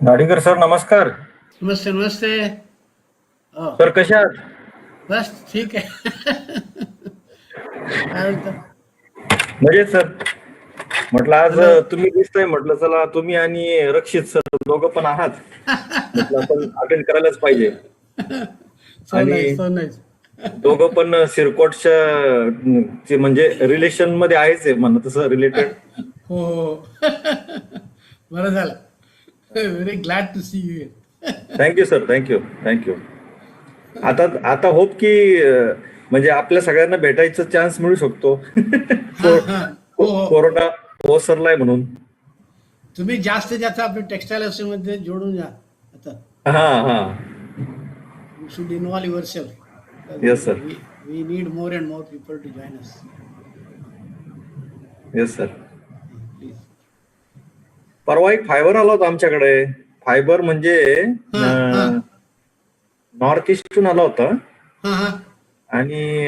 नाडीकर sir नमस्कार. नमस्ते नमस्ते. सर कशा आहात? बस ठीक आहे. काय म्हणता? मजेत सर. म्हटलं आज हॅलो. तुम्ही दिसताय, म्हटलं चला तुम्ही आणि रक्षित सर दोघं पण आहात, म्हटलं आपण अटेंड करायलाच पाहिजे. सो नाईस, आणि सो नाईस. दोघं पण सिरकोटच्या म्हणजे रिलेशन मध्ये आहेच आहे म्हणा, तसं रिलेटेड. हो हो. बरं झालं. Very glad to see you. Thank you sir, thank you thank you. आता आता होप की म्हणजे आपल्या सगळ्यांना भेटायचा चान्स मिळू शकतो. हां हां. हो हो. कोरोना ओसरलाय म्हणून. तुम्ही जास्त जास्त आपल्या टेक्स्टाईल मध्ये जोडून जा आता. हा हा. You should involve yourself. Yes sir. We need more and more people to join us. Yes sir. Please. परवा एक फायबर आला होता आमच्याकडे. फायबर म्हणजे हां हां नॉर्थ ईस्टून आला होता. हां हां. आणि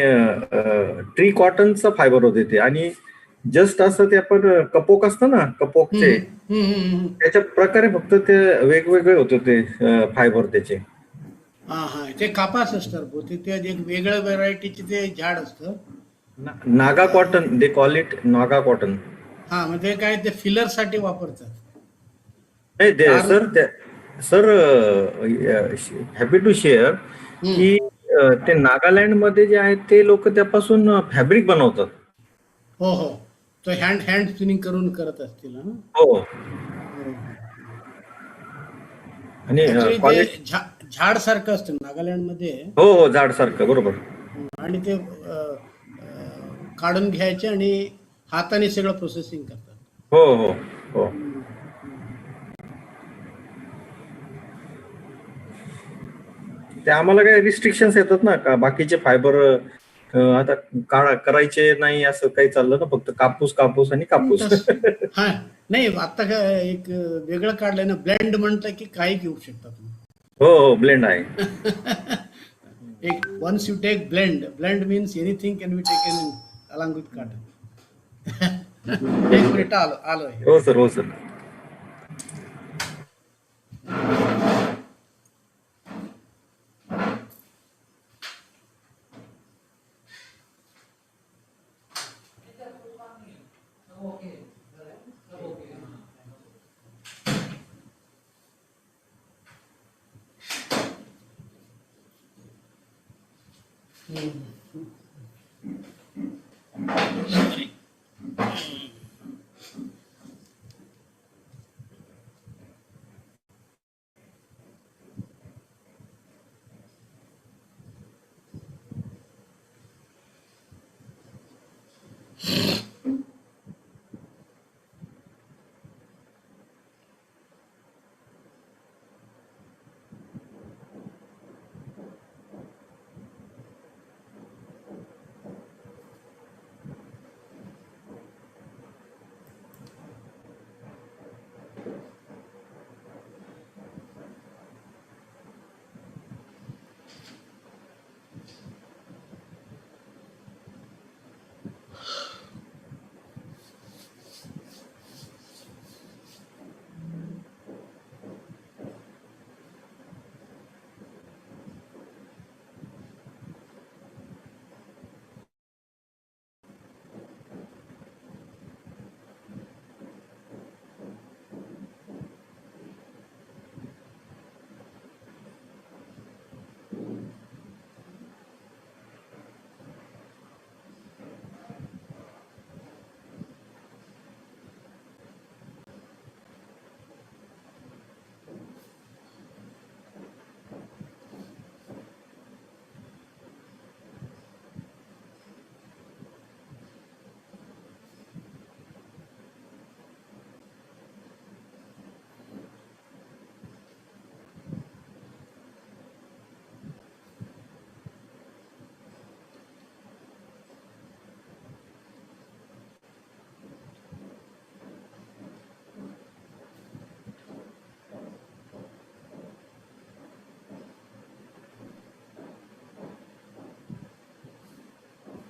ट्री कॉटनचं फायबर होते ते. आणि जस्ट असं ते आपण कपोक असतं ना, कपोकचे त्याच्या प्रकारे फक्त ते वेगवेगळे होते ते फायबर त्याचे. हां हां. ते कापास असतात बहुतेक. ते एक वेगळ्या व्हरायटीचे ते झाड असतं. Naga cotton they call it, Naga cotton. हां, म्हणजे काय ते फिलर साठी वापरतात. नाही ते तार. Sir, sir happy to share हं. की ते नागालँड मध्ये जे आहेत ते लोक त्यापासून फॅब्रिक बनवतात. हो हो. तो हँड स्पिनिंग करून करत असतील ना. हो. हो हो. आणि ऍक्च्युली ते क्वालिटी. झाड सारखं असतं नागालँड मध्ये. हो हो, झाड सारखं, बरोबर. आणि ते काढून घ्यायचे आणि हाताने सगळं प्रोसेसिंग करतात. हो हो हो. हम्म, हम्म. ते आम्हाला काही रिस्ट्रिक्शन्स येतात ना, का बाकीचे फायबर आता करायचे नाही असं काही चाललं ना, फक्त कापूस कापूस आणि कापूस. हा. नाही, आता काय एक वेगळं काढलंय ना, ब्लेंड म्हटलं की काही घेऊ शकता तुम्ही. हो हो, ब्लेंड आहे. एक once you take blend means anything can be taken along with cotton. एक मिनिट, आलो आलो आहे. हो सर, हो सर.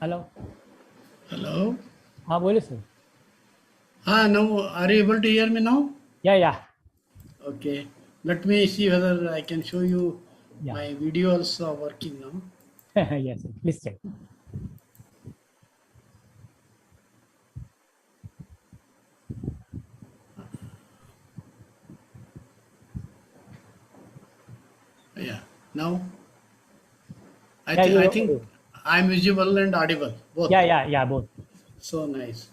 हेलो. हॅलो. हाँ बोलिए सर. हा. Now are you able to hear me now? Yeah. Okay. Let me see whether I can show you Yeah. my video also working now. Yes, please check. Yeah. Now Yeah, I think I'm visible and audible both. yeah, both. So nice.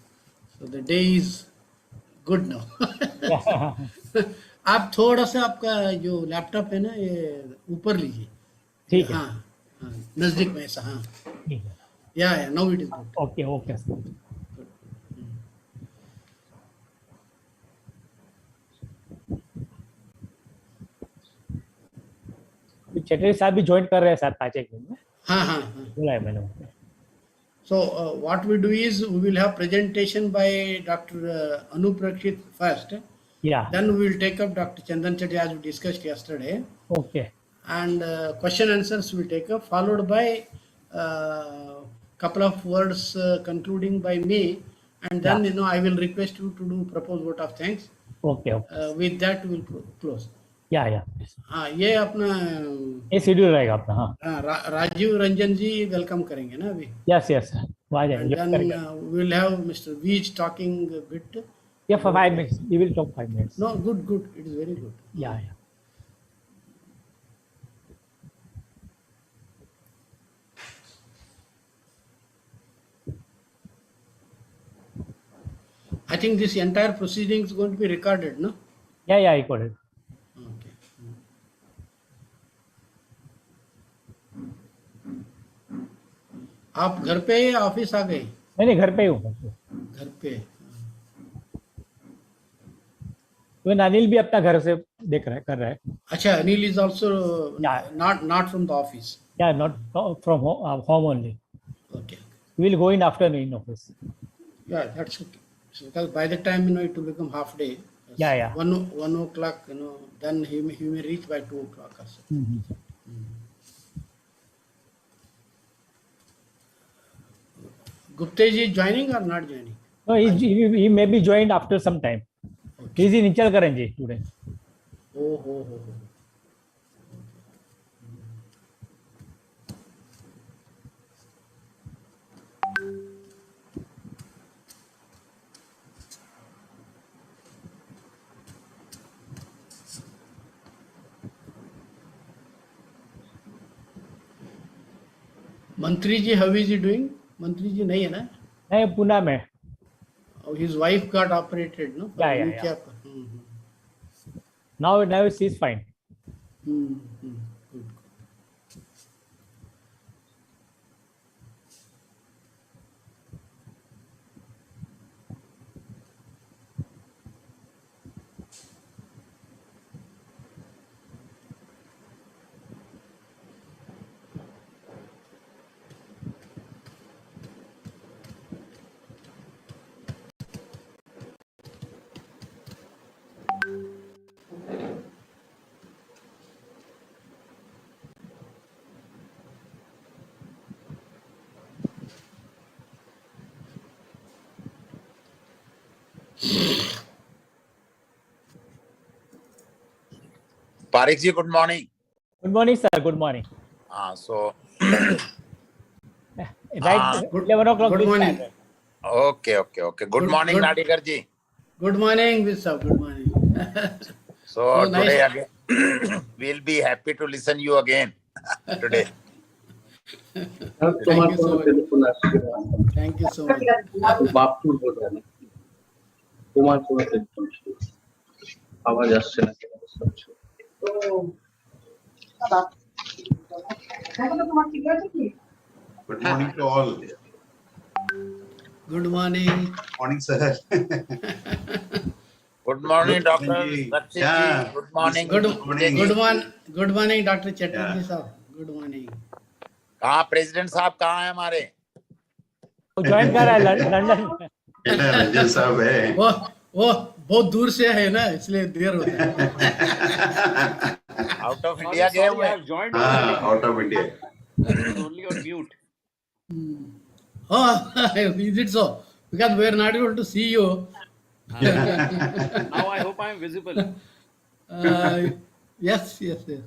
So the day is good now. Yeah. आप थोड़ा सा आपका जो laptop है ना ये ऊपर लीजिए. ये, ठीक है. हाँ हाँ नजदीक में ऐसा. हाँ ठीक है. या now it is good. Okay. चटरी साहब भी ज्वाइन कर रहे हैं साथ 5-1 दिन में. हाँ हाँ. बोला है मैंने. So what we do is we will have presentation by Dr. Anup Rakshit first. Yeah. Then we will take up Dr. Chandan Chetty as we discussed yesterday. Okay. And question answers will take up, followed by couple of words concluding by me. And then I will request you to do propose vote of thanks. Okay. With that we will close. Yeah. हाँ ये अपना ये schedule रहेगा अपना. हाँ. राजीव रंजन जी welcome करेंगे ना अभी. Yes. वहाँ जाएंगे. And then we will have Mr. Veej talking a bit. Yeah, for 5 minutes. We will talk 5 minutes. No, good. It is very good. Yeah. I think this entire proceeding is going to be recorded, no? Yeah, I got it. Okay. आप घर पे या office आ गए? नहीं घर पे ही हूँ. घर पे. तो अनिल भी अपना घर से देख रहा है, कर रहा है. अच्छा, Anil is also not from the office. Yeah, not from home only. Okay. We will go in afternoon in office. Yeah, that's okay. So because by the time it will become half day. Yeah. 1 o'clock, then he may reach by 2 o'clock also. Gupta ji joining or not joining? No, he may be joined after some time. Okay. He is in Nichal Karanji today. Oh. मंत्री जी, how is he doing? मंत्री जी नहीं है ना? नहीं, पुणे में. His wife got operated, no? Yeah. Now she is fine. Good. Parik ji, good morning. Good morning, sir. Good morning. So right, 11 o'clock. Good morning. Okay. Good morning, Nadigar ji. Good morning, Vishal. Good morning. So nice. Today again, we'll be happy to listen you again today. Thank you so much. आवाज আসছে না. Good morning to all. Good morning. Morning, sir. Good morning, Dr. Rakshit ji. Yeah. Good morning. Good morning, Dr. Yeah. Chatterjee sir. Good morning. कहाँ president साहब कहाँ है हमारे? Join कर रहा है लंदन. रंजन साहब है. वो बहुत दूर से है ना, इसलिए देर होता है. आउट ऑफ इंडिया गए हुए हैं. हाँ, out of India. Only on mute. Oh, is it so? Because we are not able to see you. Now I hope I am visible. Yes, yes, yes.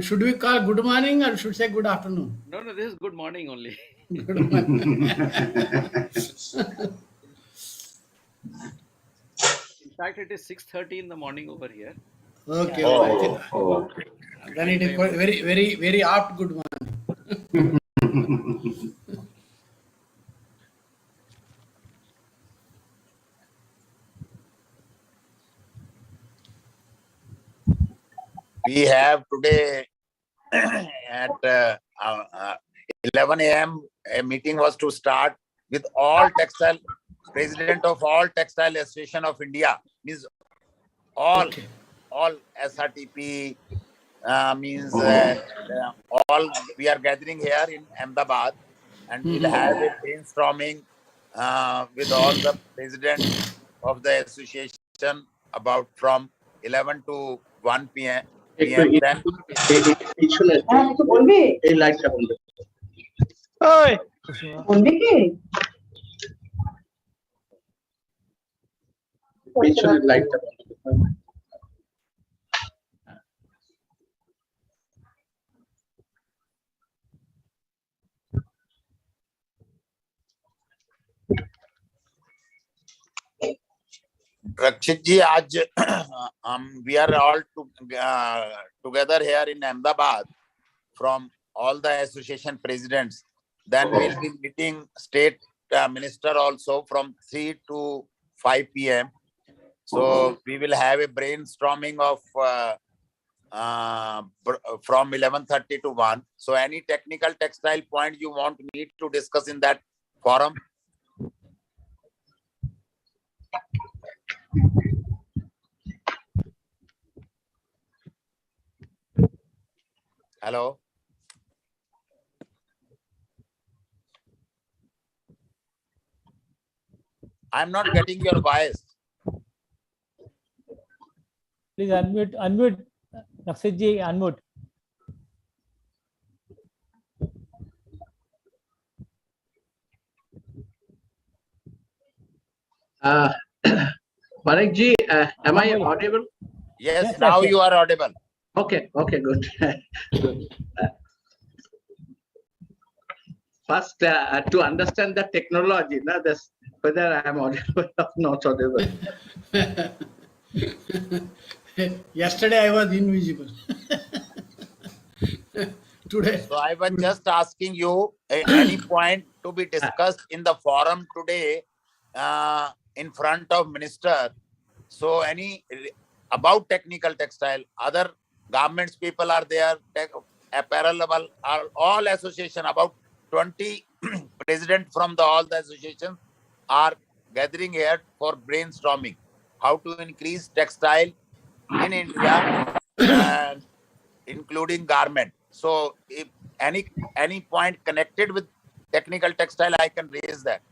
Should we call good morning or should say good afternoon? No, no, this is good morning only. Good morning. In fact, it is 6:30 in the morning over here. Okay, Oh, okay. I think Okay. then it is quite very, very, very apt good morning. We have today at 11 a.m. a meeting was to start with all textile, president of all Textile Association of India, means all Okay. SRTP, means all we are gathering here in Ahmedabad, and we'll have a brainstorming with all the presidents of the association about from 11 to 1 p.m. Then এই লাইটটা বন্ধ ओए বলবি কি পিছনের লাইটটা বন্ধ Rakshit ji, आज we are all together here in Ahmedabad from all the association presidents. Then we'll be meeting state minister also from 3 to 5 p.m. So we will have a brainstorming of from 11:30 to 1. So any technical textile point you want me to discuss in that forum? Hello. I'm not getting your voice. Please unmute. Rakshit ji, unmute. Manik ji, am I audible? Yes, Yes, now yes. you are audible. Okay, good. Good. First, to understand the technology, whether I am audible or not audible. Yesterday I was invisible. Today. So I was just asking you any point to be discussed in the forum today in front of minister. So any about technical textile, other garments people are there, apparel are all association, about 20 president from all the associations are gathering here for brainstorming how to increase textile in India and including garment. So if any point connected with technical textile, I can raise that.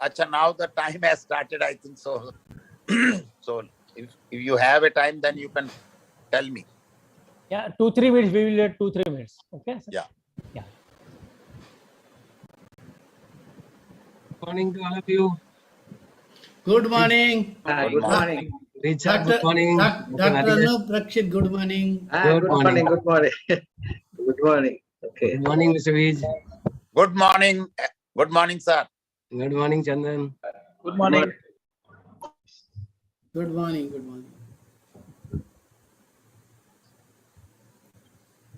Acha, now the time has started, I think so. So if you have a time, then you can tell me. Yeah, 2-3 minutes. We will wait 2-3 minutes. Okay. Sir? Yeah. Yeah. Morning to all of you. Good morning. Good morning. Richard, good morning. Dr. Anup Rakshit, good morning. Good morning. Good morning. Good morning. Okay. Good morning, Mr. Vij. Good morning. Good morning, sir. Good morning, Chandan. Good morning. Good morning. Good morning.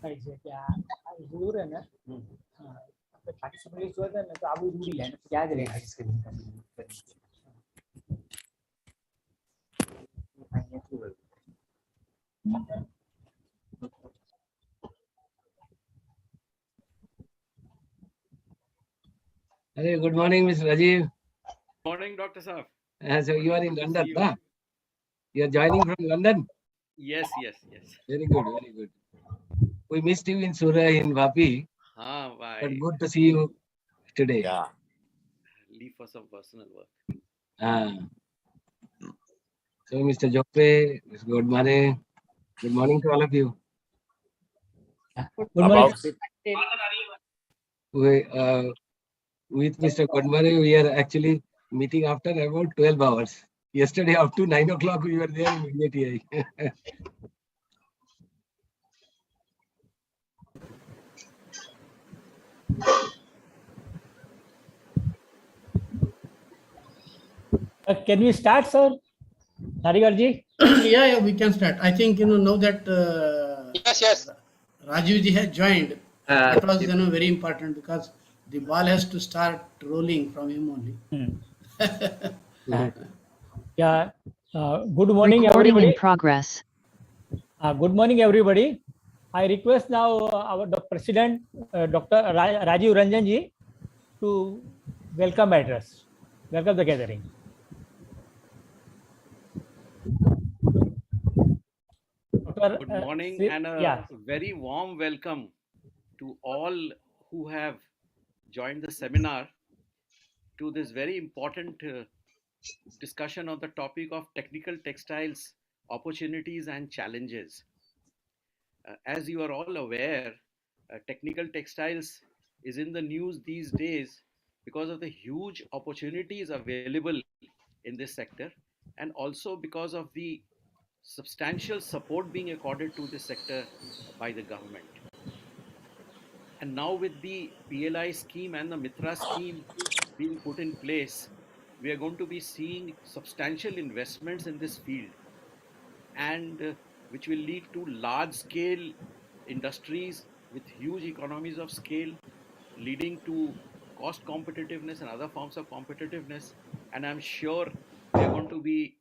ऐसे क्या जरूर है ना participate हुआ था ना तो अब जरूरी है ना क्या करेगा इसके Hey, good morning, Mr. Rajiv. Morning, Dr. Saf. So you are in Good to London, see you. huh? You are joining from London. Yes, yes, yes. Very good, very good. We missed you in Surya in Vapi, Ah, but why? good to see you today. Yeah. Leave for some personal work. So, Mr. Jope, good morning. Good morning to all of you. Good morning. About with Mr. Godmare, we are actually meeting after about 12 hours. Yesterday up to 9 o'clock, we were there in DDU-GKY. Can we start, sir? Narigarji? Yeah, we can start. I think now that Yes. Rajiv ji has joined, that was very important because the ball has to start rolling from him only. Yeah. Good morning, Recording everybody. in progress. Good morning, everybody. I request now the President, Dr. Rajiv Ranjan ji, to welcome address. Welcome the gathering. Dr. Good morning and a very warm welcome to all who have joined the seminar to this very important discussion on the topic of technical textiles, opportunities and challenges. As you are all aware, technical textiles is in the news these days because of the huge opportunities available in this sector and also because of the substantial support being accorded to this sector by the government. And now with the PLI scheme and the Mitra scheme being put in place, we are going to be seeing substantial investments in this field and which will lead to large scale industries with huge economies of scale, leading to cost competitiveness and other forms of competitiveness. And I'm sure we are going to be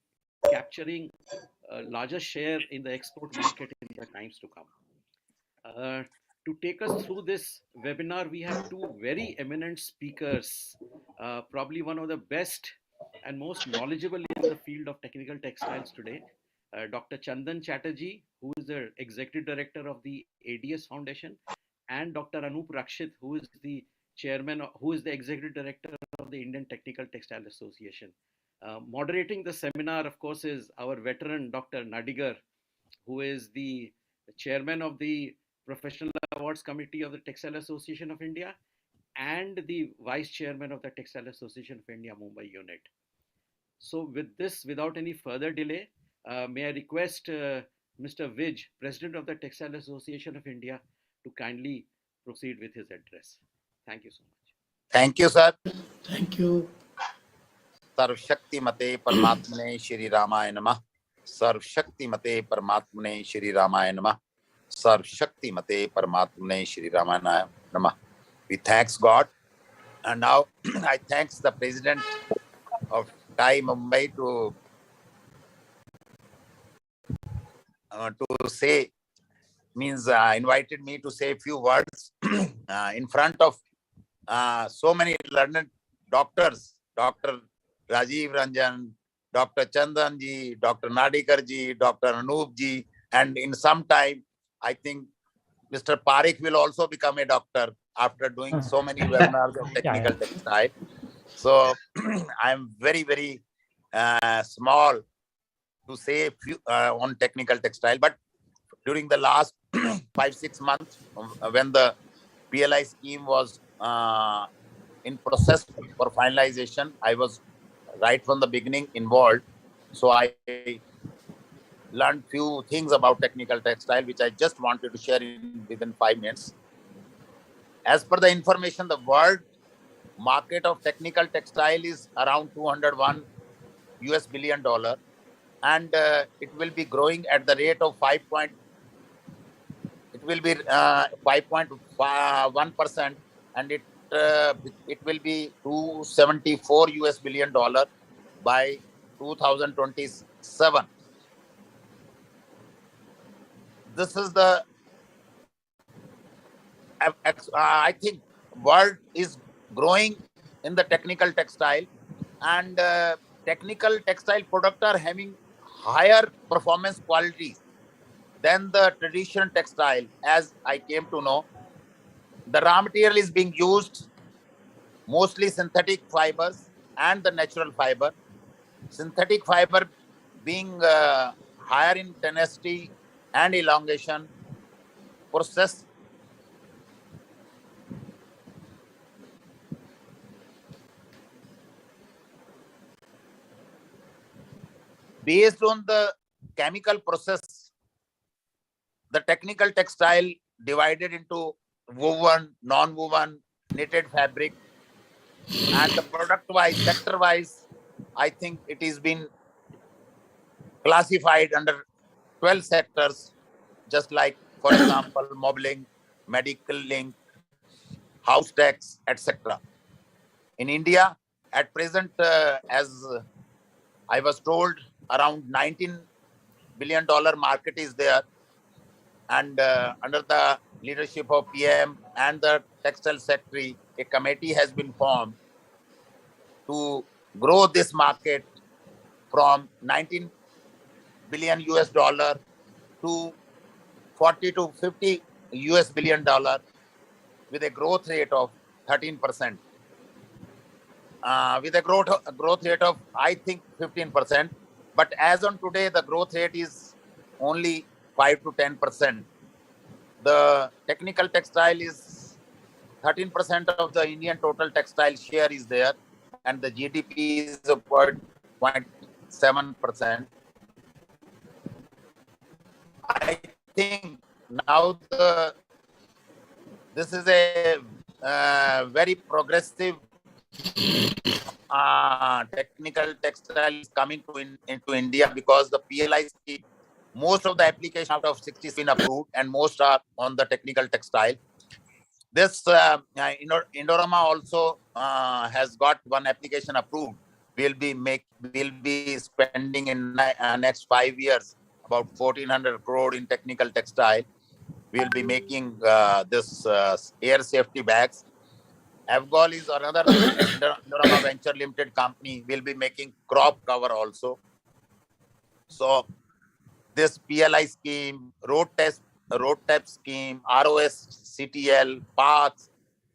capturing a larger share in the export market in the times to come. To take us through this webinar, we have two very eminent speakers, probably one of the best and most knowledgeable in the field of technical textiles today. Dr. Chandan Chatterjee, who is the Executive Director of the ADS Foundation, and Dr. Anup Rakshit, who is the Executive Director of the Indian Technical Textile Association. Moderating the seminar, of course, is our veteran Dr. Nadigar, who is the Chairman of the Professional Awards Committee of the Textile Association of India and the Vice Chairman of the Textile Association of India Mumbai unit. So with this, without any further delay, may I request Mr. Vij, President of the Textile Association of India, to kindly proceed with his address. Thank you so much. Thank you, sir. Thank you. Sarv Shakti Mate Paramatmane Shri Ramaya Namah. Sarv Shakti Mate Paramatmane Shri Ramaya Namah. Sarv Shakti Mate Paramatmane Shri Ramaya Namah. We thanks God. And now I thanks the President of TiE Mumbai to say, invited me to say a few words in front of so many learned doctors, Dr. Rajiv Ranjan, Dr. Chandan ji, Dr. Nadikar ji, Dr. Anup ji, and in some time, I think Mr. Parikh will also become a doctor after doing so many webinars of technical textile. So I'm very, very small to say a few on technical textile, but during the last 5-6 months, when the PLI scheme was in process for finalization, I was right from the beginning involved. So I learned few things about technical textile, which I just wanted to share within 5 minutes. As per the information, the world market of technical textile is around $201 billion, and it will be growing at the rate of 5.1%, and it will be $274 billion by 2027. This is the I think world is growing in the technical textile, and technical textile products are having higher performance qualities than the traditional textile. As I came to know, the raw material is being used mostly synthetic fibers and the natural fiber. Synthetic fiber being higher in tenacity and elongation, process based on the chemical process, the technical textile divided into woven, non-woven, knitted fabric, and the product-wise, sector-wise, I think it is been classified under 12 sectors, just like, for example, modeling, medical link, house tax, etc. In India, at present, as I was told, around $19 billion market is there. And under the leadership of PM and the Textile Secretary, a committee has been formed to grow this market from 19 billion US dollar to 40 to 50 US billion dollar with a growth rate of 13%. With a growth rate of, I think, 15%. But as on today, the growth rate is only 5 to 10%. The technical textile is 13% of the Indian total textile share is there, and the GDP is about 0.7%. I think now this is a very progressive technical textile is coming into India, because the PLI scheme, most of the applications out of 60 has been approved, and most are on the technical textile. This Indorama also has got one application approved. We'll be spending in next 5 years about 1,400 crore in technical textile. We'll be making this air safety bags. Avgol is another Indorama Venture Limited company. Will be making crop cover also. So this PLI scheme, road tax scheme, ROS, CTL, paths,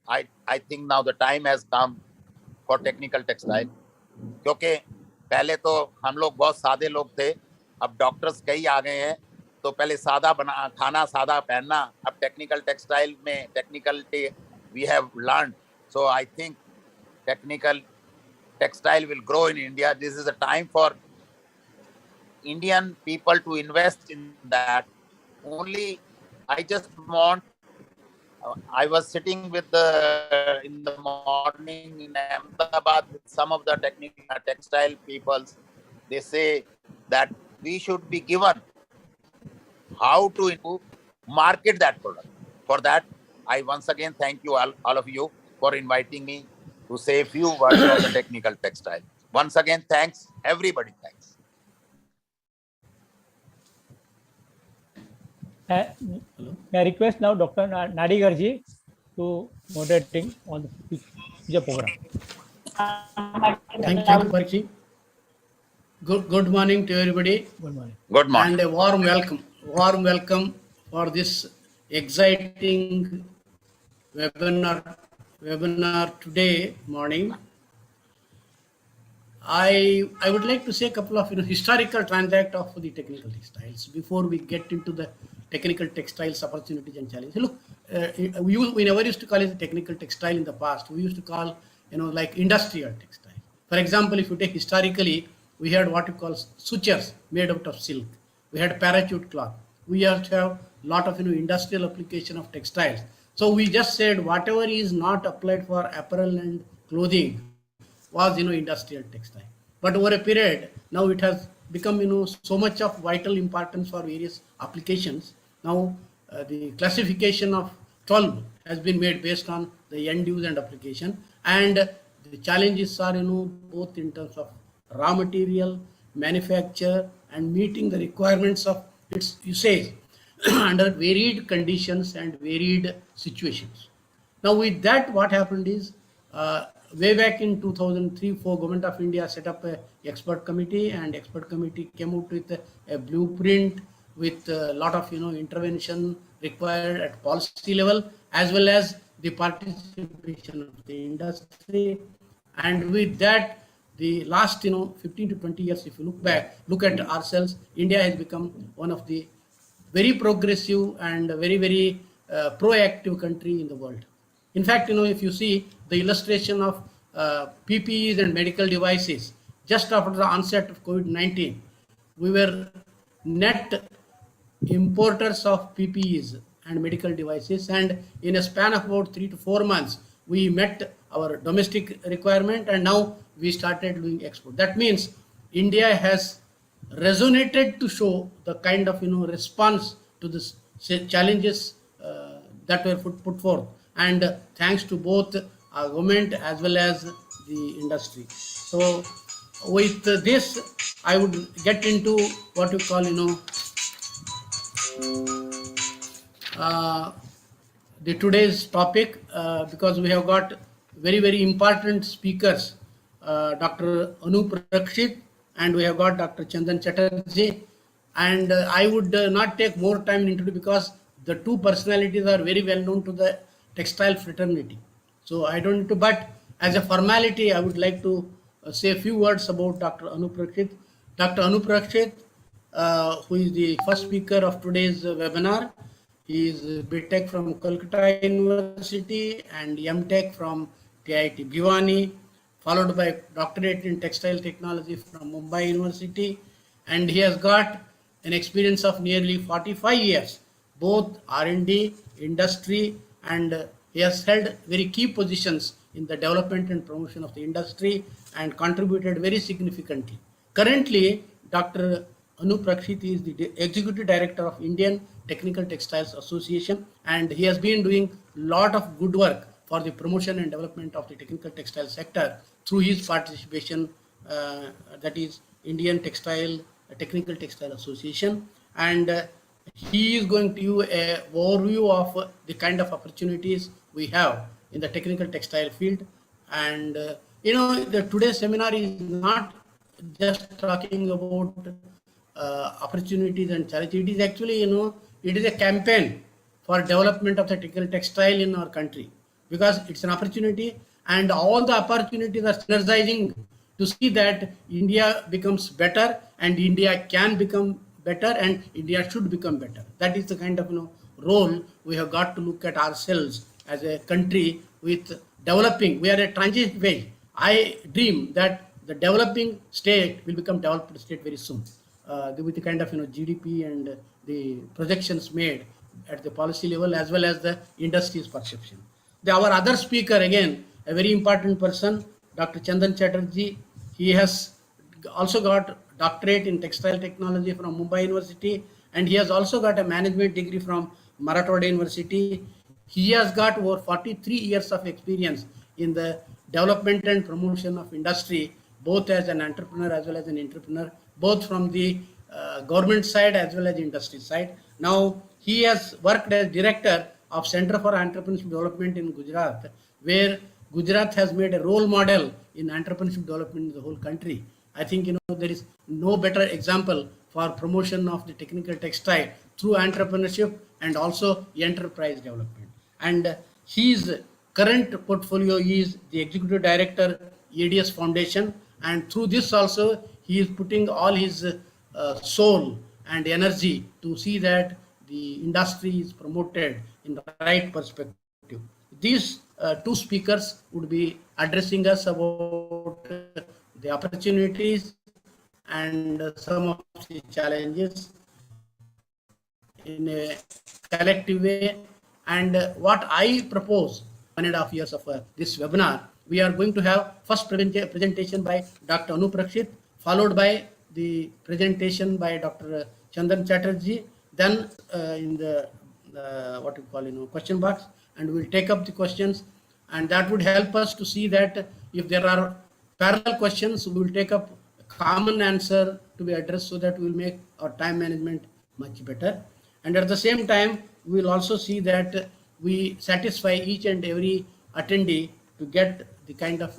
I think now the time has come for technical textile. क्योंकि पहले तो हम लोग बहुत सादे लोग थे, अब डॉक्टर्स कई आ गए हैं, तो पहले सादा खाना सादा पहनना, अब टेक्निकल टेक्सटाइल में technicality we have learned. So I think technical textile will grow in India. This is a time for Indian people to invest in that. Only I just want, I was sitting in the morning in Ahmedabad with some of the technical textile peoples. They say that we should be given how to market that product. For that, I once again thank you all of you for inviting me to say a few words on the technical textile. Once again, thanks. Everybody, thanks. May I request now Dr. Nadigarji to moderating on the future program. Thank you, Parikshit. Good morning to everybody. Good morning. Good morning. And a warm welcome for this exciting webinar today morning. I would like to say a couple of historical transact of the technical textiles before we get into the technical textiles opportunities and challenges. Look, we never used to call it technical textile in the past. We used to call like industrial textile. For example, if you take historically, we had what you call sutures made out of silk. We had parachute cloth. We have to have a lot of industrial application of textiles. So we just said whatever is not applied for apparel and clothing was industrial textile. But over a period, now it has become so much of vital importance for various applications. Now the classification of 12 has been made based on the end use and application, and the challenges are both in terms of raw material, manufacture, and meeting the requirements of its usage under varied conditions and varied situations. Now with that, what happened is way back in 2003-04, Government of India set up an expert committee, and expert committee came out with a blueprint with a lot of intervention required at policy level, as well as the participation of the industry. And with that, the last 15 to 20 years, if you look at ourselves, India has become one of the very progressive and very proactive country in the world. In fact, if you see the illustration of PPEs and medical devices just after the onset of COVID-19, we were net importers of PPEs and medical devices, and in a span of about 3 to 4 months, we met our domestic requirement, and now we started doing export. That means India has resonated to show the kind of response to this challenges that were put forth, and thanks to both our government as well as the industry. So with this, I would get into what you call the today's topic, because we have got very important speakers, Dr. Anup Rakshit, and we have got Dr. Chandan Chatterjee, and I would not take more time in introduction because the two personalities are very well known to the textile fraternity. So I don't need to, but as a formality, I would like to say a few words about Dr. Anup Rakshit. Dr. Anup Rakshit, who is the first speaker of today's webinar. He is BTech from Kolkata University and MTech from TIT Bhiwani, followed by doctorate in textile technology from Mumbai University, and he has got an experience of nearly 45 years, both R&D, industry, and he has held very key positions in the development and promotion of the industry and contributed very significantly. Currently, Dr. Anup Rakshit is the Executive Director of Indian Technical Textiles Association, and he has been doing a lot of good work for the promotion and development of the technical textile sector through his participation, that is Indian Technical Textile Association, and he is going to give a overview of the kind of opportunities we have in the technical textile field. And the today's seminar is not just talking about opportunities and challenges. It is actually, it is a campaign for development of the technical textile in our country, because it's an opportunity, and all the opportunities are synergizing to see that India becomes better, and India can become better, and India should become better. That is the kind of role we have got to look at ourselves as a country with developing. We are a transit phase. I dream that the developing state will become developed state very soon, with the kind of GDP and the projections made at the policy level as well as the industry's perception. Our other speaker, again, a very important person, Dr. Chandan Chatterjee. He has also got doctorate in textile technology from Mumbai University, and he has also got a management degree from Marathwada University. He has got over 43 years of experience in the development and promotion of industry, both as an entrepreneur as well as an entrepreneur, both from the government side as well as industry side. Now, he has worked as director of Center for Entrepreneurship Development in Gujarat, where Gujarat has made a role model in entrepreneurship development in the whole country. I think there is no better example for promotion of the technical textile through entrepreneurship and also enterprise development. And his current portfolio is the Executive Director, ADS Foundation, and through this also he is putting all his soul and energy to see that the industry is promoted in the right perspective. These two speakers would be addressing us about the opportunities and some of the challenges in a collective way. And what I propose, 1.5 years of this webinar, we are going to have first presentation by Dr. Anup Rakshit, followed by the presentation by Dr. Chandan Chatterjee, then in the what you call question box, and we'll take up the questions, and that would help us to see that if there are parallel questions, we will take up a common answer to be addressed, so that we will make our time management much better. And at the same time, we will also see that we satisfy each and every attendee to get the kind of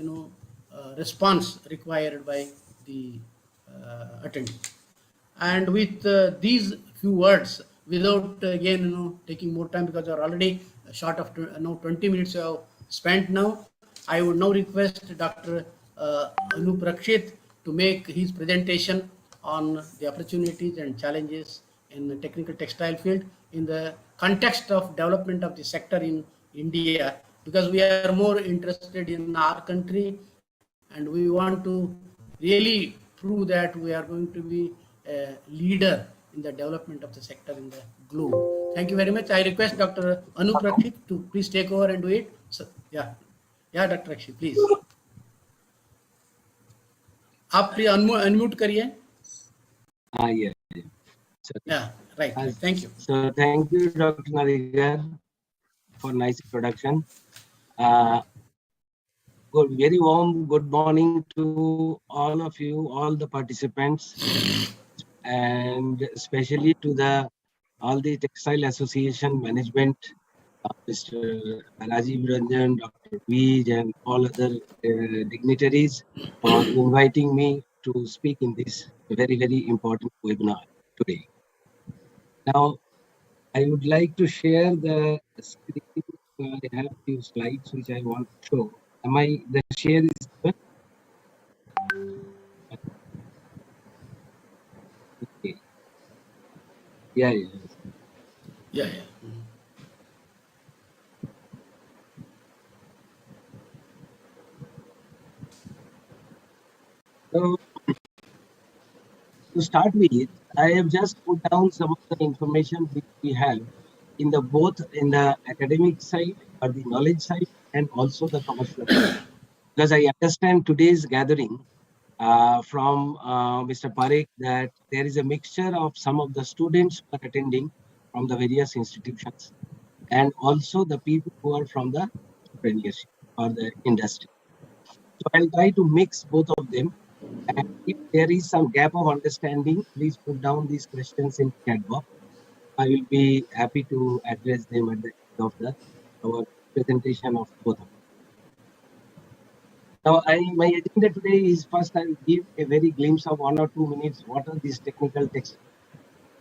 response required by the attendee. And with these few words, without again taking more time, because we are already short of 20 minutes we have spent now, I would now request Dr. Anup Rakshit to make his presentation on the opportunities and challenges in the technical textile field in the context of development of the sector in India, because we are more interested in our country and we want to really prove that we are going to be a leader in the development of the sector in the globe. Thank you very much. I request Dr. Anup Rakshit to please take over and do it. So, yeah, Dr. Rakshit, please. आप please unmute करिए. Yeah. Yeah, right. Thank you. So thank you, Dr. Nadigar, for nice introduction. Very warm good morning to all of you, all the participants, and especially to all the Textile Association management, Mr. Rajiv Ranjan, Dr. Veej, and all other dignitaries for inviting me to speak in this very, very important webinar today. Now, I would like to share the screen. I have few slides which I want to show. The share is given? Okay. Yeah. Yeah. So to start with, I have just put down some of the information which we have in both in the academic side or the knowledge side and also the commercial side. Because I understand today's gathering from Mr. Parekh that there is a mixture of some of the students who are attending from the various institutions and also the people who are from the entrepreneurship or the industry. So I'll try to mix both of them. And if there is some gap of understanding, please put down these questions in chat box. I will be happy to address them at the end of our presentation of both of them. Now, my agenda today is first I will give a very glimpse of 1 or 2 minutes what are these technical textiles.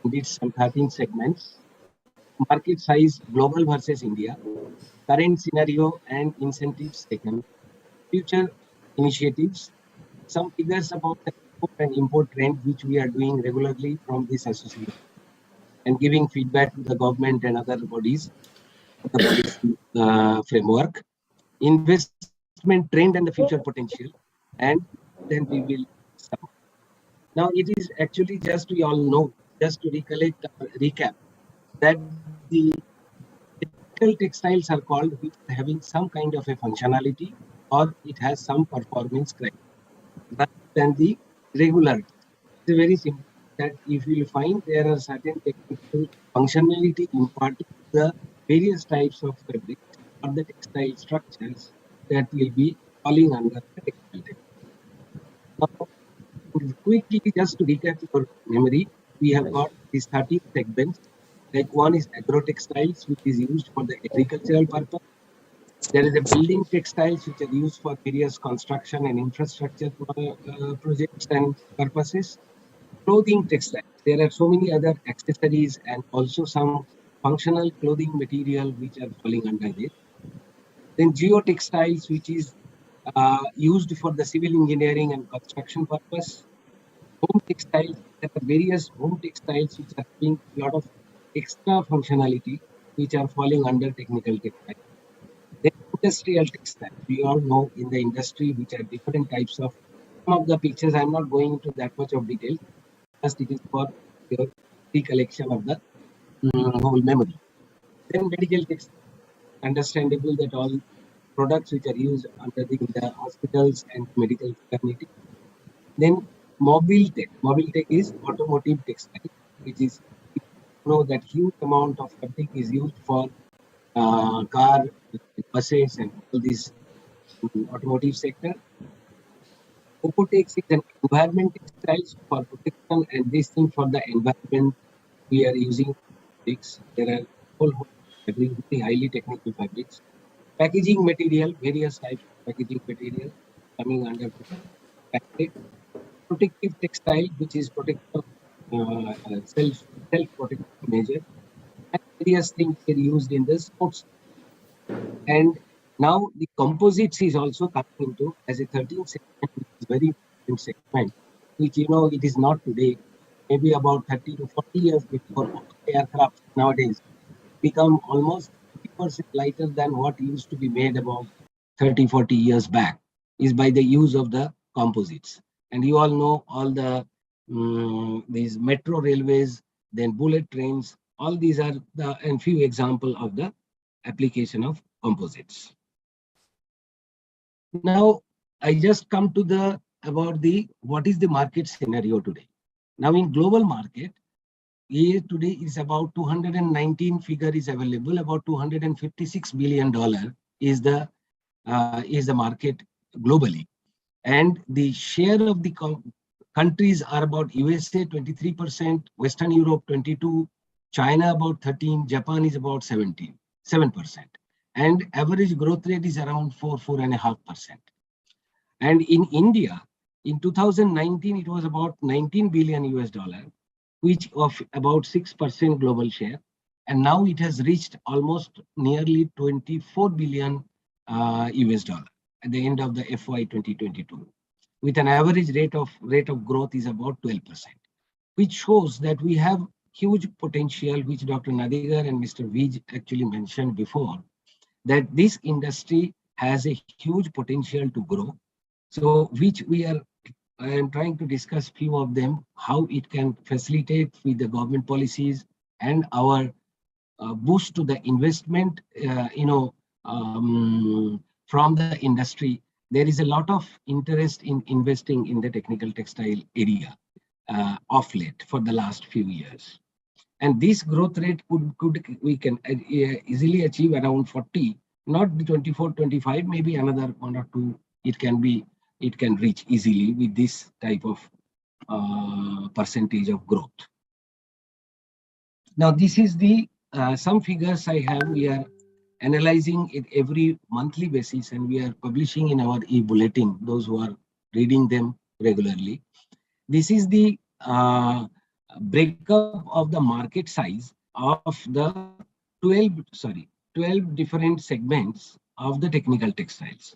Indeed, some 13 segments. Market size, global versus India. Current scenario and incentives taken. Future initiatives. Some figures about the export and import trend which we are doing regularly from this association and giving feedback to the government and other bodies, the policy framework, investment trend and the future potential, and then we will sum. Now it is actually just we all know, just to recollect or recap, that the technical textiles are called which are having some kind of a functionality or it has some performance criteria rather than the regular. It's very simple that if you find there are certain technical functionality imparted to the various types of fabrics or the textile structures that will be falling under the textile technology. Now, quickly, just to recap your memory, we have got these 13 segments. Like one is agro-textiles, which is used for the agricultural purpose. There is a building textiles, which are used for various construction and infrastructure projects and purposes. Clothing textiles. There are so many other accessories and also some functional clothing material which are falling under this. Then geotextiles, which is used for the civil engineering and construction purpose. Home textiles, there are various home textiles which are having a lot of extra functionality which are falling under technical textiles. Then industrial textiles, we all know in the industry which are different types of, some of the pictures I'm not going into that much of detail, just it is for your recollection of the whole memory. Then medical textiles, understandable that all products which are used under in the hospitals and medical fraternity. Then mobile tech is automotive textile, which is, you know, that huge amount of fabric is used for car, buses, and all these automotive sector. Ocotex is an environment textiles for protection and this thing for the environment. We are using fabrics. There are whole fabric, very highly technical fabrics. Packaging material, various types of packaging material coming under package. Protective textile, which is protective self-protective measure, and various things are used in the sports. And now the composites is also coming into as a 13th segment, which is very important segment, which you know it is not today, maybe about 30 to 40 years before all aircraft nowadays become almost 50% lighter than what used to be made about 30, 40 years back, is by the use of the composites. And you all know all the these metro railways, then bullet trains. All these are a few examples of the application of composites. Now, I just come to about what is the market scenario today. Now, in global market, here today is about 219 figure is available. About $256 billion is the market globally, and the share of the countries are about USA 23%, Western Europe 22%, China about 13%, Japan is about 7%, and average growth rate is around 4.5%. And in India, in 2019, it was about 19 billion US dollar, which of about 6% global share. And now it has reached almost nearly 24 billion US dollar at the end of the FY 2022, with an average rate of growth is about 12%, which shows that we have huge potential, which Dr. Nadigar and Mr. Vij actually mentioned before, that this industry has a huge potential to grow. So which I am trying to discuss few of them, how it can facilitate with the government policies and our boost to the investment, from the industry. There is a lot of interest in investing in the technical textile area of late for the last few years. And this growth rate we can easily achieve around 40, not the 24, 25, maybe another 1 or 2. It can reach easily with this type of percentage of growth. Now, this is the some figures I have. We are analyzing it every monthly basis, and we are publishing in our e-bulletin, those who are reading them regularly. This is the breakup of the market size of the 12 different segments of the technical textiles.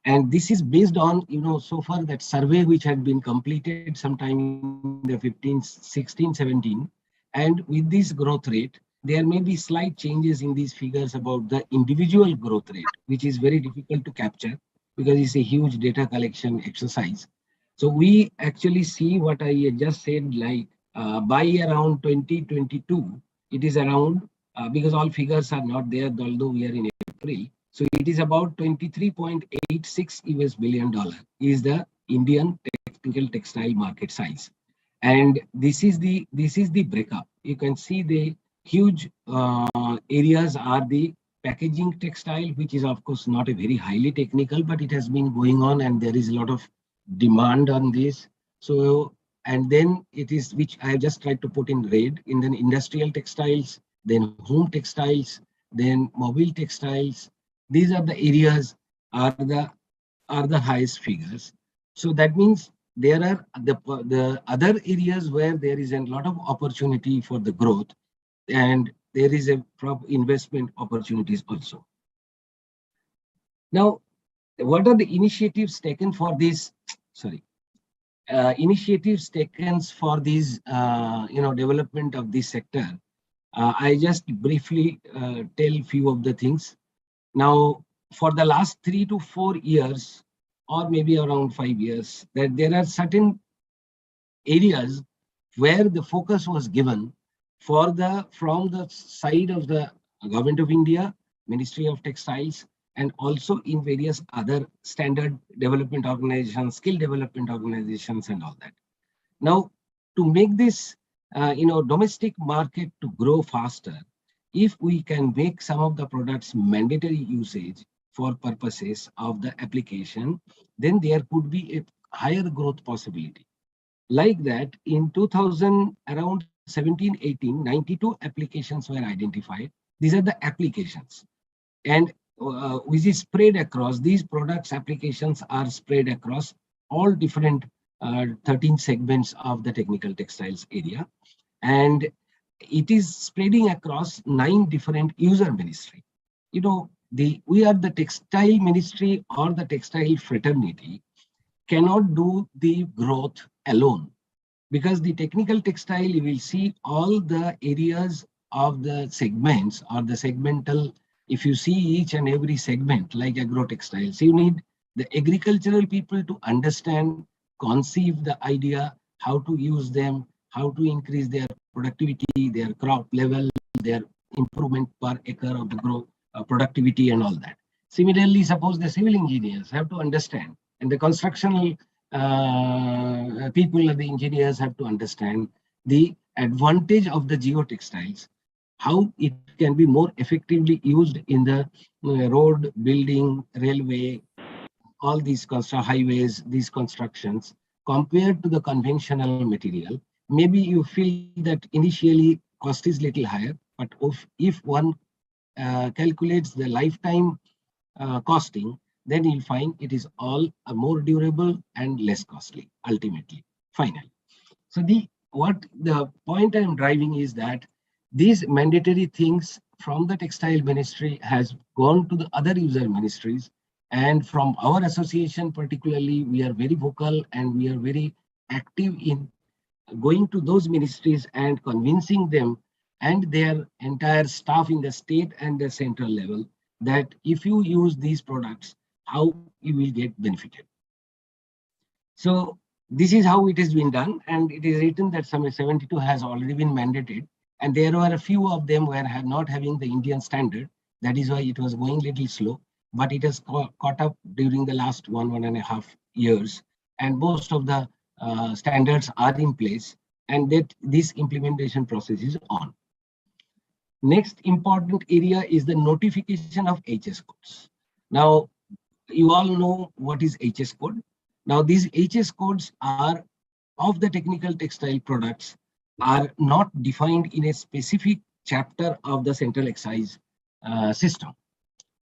And this is based on, so far that survey which had been completed sometime in the 15, 16, 17. And with this growth rate, there may be slight changes in these figures about the individual growth rate, which is very difficult to capture because it's a huge data collection exercise. So we actually see what I just said, like by around 2022, it is around, because all figures are not there, although we are in April. So it is about $23.86 US billion is the Indian technical textile market size. And this is the breakup. You can see the huge areas are the packaging textile, which is of course not a very highly technical, but it has been going on and there is a lot of demand on this. So, and then it is, which I have just tried to put in red, in the industrial textiles, then home textiles, then mobile textiles. These are the areas are the highest figures. So that means there are the other areas where there is a lot of opportunity for the growth, and there is a proper investment opportunities also. Now, what are the initiatives taken for this? Initiatives taken for this, development of this sector. I just briefly tell few of the things. Now, for the last 3 to 4 years, or maybe around 5 years, that there are certain areas where the focus was given from the side of the Government of India, Ministry of Textiles, and also in various other standard development organizations, skill development organizations, and all that. Now, to make this, domestic market to grow faster, if we can make some of the products mandatory usage for purposes of the application, then there could be a higher growth possibility. Like that, in 2000, around 17, 18, 92 applications were identified. These are the applications. And which is spread across, these products applications are spread across all different 13 segments of the technical textiles area. And it is spreading across 9 different user ministry. We are the textile ministry or the textile fraternity cannot do the growth alone, because the technical textile, you will see all the areas of the segments or the segmental. If you see each and every segment like agro textiles, you need the agricultural people to understand, conceive the idea, how to use them, how to increase their productivity, their crop level, their improvement per acre of the growth, productivity and all that. Similarly, suppose the civil engineers have to understand, and the constructional people and the engineers have to understand the advantage of the geotextiles, how it can be more effectively used in the road, building, railway, all these highways, these constructions, compared to the conventional material. Maybe you feel that initially cost is little higher, but if one calculates the lifetime costing, then you'll find it is all more durable and less costly ultimately, finally. So the point I'm driving is that these mandatory things from the textile ministry has gone to the other user ministries. And from our association particularly, we are very vocal and we are very active in going to those ministries and convincing them and their entire staff in the state and the central level that if you use these products, how you will get benefited. So this is how it has been done, and it is written that some 72 has already been mandated, and there were a few of them were not having the Indian standard. That is why it was going little slow, but it has caught up during the last 1.5 years, and most of the standards are in place, and that this implementation process is on. Next important area is the notification of HS codes. Now, you all know what is HS code. Now, these HS codes are of the technical textile products are not defined in a specific chapter of the central excise system.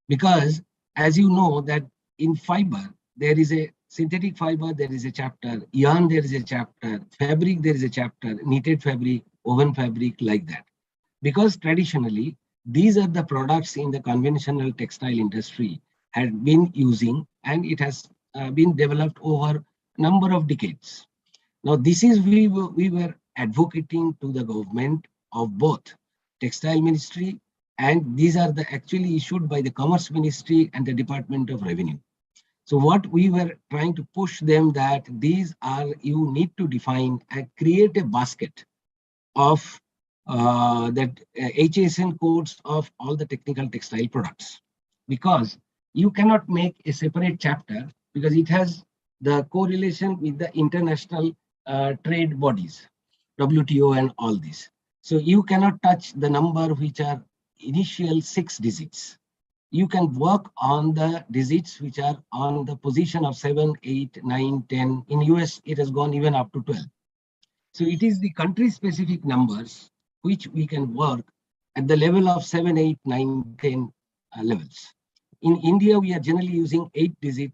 Because as you know that in fiber, there is a synthetic fiber, there is a chapter, yarn, there is a chapter, fabric, there is a chapter, knitted fabric, woven fabric, like that. Because traditionally, these are the products in the conventional textile industry had been using, and it has been developed over a number of decades. Now, this is we were advocating to the government of both textile ministry, and these are the actually issued by the commerce ministry and the Department of Revenue. So what we were trying to push them that these are, you need to define and create a basket of that HSN codes of all the technical textile products, because you cannot make a separate chapter because it has the correlation with the international trade bodies, WTO and all this. So you cannot touch the number which are initial 6 digits. You can work on the digits which are on the position of 7, 8, 9, 10. In US, it has gone even up to 12. So it is the country specific numbers which we can work at the level of 7, 8, 9, 10 levels. In India, we are generally using 8-digit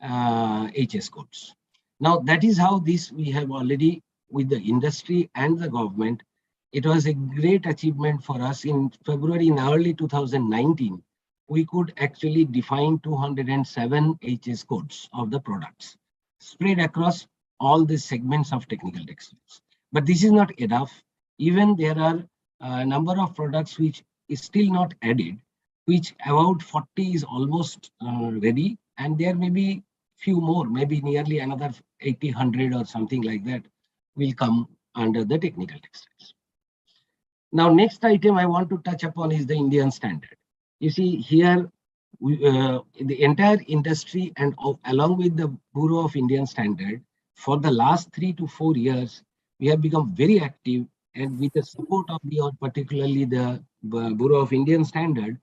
HS codes. Now, that is how this we have already with the industry and the government. It was a great achievement for us in February, in early 2019. We could actually define 207 HS codes of the products spread across all the segments of technical textiles. But this is not enough. Even there are a number of products which is still not added, which about 40 is almost ready, and there may be few more, maybe nearly another 80, 100 or something like that will come under the technical textiles. Now, next item I want to touch upon is the Indian standard. You see here, the entire industry and along with the Bureau of Indian Standard, for the last 3 to 4 years, we have become very active, and with the support of particularly the Bureau of Indian Standard,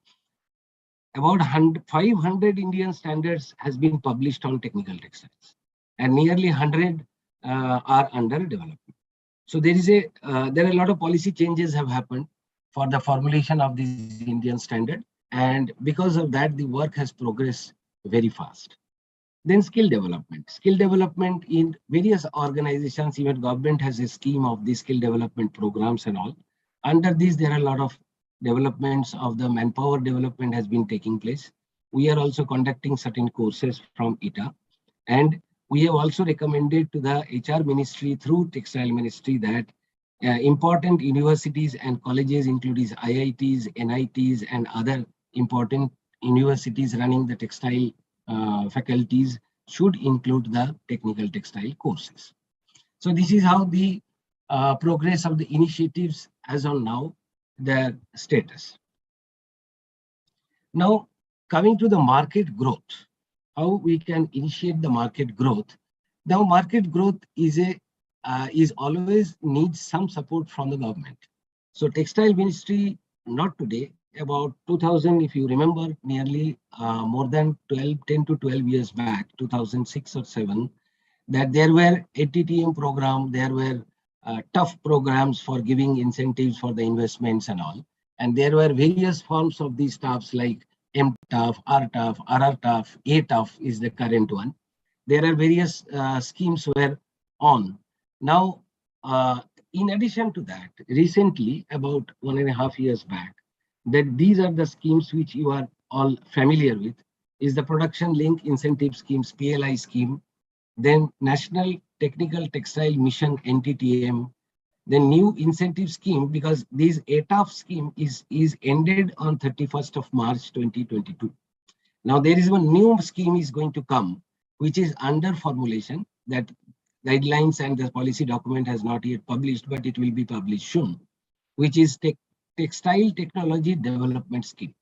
about 500 Indian standards has been published on technical textiles, and nearly 100 are under development. So there are a lot of policy changes have happened for the formulation of this Indian standard, and because of that, the work has progressed very fast. Then skill development. Skill development in various organizations, even government has a scheme of the skill development programs and all. Under this, there are a lot of developments of the manpower development has been taking place. We are also conducting certain courses from ITA, and we have also recommended to the HR ministry through textile ministry that important universities and colleges, including IITs, NITs, and other important universities running the textile faculties should include the technical textile courses. So this is how the progress of the initiatives as on now, their status. Now, coming to the market growth, how we can initiate the market growth. Now, market growth is always needs some support from the government. So, textile ministry, not today, about 2000, if you remember, nearly more than 10 to 12 years back, 2006 or 7, that there were ATTM program, there were tough programs for giving incentives for the investments and all. And there were various forms of these TAFs like MTAF, RTAF, RRTAF, ATAF is the current one. There are various schemes were on. Now, in addition to that, recently, about 1.5 years back, that these are the schemes which you are all familiar with, is the Production Link Incentive Schemes, PLI scheme, then National Technical Textile Mission, NTTM, the new incentive scheme, because this ATAF scheme is ended on 31st of March 2022. Now there is one new scheme is going to come, which is under formulation. That guidelines and the policy document has not yet published, but it will be published soon, which is Textile Technology Development Scheme.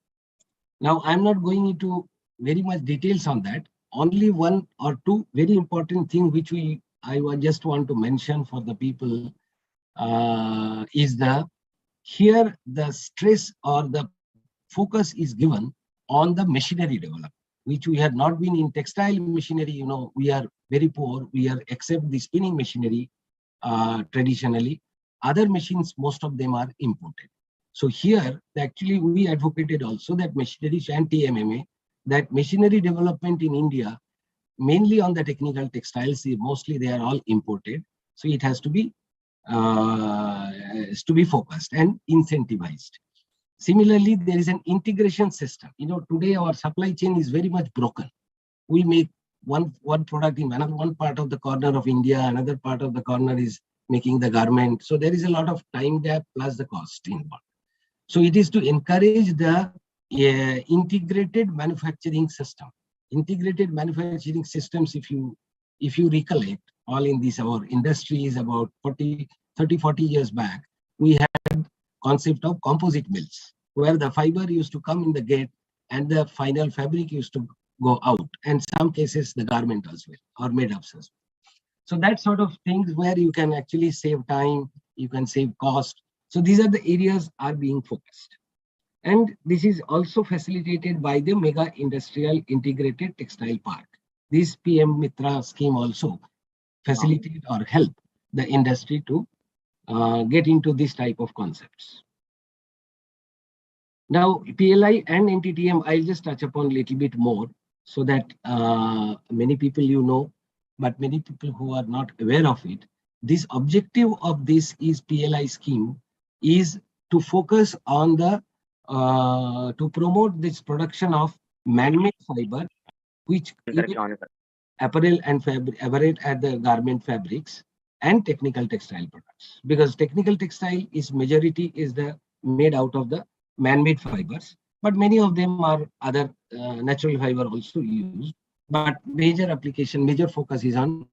Now I'm not going into very much details on that. Only one or two very important things which I just want to mention for the people is here the stress or the focus is given on the machinery development, which we have not been in textile machinery. You know, we are very poor. We are except the spinning machinery traditionally. Other machines, most of them are imported. So here, actually, we advocated also that machinery and TMMA, that machinery development in India, mainly on the technical textiles, mostly they are all imported. So it has to be focused and incentivized. Similarly, there is an integration system. You know, today our supply chain is very much broken. We make one product in one part of the corner of India, another part of the corner is making the garment. So there is a lot of time gap plus the cost involved. So it is to encourage the integrated manufacturing system. Integrated manufacturing systems, if you recollect, all in this, our industry is about 30, 40 years back, we had concept of composite mills, where the fiber used to come in the gate and the final fabric used to go out. And some cases, the garment as well, or made up as well. So that sort of things where you can actually save time, you can save cost. So these are the areas are being focused. And this is also facilitated by the Mega Industrial Integrated Textile Park. This PM Mitra scheme also facilitate or help the industry to get into this type of concepts. Now, PLI and NTTM, I'll just touch upon a little bit more so that many people you know, but many people who are not aware of it. This objective of this is PLI scheme is to focus on the to promote this production of man-made fiber, which apparel and fabric at the garment fabrics and technical textile products. Because technical textile is majority is the made out of the man-made fibers, but many of them are other natural fiber also used. But major application, major focus is on.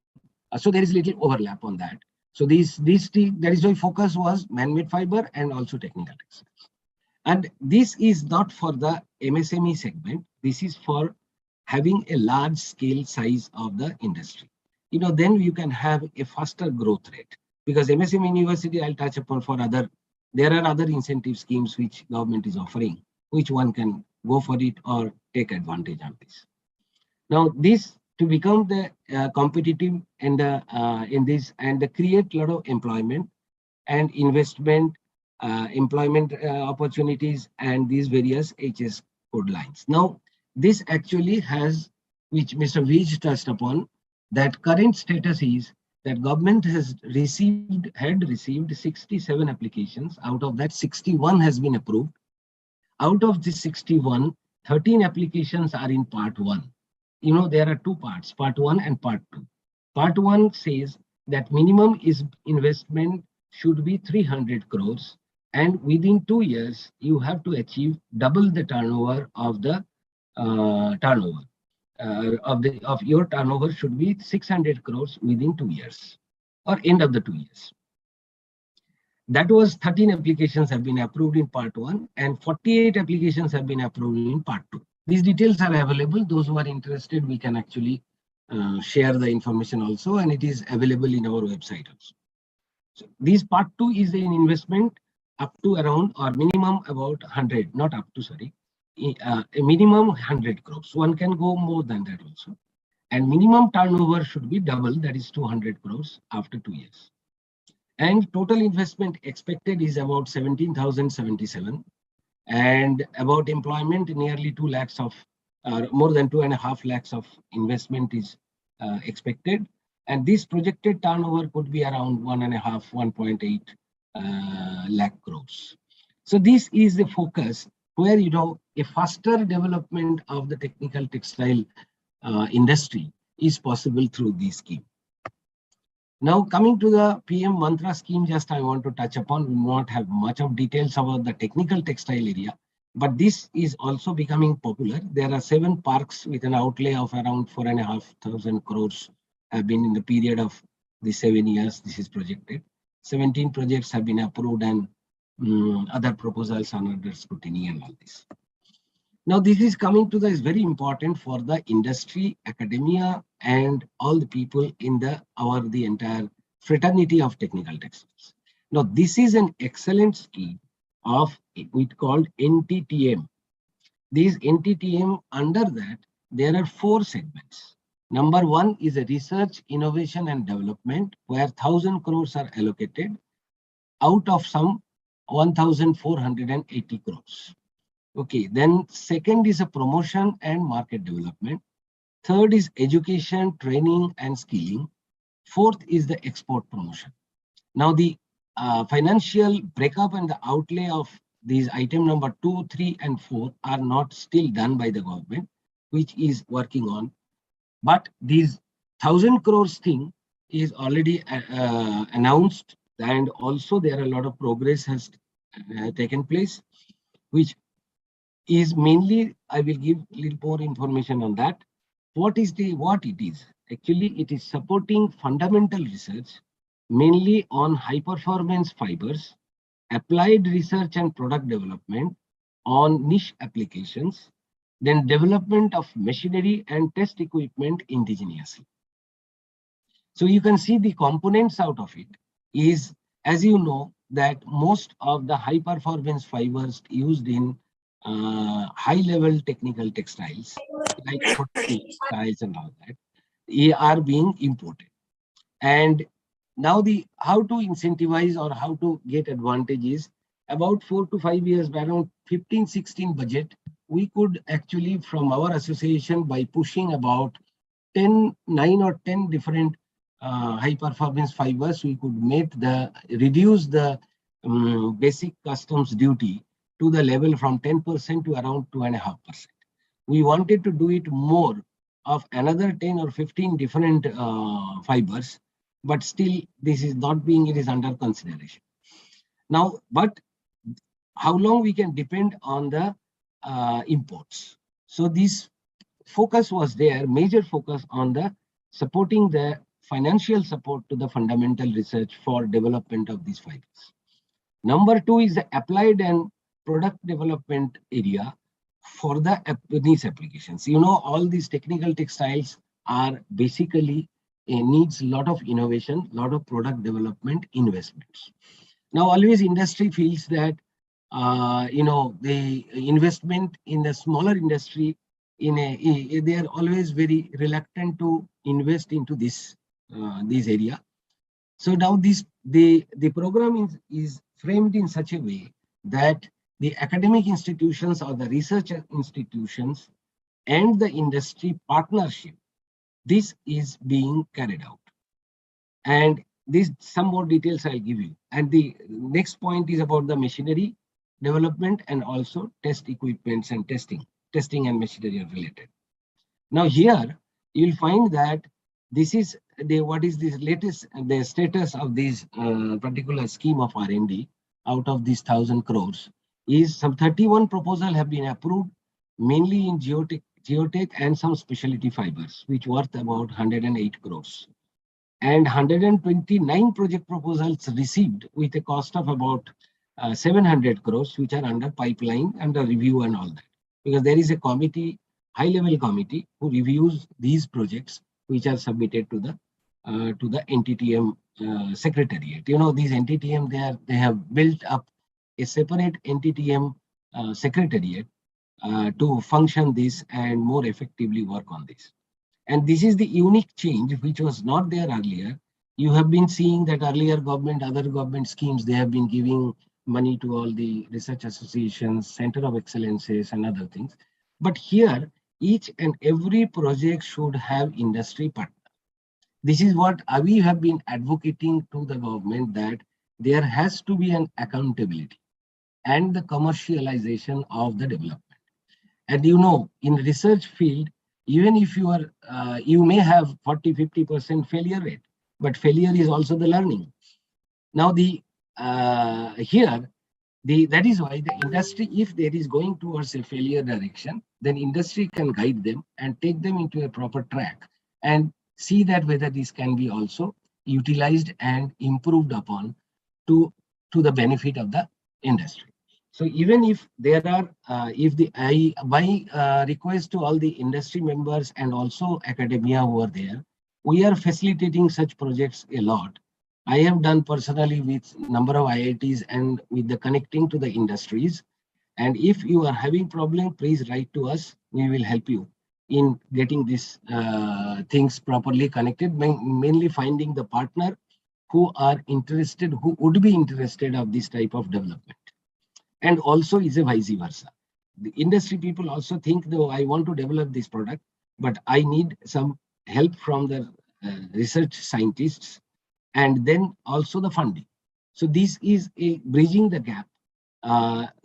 So there is little overlap on that. So these that is why focus was man-made fiber and also technical textiles. And this is not for the MSME segment. This is for having a large scale size of the industry. You know, then you can have a faster growth rate, because MSME university, I'll touch upon for there are other incentive schemes which government is offering, which one can go for it or take advantage of this. Now, this to become the competitive and in this and create a lot of employment and investment, employment opportunities and these various HS code lines. Now, this actually has, which Mr. Vij touched upon, that current status is that government had received 67 applications. Out of that, 61 has been approved. Out of this 61, 13 applications are in part 1. You know, there are two parts, part 1 and part 2. Part 1 says that minimum is investment should be 300 crores, and within 2 years, you have to achieve double the turnover of the of your turnover should be 600 crores within 2 years. or end of the 2 years. That was 13 applications have been approved in part 1 and 48 applications have been approved in part 2. These details are available. Those who are interested, we can actually share the information also, and it is available in our website also. So this part 2 is an investment up to around or minimum about 100, not up to, sorry, a minimum 100 crores. One can go more than that also. And minimum turnover should be double, that is 200 crores after 2 years. And total investment expected is about 17,077. And about employment, nearly 2 lakhs of, more than 2.5 lakhs of investment is expected. And this projected turnover could be around 1.5, 1.8 lakh crores. So this is the focus where, a faster development of the technical textile industry is possible through this scheme. Now coming to the PM Mantra scheme, just I want to touch upon. We will not have much of details about the technical textile area, but this is also becoming popular. There are 7 parks with an outlay of around 4,500 crores have been in the period of the 7 years this is projected. 17 projects have been approved and other proposals are under scrutiny and all this. Now this is coming to is very important for the industry, academia, and all the people in the entire fraternity of technical textiles. Now this is an excellent scheme of we called NTTM. These NTTM, under that there are 4 segments. Number 1 is a research, innovation and development, where 1,000 crores are allocated out of some 1,480 crores. Okay, then second is a promotion and market development. Third is education, training and skilling. Fourth is the export promotion. Now the financial breakup and the outlay of these item number 2, 3 and 4 are not still done by the government, which is working on. But these 1,000 crores thing is already announced, and also there are a lot of progress has taken place, which is mainly, I will give a little more information on that. What it is? Actually, it is supporting fundamental research, mainly on high performance fibers, applied research and product development on niche applications, then development of machinery and test equipment indigenously. So you can see the components out of it is, as you know, that most of the high performance fibers used in high level technical textiles like textiles and all that are being imported. And now how to incentivize or how to get advantages, about 4 to 5 years, around 15-16 budget, we could actually from our association, by pushing about 9 or 10 different high performance fibers, we could reduce the basic customs duty to the level from 10% to around 2.5%. We wanted to do it more of another 10 or 15 different fibers, but still this is not being, it is under consideration. Now, but how long we can depend on the imports? So this focus was there, major focus on the supporting the financial support to the fundamental research for development of these fibers. Number 2 is the applied and product development area for the niche applications. All these technical textiles are basically needs a lot of innovation, lot of product development investments. Now, always industry feels that the investment in the smaller industry they are always very reluctant to invest into this area. So now the program is framed in such a way that the academic institutions or the research institutions and the industry partnership, this is being carried out. And some more details I'll give you. And the next point is about the machinery development and also test equipments and testing and machinery are related. Now here you'll find that this is what is this latest, the status of this particular scheme of R&D out of these 1,000 crores is some 31 proposals have been approved, mainly in geotech and some specialty fibers, which worth about 108 crores. and 129 project proposals received with a cost of about 700 crores, which are under pipeline, under review and all that. Because there is a committee, high-level committee, who reviews these projects which are submitted to the NTTM secretariat. You know, these NTTM, they have built up a separate NTTM secretariat to function this and more effectively work on this. And this is the unique change which was not there earlier. You have been seeing that earlier government, other government schemes, they have been giving money to all the research associations, center of excellences and other things. But here, each and every project should have industry partner. This is what we have been advocating to the government, that there has to be an accountability and the commercialization of the development. And you know, in research field, even if you are, you may have 40-50% failure rate, but failure is also the learning. Now that is why the industry, if there is going towards a failure direction, then industry can guide them and take them into a proper track and see that whether this can be also utilized and improved upon to the benefit of the industry. So even if there are, my request to all the industry members and also academia who are there, we are facilitating such projects a lot. I have done personally with number of IITs and with the connecting to the industries. And if you are having problem, please write to us. We will help you in getting these things properly connected, mainly finding the partner who are interested, who would be interested of this type of development. And also is a vice versa. The industry people also think, though, I want to develop this product, but I need some help from the research scientists and then also the funding. So this is a bridging the gap,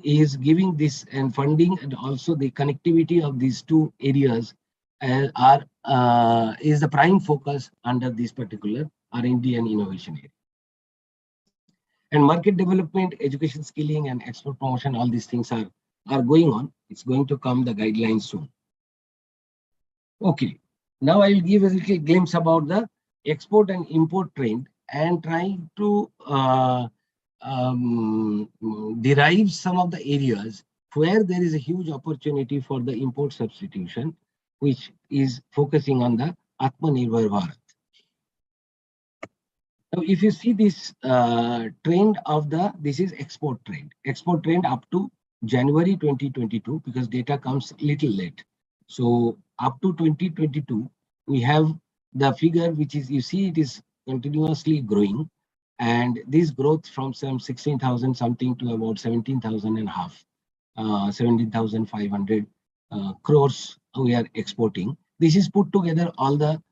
is giving this and funding, and also the connectivity of these two areas is the prime focus under this particular R&D and innovation area. And market development, education skilling, and export promotion, all these things are going on. It's going to come the guidelines soon. Okay, now I will give a little glimpse about the export and import trend and trying to derive some of the areas where there is a huge opportunity for the import substitution, which is focusing on the Atmanirbhar Bharat. Now, if you see this trend of this is export trend up to January 2022, because data comes little late. So up to 2022, we have the figure, which is, you see, it is continuously growing. And this growth from some 16,000 something to about 17,000 and a half, 17,500 crores we are exporting. This is put together all the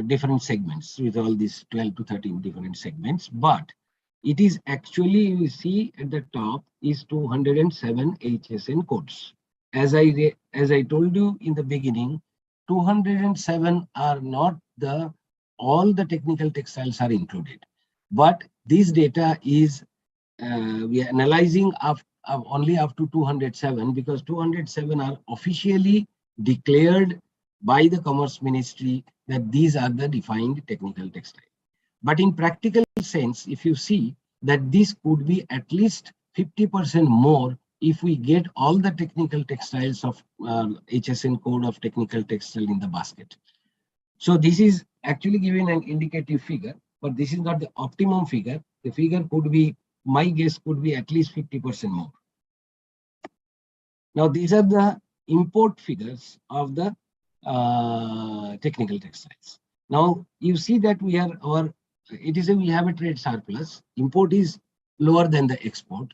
different segments with all these 12 to 13 different segments, but it is actually, you see at the top is 207 HSN codes. As I told you in the beginning, 207 are not all the technical textiles are included, but this data is we are analyzing only up to 207, because 207 are officially declared by the Commerce Ministry that these are the defined technical textile. But in practical sense, if you see that this could be at least 50% more if we get all the technical textiles of HSN code of technical textile in the basket. So this is actually giving an indicative figure, but this is not the optimum figure. The figure could be, my guess could be at least 50% more. Now these are the import figures of the technical textiles. Now you see that we have we have a trade surplus. Import is lower than the export.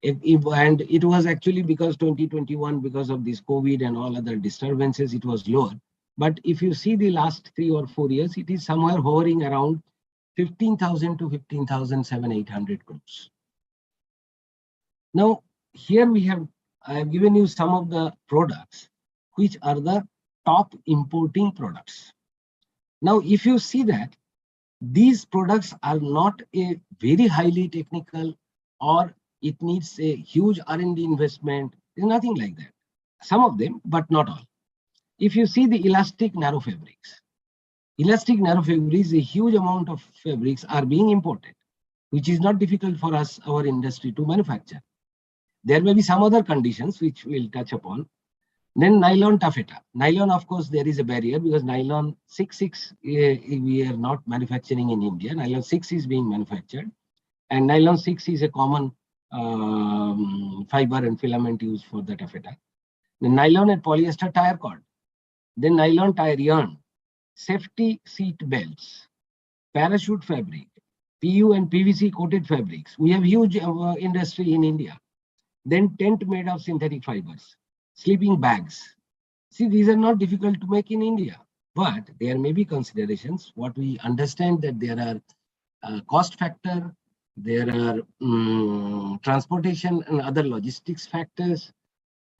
And it was actually because 2021, because of this COVID and all other disturbances, it was lower. But if you see the last 3 or 4 years, it is somewhere hovering around 15,000 to 15,700 crores. Now here I have given you some of the products which are the top importing products. Now, if you see that these products are not a very highly technical, or it needs a huge R&D investment, there's nothing like that. Some of them, but not all. If you see the elastic narrow fabrics, Elastic narrow fabrics, a huge amount of fabrics are being imported, which is not difficult for us, our industry, to manufacture. There may be some other conditions which we'll touch upon. Then nylon taffeta. Nylon, of course, there is a barrier because nylon 6 we are not manufacturing in India. Nylon 6 is being manufactured, and nylon 6 is a common fiber and filament used for the taffeta. The nylon and polyester tire cord. Then nylon tire yarn, safety seat belts, parachute fabric, PU and PVC coated fabrics. We have huge industry in India. Then tent made of synthetic fibers, sleeping bags. See, these are not difficult to make in India, but there may be considerations. What we understand that there are cost factor, there are transportation and other logistics factors.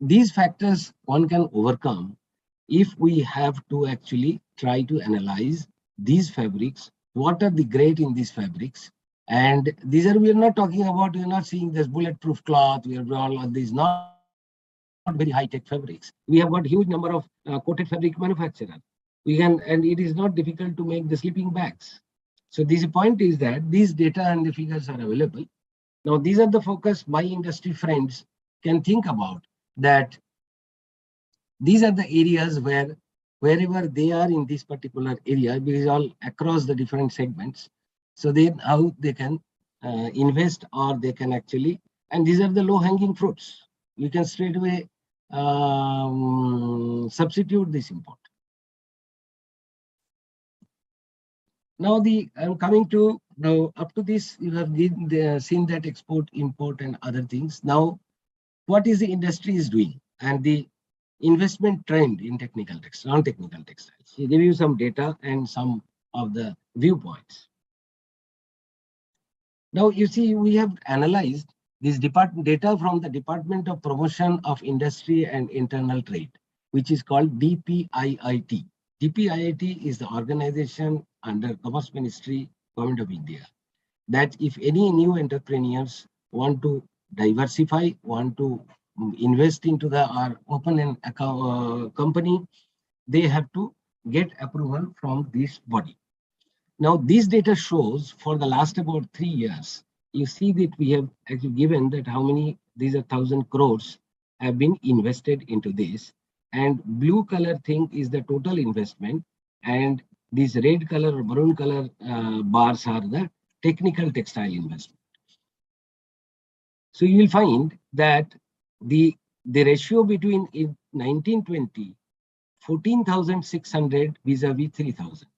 These factors one can overcome if we have to actually try to analyze these fabrics. What are the grade in these fabrics? And these are, we are not talking about, we are not seeing this bulletproof cloth, we are all of these not very high-tech fabrics. We have got huge number of coated fabric manufacturers. We can, and it is not difficult to make the sleeping bags. So this point is that these data and the figures are available. Now these are the focus my industry friends can think about, that these are the areas where wherever they are in this particular area, because all across the different segments, so then how they can invest, or they can actually, and these are the low-hanging fruits. You can straight away substitute this import. Now I'm coming to, now up to this, you have seen that export, import and other things. Now, what is the industry is doing and the investment trend in technical textiles, non-technical textiles. He give you some data and some of the viewpoints. Now you see, we have analyzed this data from the Department of Promotion of Industry and Internal Trade, which is called DPIIT. DPIIT is the organization under Commerce Ministry, Government of India, that if any new entrepreneurs want to diversify, want to invest into the or open an account, company, they have to get approval from this body. Now, this data shows for the last about 3 years, you see that we have actually given that how many, these are 1,000 crores have been invested into this. And blue color thing is the total investment. And these red color or maroon color bars are the technical textile investment. So you will find that the ratio between 1920, 14,600 vis-a-vis 3,000.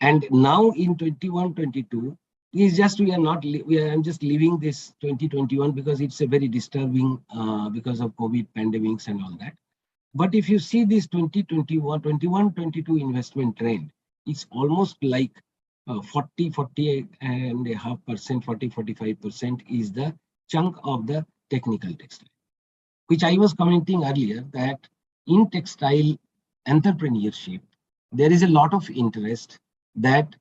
And now in 21-22 is just, I'm just leaving this 2021 because it's a very disturbing because of COVID pandemics and all that. But if you see this 21-22 investment trend, it's almost like 48.5%, 40-45% is the chunk of the technical textile, which I was commenting earlier, that in textile entrepreneurship, there is a lot of interest that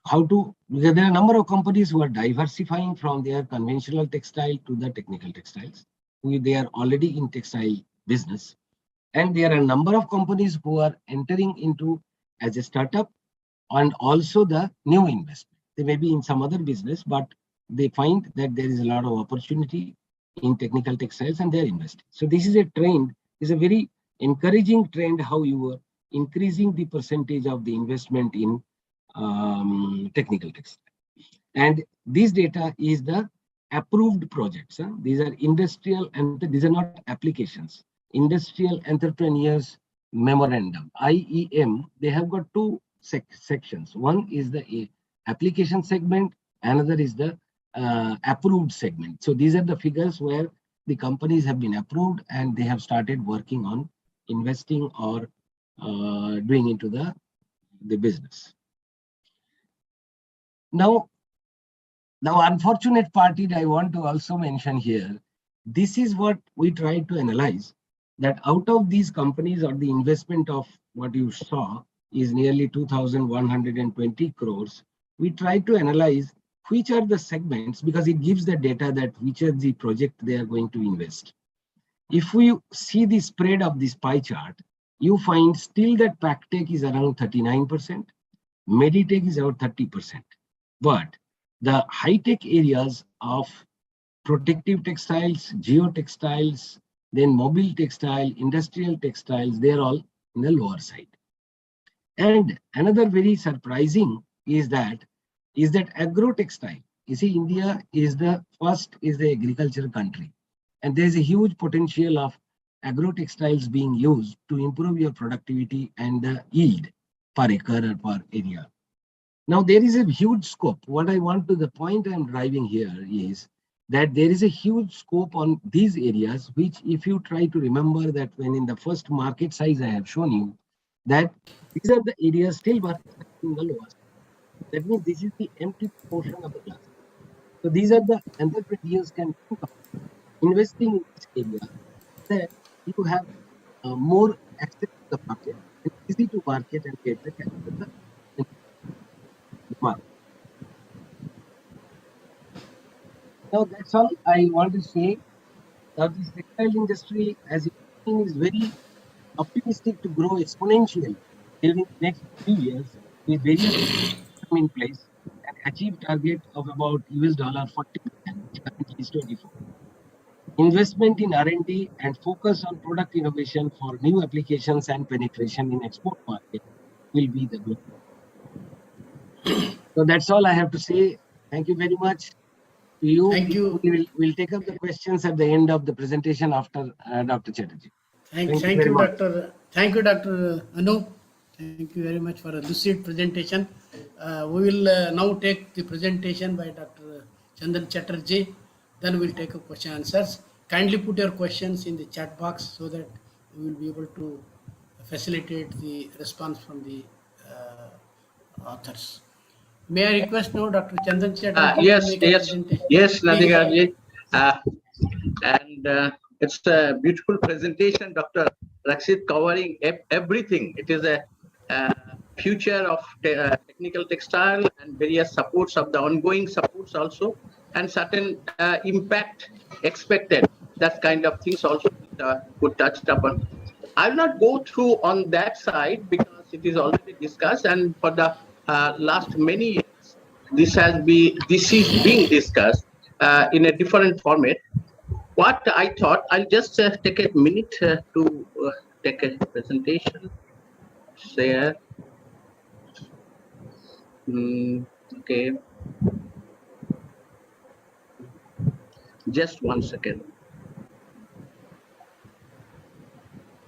how to, there are a number of companies who are diversifying from their conventional textile to the technical textiles. They are already in textile business. And there are a number of companies who are entering into as a startup and also the new investment. They may be in some other business, but they find that there is a lot of opportunity in technical textiles and they're investing. So this is a trend, is a very encouraging trend, how you are increasing the percentage of the investment in technical textile. And this data is the approved projects. These are industrial, and these are not applications. Industrial Entrepreneurs Memorandum, IEM, they have got two sections. One is the application segment, another is the approved segment. So these are the figures where the companies have been approved and they have started working on investing or doing into the business. Now, unfortunate part I want to also mention here, this is what we try to analyze, that out of these companies or the investment of what you saw is nearly 2,120 crores. We try to analyze which are the segments, because it gives the data that which are the project they are going to invest. If we see the spread of this pie chart, you find still that Pactech is around 39%, Meditech is about 30%. But the high-tech areas of protective textiles, geotextiles, then mobile textile, industrial textiles, they're all in the lower side. And another very surprising is that agro-textile. You see, India is the agricultural country. And there's a huge potential of agro-textiles being used to improve your productivity and the yield per acre or per area. Now, there is a huge scope. The point I'm driving here is that there is a huge scope on these areas, which if you try to remember that when in the first market size I have shown you, that these are the areas still market in the lowest. That means this is the empty portion of the glass. So these are the entrepreneurs can think of investing in this area, that you have more access to the market and easy to market and get the capital in the market. Now that's all I want to say. Now this textile industry, as you know, is very optimistic to grow exponentially during the next 3 years with various in place and achieve target of about $40 billion, which currently is 24. Investment in R&D and focus on product innovation for new applications and penetration in export market will be the goal. So that's all I have to say. Thank you very much to you. Thank you. We'll take up the questions at the end of the presentation after Dr. Chatterjee. Thank you, Dr. Thank you, Dr. Anu. Thank you very much for a lucid presentation. We will now take the presentation by Dr. Chandan Chatterjee. Then we'll take a question answers. Kindly put your questions in the chat box so that we will be able to facilitate the response from the authors. May I request now Dr. Chandan Chatterjee? Yes, Nadhikaji. And it's a beautiful presentation, Dr. Rakshit, covering everything. It is a future of technical textile and various supports of the ongoing supports also, and certain impact expected. That kind of things also could touched upon. I'll not go through on that side because it is already discussed, and for the last many years, this is being discussed in a different format. What I thought, I'll just take a minute to take a presentation. Share. Okay. Just 1 second.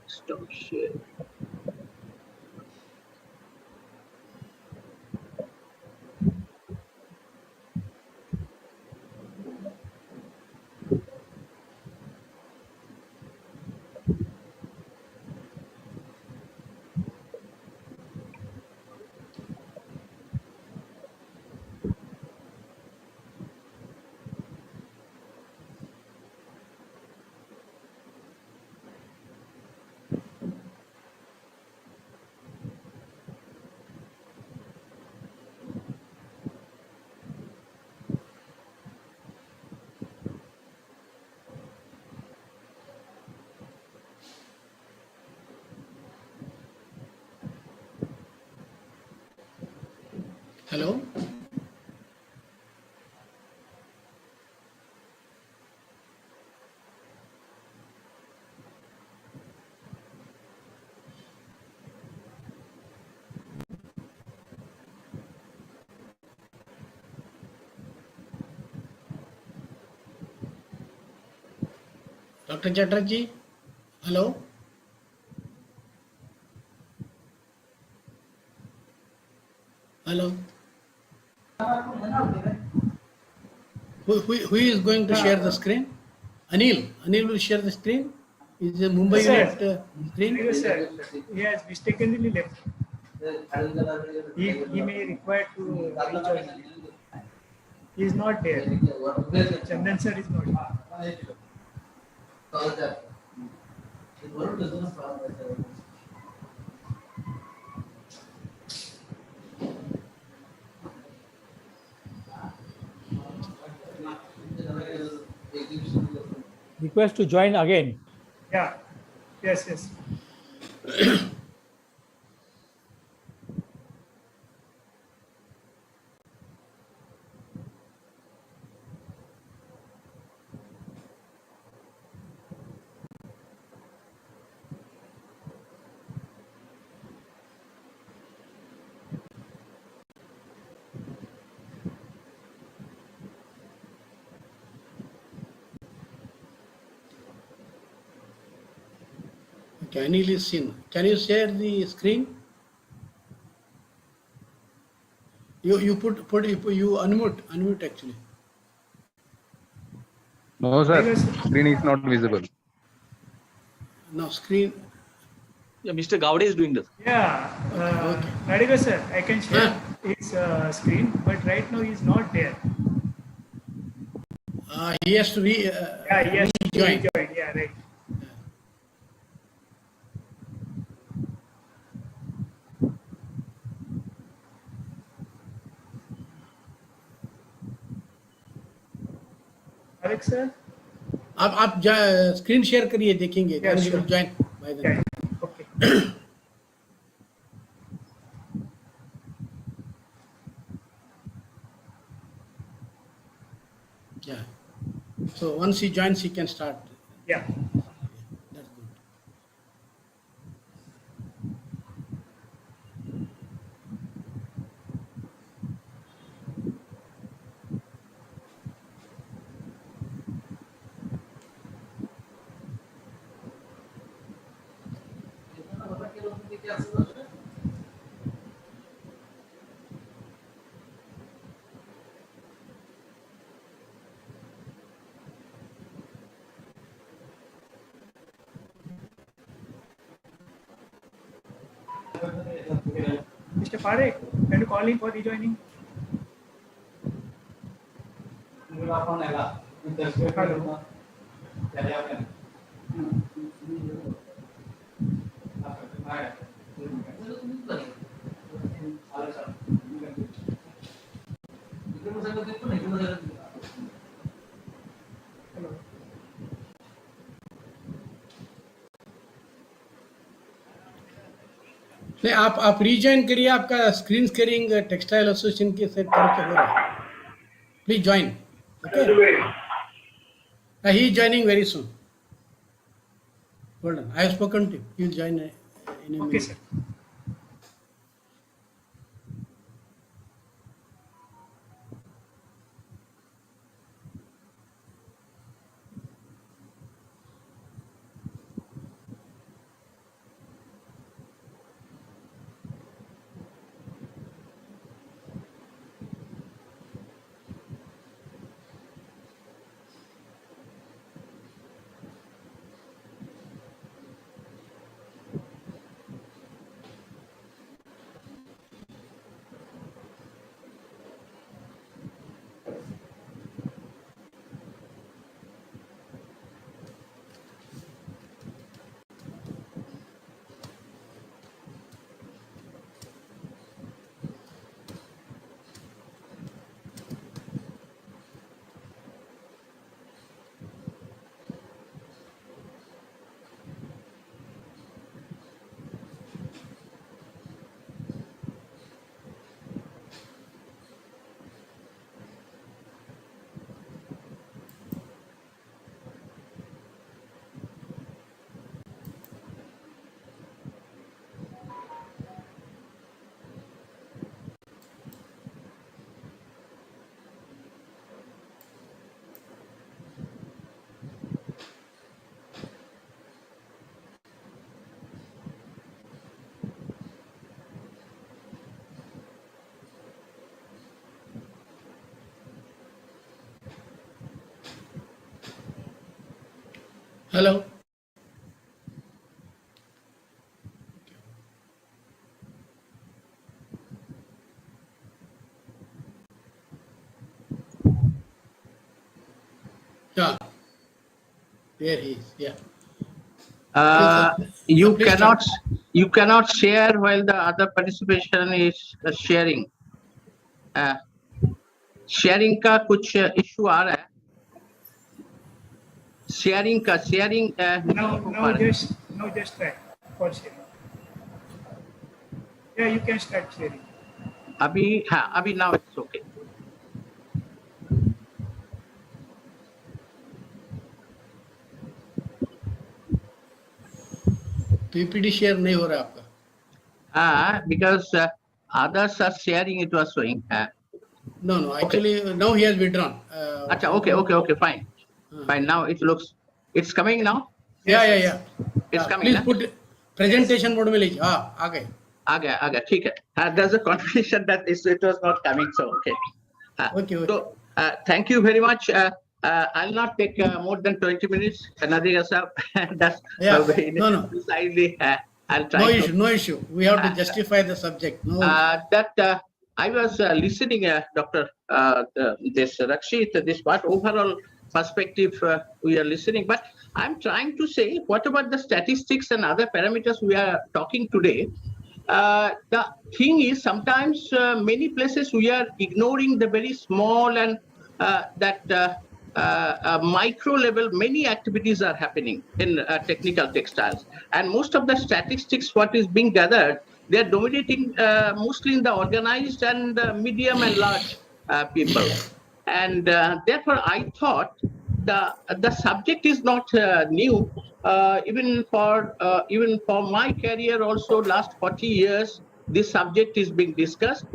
Stop share. Hello. Dr. Chatterjee, hello. Hello. Who is going to share the screen? Anil. Anil will share the screen. Is the Mumbai unit screen? Yes, sir. Yes, mistakenly left. He may require to rejoin. He is not there. Chandan sir is not there. Request to join again. Yeah. Yes. Canil is seen. Can you share the screen? You unmute actually. No, sir. Screen is not visible. No screen. Yeah, Mr. Gowde is doing this. Yeah, Okay. Radiga sir, I can share his screen, but right now he's not there. He has to Yeah, he has to rejoin. rejoin. Yeah, right. Alex sir? आप screen share करिए देखेंगे. Yeah, Then he will sure. join by then. Yeah, okay. Yeah. So once he joins, he can start. Yeah. That's good. Mr. Parekh, can you call him for rejoining? Hello. Hello. नहीं आप rejoin करिए. आपका screen sharing textile association के से तरफ से हो रहा है. Please join. Okay. He is joining very soon. Hold on. I have spoken to him. He will join in a minute. Okay, sir. Hello. Yeah. There he is. Yeah. You Please start. cannot share while the other participation is sharing. Sharing का कुछ issue आ रहा है. Sharing Now just try for sharing. Yeah, you can start sharing. अभी now it's okay. PPT share नहीं हो रहा आपका. Because others are sharing, it was showing. No. Actually, now he has withdrawn. Acha, okay, fine. Fine. Now it looks, it's coming now. Yeah. It's coming. Please Huh? Presentation mode में लीजिए. हाँ, आ गए. आगे ठीक है. There's a confusion that it was not coming, so okay. Okay. So thank you very much. I'll not take more than 20 minutes. Nadia sir, that's very No. precisely. I'll try. No issue. We have to justify the subject. No. I was listening, Dr. This Rakshit, this part overall perspective we are listening, but I'm trying to say, what about the statistics and other parameters we are talking today? The thing is, sometimes many places we are ignoring the very small and micro level. Many activities are happening in technical textiles, and most of the statistics what is being gathered, they are dominating mostly in the organized and medium and large people, and therefore I thought the subject is not new. Even for my career also, last 40 years, this subject is being discussed,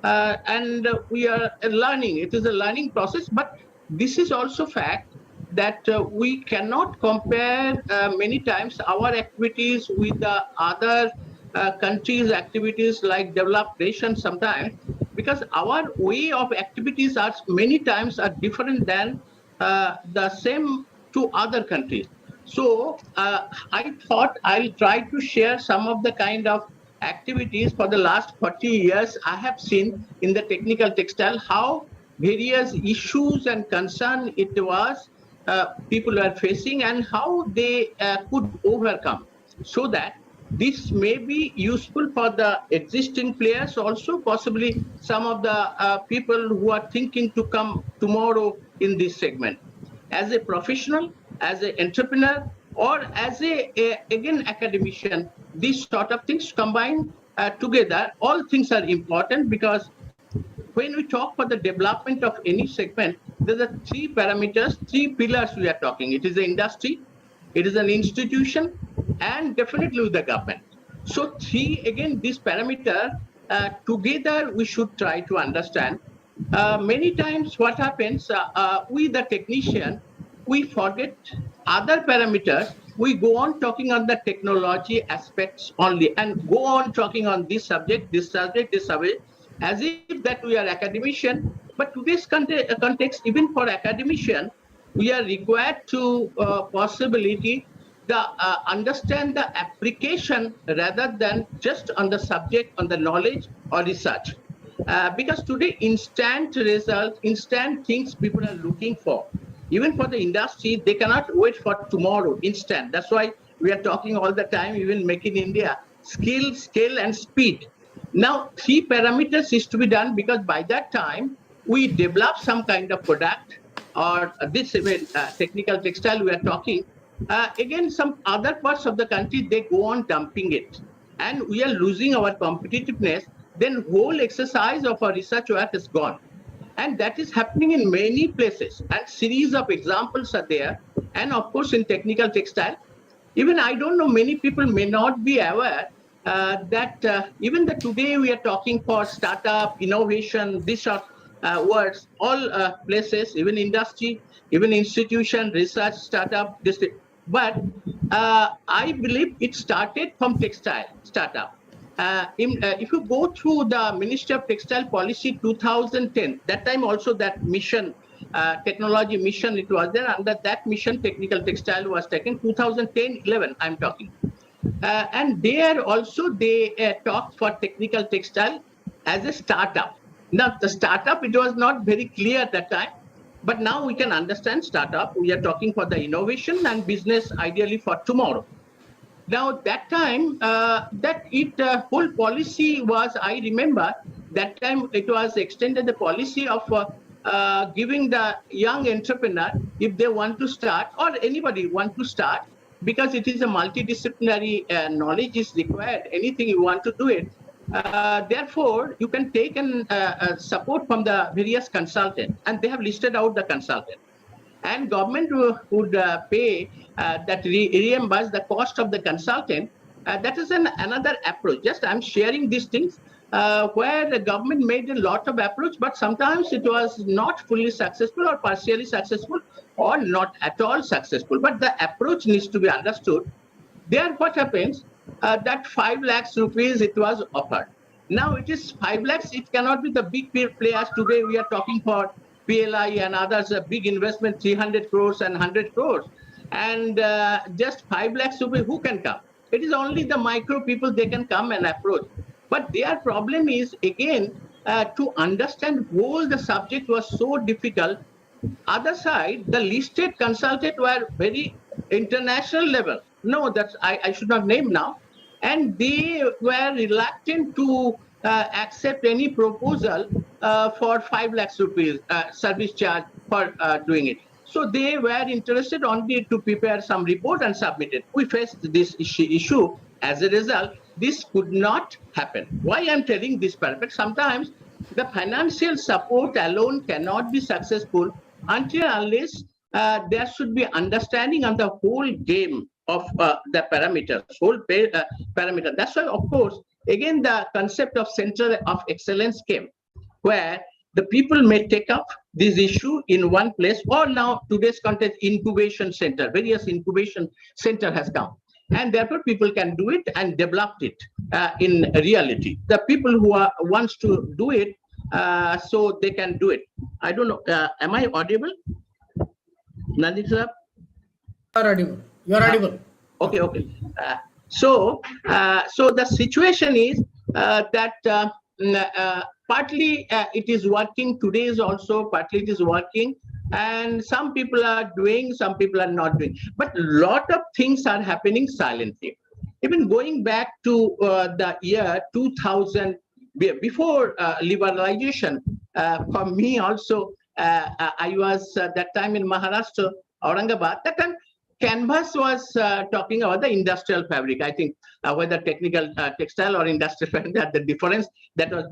and we are learning. It is a learning process, but this is also fact that we cannot compare many times our activities with the other countries' activities like developed nations sometimes, because our way of activities are many times are different than the same to other countries. So I thought I'll try to share some of the kind of activities for the last 40 years I have seen in the technical textile, how various issues and concern it was people are facing and how they could overcome, so that this may be useful for the existing players, also possibly some of the people who are thinking to come tomorrow in this segment. As a professional, as an entrepreneur, or as again academician, these sort of things combined together, all things are important, because when we talk for the development of any segment, there are three parameters, three pillars we are talking. It is the industry, it is an institution, and definitely with the government. So three, again, this parameter together we should try to understand. Many times what happens, we the technician, we forget other parameters. We go on talking on the technology aspects only and go on talking on this subject, as if that we are academician. But today's context, even for academician, we are required to possibility the understand the application rather than just on the subject, on the knowledge or research. Because today instant results, instant things people are looking for. Even for the industry, they cannot wait for tomorrow, instant. That's why we are talking all the time, even Make in India, skill, scale, and speed. Now, three parameters is to be done, because by that time, we develop some kind of product, or this technical textile we are talking. Again, some other parts of the country, they go on dumping it. And we are losing our competitiveness. Then whole exercise of our research work is gone. And that is happening in many places. And series of examples are there. And of course, in technical textile, even I don't know, many people may not be aware that even today we are talking for startup, innovation, these are words, all places, even industry, even institution, research, startup, but I believe it started from textile startup. If you go through the Ministry of Textile Policy 2010, that time also that mission, technology mission, it was there. Under that mission, technical textile was taken 2010-11, I'm talking. And there also they talked for technical textile as a startup. Now the startup, it was not very clear at that time, but now we can understand startup. We are talking for the innovation and business ideally for tomorrow. Now that time, whole policy was, I remember, that time it was extended the policy of giving the young entrepreneur, if they want to start, or anybody want to start, because it is a multidisciplinary knowledge is required, anything you want to do it. Therefore, you can take support from the various consultants, and they have listed out the consultant. And government would pay that reimburse the cost of the consultant. That is another approach. Just I'm sharing these things where the government made a lot of approach, but sometimes it was not fully successful or partially successful or not at all successful. But the approach needs to be understood. There, what happens? that 5 lakhs rupees it was offered. Now it is 5 lakhs. It cannot be the big players. Today we are talking for PLI and others, a big investment, 300 crores and 100 crores. And just 5 lakhs rupees, who can come? It is only the micro people, they can come and approach. But their problem is, again, to understand whole the subject was so difficult. Other side, the listed consultant were very international level. No, that's I should not name now. And they were reluctant to accept any proposal for 5 lakhs rupees service charge for doing it. So they were interested only to prepare some report and submit it. We faced this issue. As a result, this could not happen. Why I'm telling this purpose? Sometimes the financial support alone cannot be successful until unless there should be understanding on the whole game of the parameters, parameter. That's why, of course, again, the concept of center of excellence came, where the people may take up this issue in one place, or now today's context, incubation center, various incubation center has come. And therefore, people can do it and develop it in reality. The people who wants to do it, so they can do it. I don't know. Am I audible? Nandit sir? You are audible. You are audible. Okay, okay. So the situation is that partly it is working. Today is also partly it is working, and some people are doing, some people are not doing. But a lot of things are happening silently. Even going back to the year 2000, before liberalization, for me also, I was that time in Maharashtra, Aurangabad. That time, Canvas was talking about the industrial fabric. I think whether technical textile or industrial fabric, that the difference that was.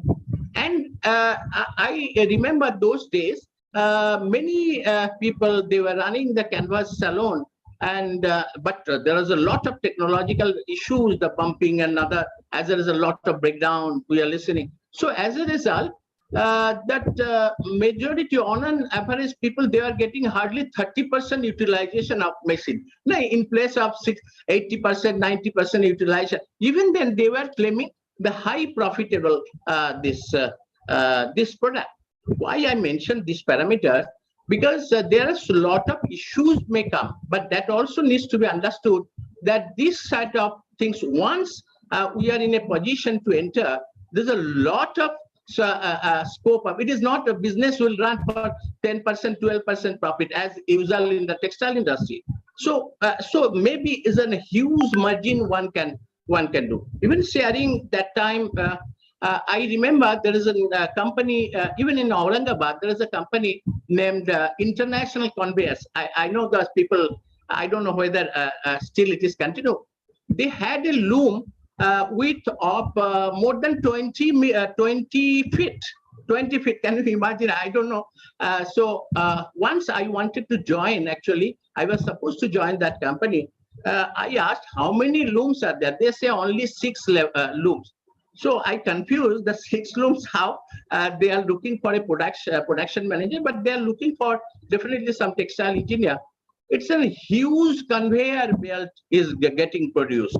And I remember those days, many people, they were running the Canvas salon. And but there was a lot of technological issues, the bumping and other, as there is a lot of breakdown, we are listening. So as a result, that majority on an average people, they are getting hardly 30% utilization of machine. Now, in place of 80%, 90% utilization. Even then, they were claiming the high profitable this product. Why I mentioned this parameter? Because there are a lot of issues may come, but that also needs to be understood that this side of things, once we are in a position to enter, there's a lot of scope of it. Is not a business will run for 10%, 12% profit as usual in the textile industry. So so maybe is a huge margin one can do. Even sharing that time, I remember there is a company, even in Aurangabad, there is a company named International Conveyors. I know those people, I don't know whether still it is continued. They had a loom width of more than 20 feet. 20 feet, can you imagine? I don't know. So once I wanted to join, actually, I was supposed to join that company. I asked how many looms are there? They say only 6 looms. So I confused the 6 looms, how they are looking for a production manager, but they are looking for definitely some textile engineer. It's a huge conveyor belt is getting produced.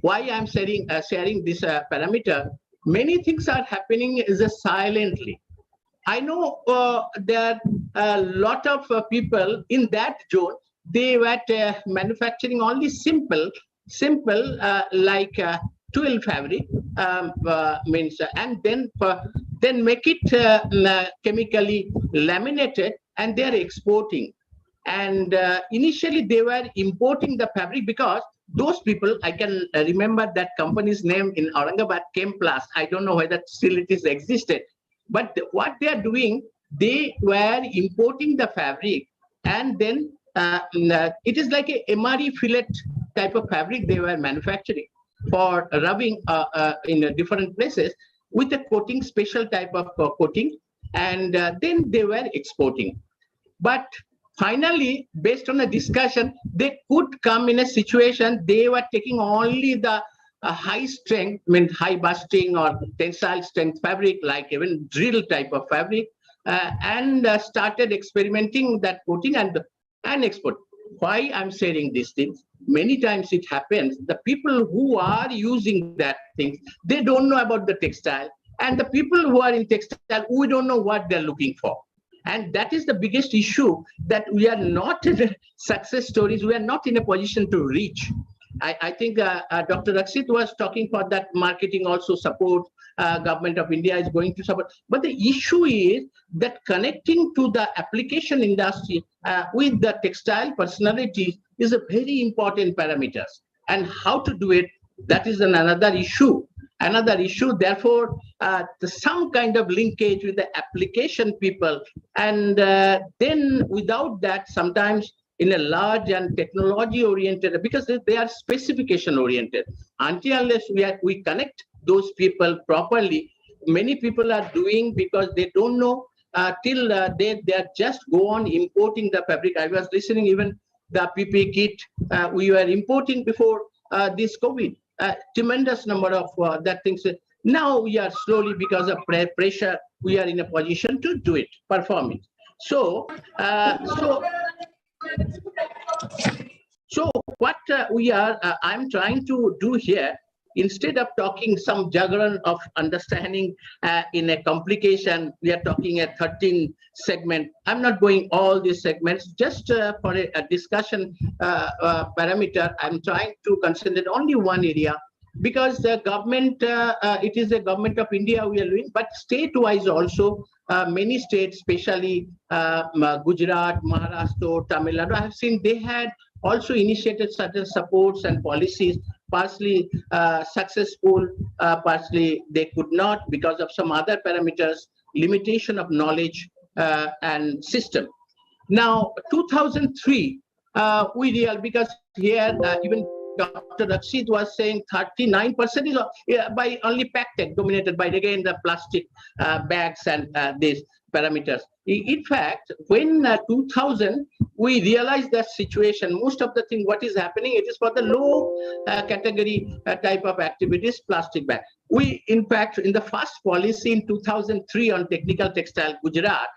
Why I'm sharing this parameter? Many things are happening is silently. I know there are a lot of people in that zone. They were manufacturing only simple like twill fabric means, and then make it chemically laminated, and they are exporting. And initially they were importing the fabric because those people, I can remember that company's name in Aurangabad, Chem Plus. I don't know whether still it is existed, but what they are doing, they were importing the fabric, and then it is like a MRE fillet type of fabric they were manufacturing for rubbing in different places with a coating, special type of coating, and then they were exporting. But finally, based on a discussion, they could come in a situation they were taking only the high strength, high busting or tensile strength fabric, like even drill type of fabric, and started experimenting that coating and export. Why I'm sharing these things? many times it happens, the people who are using that thing, they don't know about the textile. And the people who are in textile, we don't know what they're looking for. And that is the biggest issue, that we are not in success stories. We are not in a position to reach. I think Dr. Rakshit was talking for that marketing also support. Government of India is going to support. But the issue is that connecting to the application industry with the textile personalities is a very important parameter. And how to do it, that is another issue. Another issue, therefore, some kind of linkage with the application people. And then without that, sometimes in a large and technology oriented, because they are specification oriented, until unless we connect those people properly, many people are doing because they don't know till they are just go on importing the fabric. I was listening, even the PPE kit we were importing before this COVID. Tremendous number of that things. Now we are slowly, because of pressure, we are in a position to do it, perform it. So what I'm trying to do here, instead of talking some jargon of understanding in a complication, we are talking a 13 segment. I'm not going all these segments, just for a discussion parameter. I'm trying to concentrate only one area, because the government, it is the government of India we are doing, but state-wise also, many states, especially Gujarat, Maharashtra, Tamil Nadu, I have seen they had also initiated certain supports and policies, partially successful, partially they could not because of some other parameters, limitation of knowledge and system. Now, 2003, we real, because here even Dr. Rakshit was saying 39% is by only PACTEC, dominated by, again, the plastic bags and these parameters. In fact, when 2000, we realized that situation, most of the thing, what is happening, it is for the low category type of activities, plastic bag. We, in fact, in the first policy in 2003 on technical textile, Gujarat,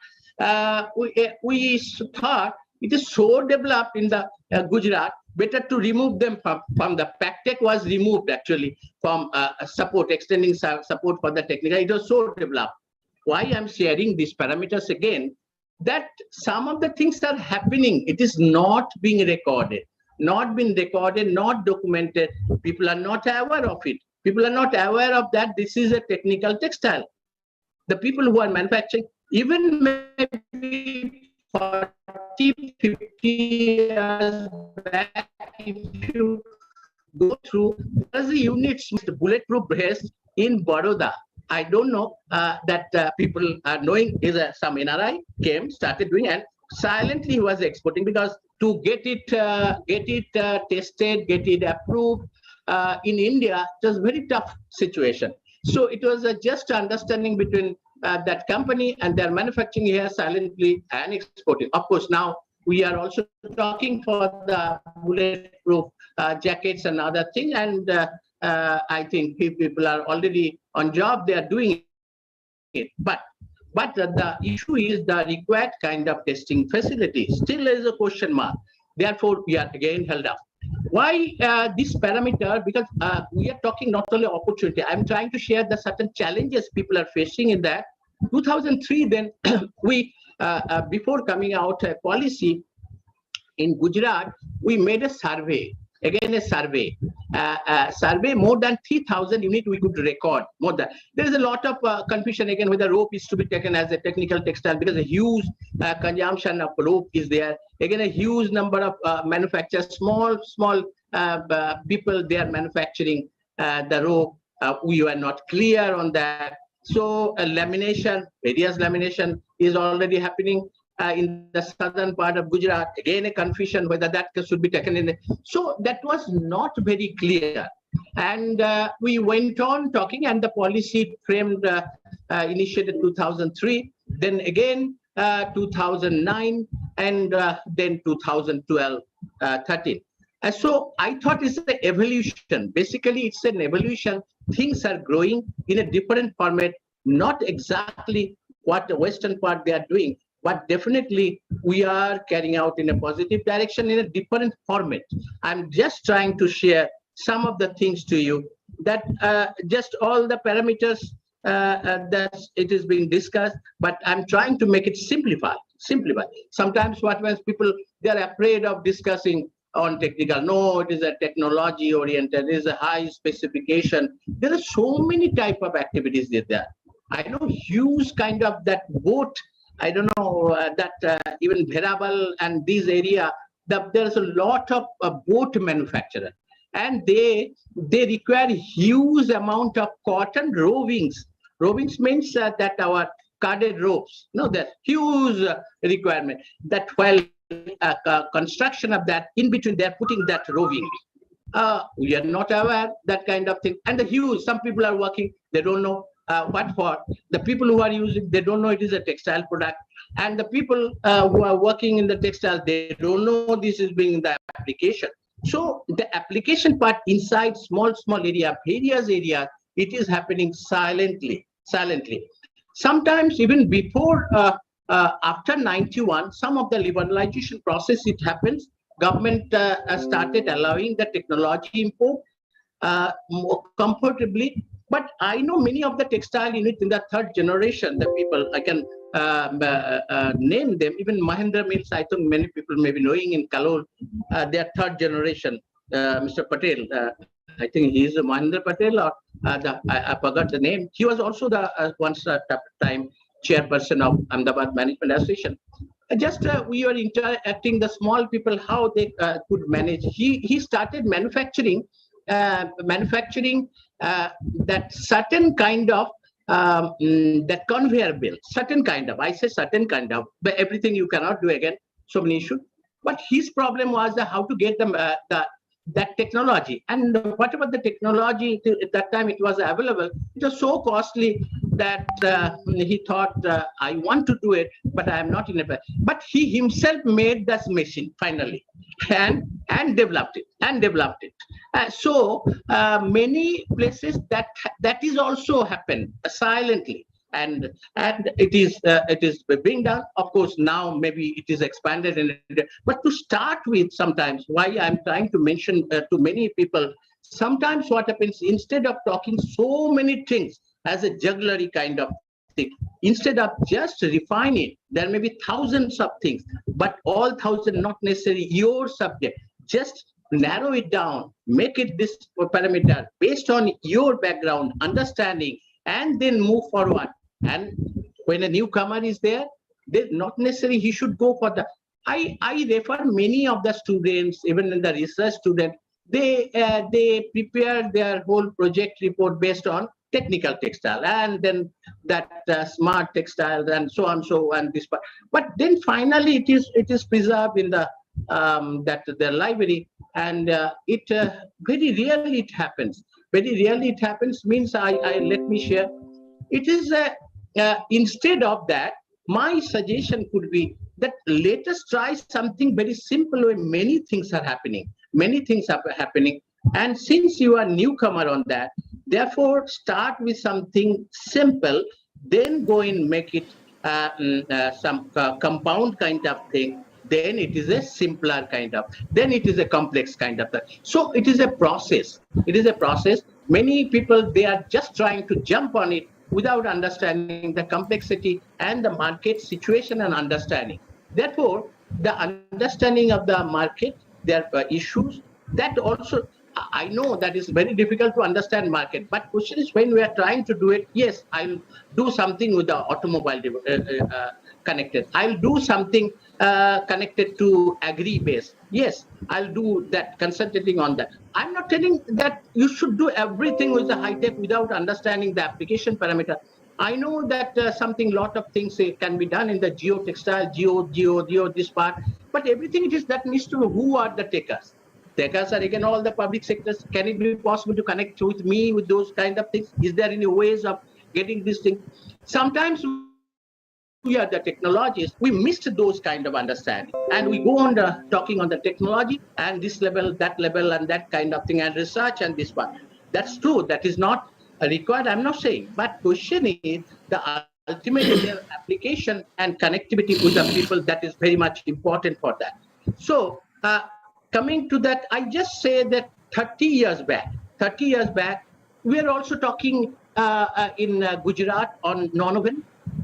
we thought it is so developed in the Gujarat, better to remove them from the PACTEC was removed actually from support, extending support for the technical. It was so developed. Why I'm sharing these parameters again, that some of the things are happening. It is not being recorded, not documented. People are not aware of it. People are not aware of that this is a technical textile. The people who are manufacturing, even maybe 40, 50 years back, if you go through, there's a unit, bulletproof vest in Baroda. I don't know that people are knowing, is some NRI came, started doing, and silently was exporting, because to get it tested, get it approved in India, it was a very tough situation. So it was just understanding between that company and their manufacturing here silently and exporting. Of course, now we are also talking for the bulletproof jackets and other things, and I think people are already on job, they are doing it. But the issue is the required kind of testing facility still is a question mark. Therefore, we are again held up. Why this parameter? Because we are talking not only opportunity. I'm trying to share the certain challenges people are facing in that. 2003, then we, before coming out a policy in Gujarat, we made a survey. Again, a survey. More than 3,000 units we could record. More than. There is a lot of confusion again whether rope is to be taken as a technical textile, because a huge consumption of rope is there. Again, a huge number of manufacturers, small people, they are manufacturing the rope. We were not clear on that. So lamination, various lamination is already happening in the southern part of Gujarat. Again, a confusion whether that should be taken in. So that was not very clear. And we went on talking, and the policy framed, initiated 2003, then again 2009, and then 2012, 13. So I thought it's an evolution. Basically, it's an evolution. Things are growing in a different format, not exactly what the Western part they are doing. but definitely we are carrying out in a positive direction in a different format. I'm just trying to share some of the things to you that just all the parameters that it is being discussed, but I'm trying to make it simplified. Sometimes what happens, people, they're afraid of discussing on technical. No, it is a technology oriented, it is a high specification. There are so many type of activities there. I know huge kind of that boat, I don't know, even Bherabal and this area, there's a lot of boat manufacturer, and they require huge amount of cotton rovings. Rovings means that our carded ropes. No, that huge requirement. That while construction of that, in between they're putting that roving. We are not aware that kind of thing. And the huge, some people are working, they don't know what for. The people who are using, they don't know it is a textile product. And the people who are working in the textile, they don't know this is being the application. So the application part inside small area, various areas, it is happening silently. Sometimes even before, after 91, some of the liberalization process, it happens. Government started allowing the technology import more comfortably. But I know many of the textile units in the third generation, the people, I can name them, even Mahendra Mills, I think many people may be knowing in Kalol, they are third generation. Mr. Patel, I think he is Mahendra Patel, or I forgot the name. He was also the once time chairperson of Ahmedabad Management Association. Just we were interacting the small people, how they could manage. He started manufacturing that certain kind of that conveyor belt, certain kind of, I say certain kind of, but everything you cannot do again, so many issues. But his problem was how to get them that technology, and whatever the technology at that time it was available, it was so costly that he thought, I want to do it, but I am not in a. But he himself made this machine finally, and developed it. So many places that is also happened silently. And it is being done. Of course, now maybe it is expanded. But to start with, sometimes why I'm trying to mention to many people, sometimes what happens, instead of talking so many things as a jugglery kind of thing, instead of just refine it, there may be thousands of things, but all thousand not necessarily your subject. Just narrow it down, make it this parameter based on your background, understanding, and then move forward. And when a newcomer is there, not necessarily he should go for the. I refer many of the students, even in the research student, they prepare their whole project report based on technical textile, and then that smart textile, and so on, and this part. But then finally, it is preserved in the their library, and it very rarely it happens. Very rarely it happens means I let me share. It is instead of that, my suggestion could be that let us try something very simple where many things are happening. And since you are newcomer on that, therefore start with something simple, then go and make it some compound kind of thing. Then it is a simpler kind of, then it is a complex kind of thing. So it is a process. Many people, they are just trying to jump on it without understanding the complexity and the market situation and understanding. Therefore, the understanding of the market, their issues, that also, I know that is very difficult to understand market, but question is when we are trying to do it, yes, I'll do something with the automobile connected. I'll do something connected to agri-base. Yes, I'll do that, concentrating on that. I'm not telling that you should do everything with the high-tech without understanding the application parameter. I know that lot of things can be done in the geo-textile, geo, this part, but everything it is that needs to, who are the takers? Takers are again all the public sectors. Can it be possible to connect with me with those kind of things? Is there any ways of getting this thing? Sometimes we are the technologists, we missed those kind of understanding, and we go on talking on the technology and this level, that level, and that kind of thing, and research and this part. That's true. That is not required. I'm not saying, but question is the ultimately their application and connectivity with the people, that is very much important for that. So coming to that, I just say that 30 years back, we are also talking in Gujarat on non-oven.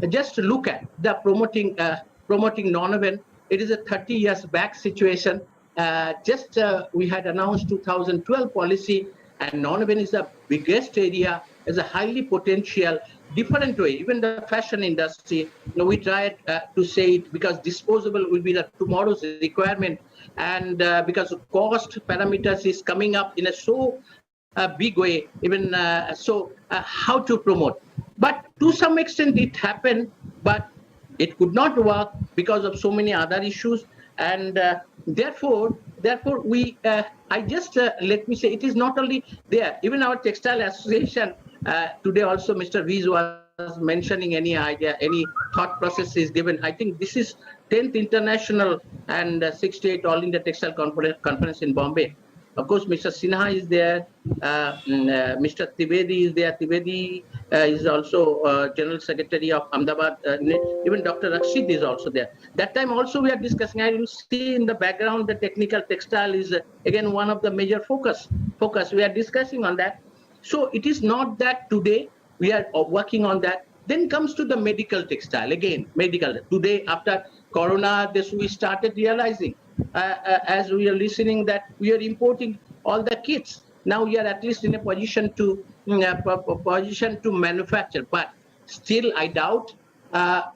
Just look at the promoting non-oven. It is a 30 years back situation. We had announced 2012 policy, and non-oven is the biggest area, is a highly potential, different way. Even the fashion industry, we tried to say it because disposable will be the tomorrow's requirement, and because cost parameters is coming up in a so big way, even how to promote. But to some extent it happened, but it could not work because of so many other issues, and therefore we I just let me say, it is not only there. Even our textile association today also, Mr. Viz was mentioning any idea, any thought process is given. I think this is 10th international and 68 all India textile conference in Bombay. Of course, Mr. Sinha is there, Mr. Trivedi is there. Trivedi is also General Secretary of Ahmedabad. Even Dr. Rakshit is also there. That time also we are discussing. I will see in the background the technical textile is again one of the major focus. We are discussing on that. So it is not that today we are working on that. Then comes to the medical textile. Again, medical. Today, after Corona, we started realizing, as we are listening, that we are importing all the kits. Now we are at least in a position to manufacture. But still, I doubt,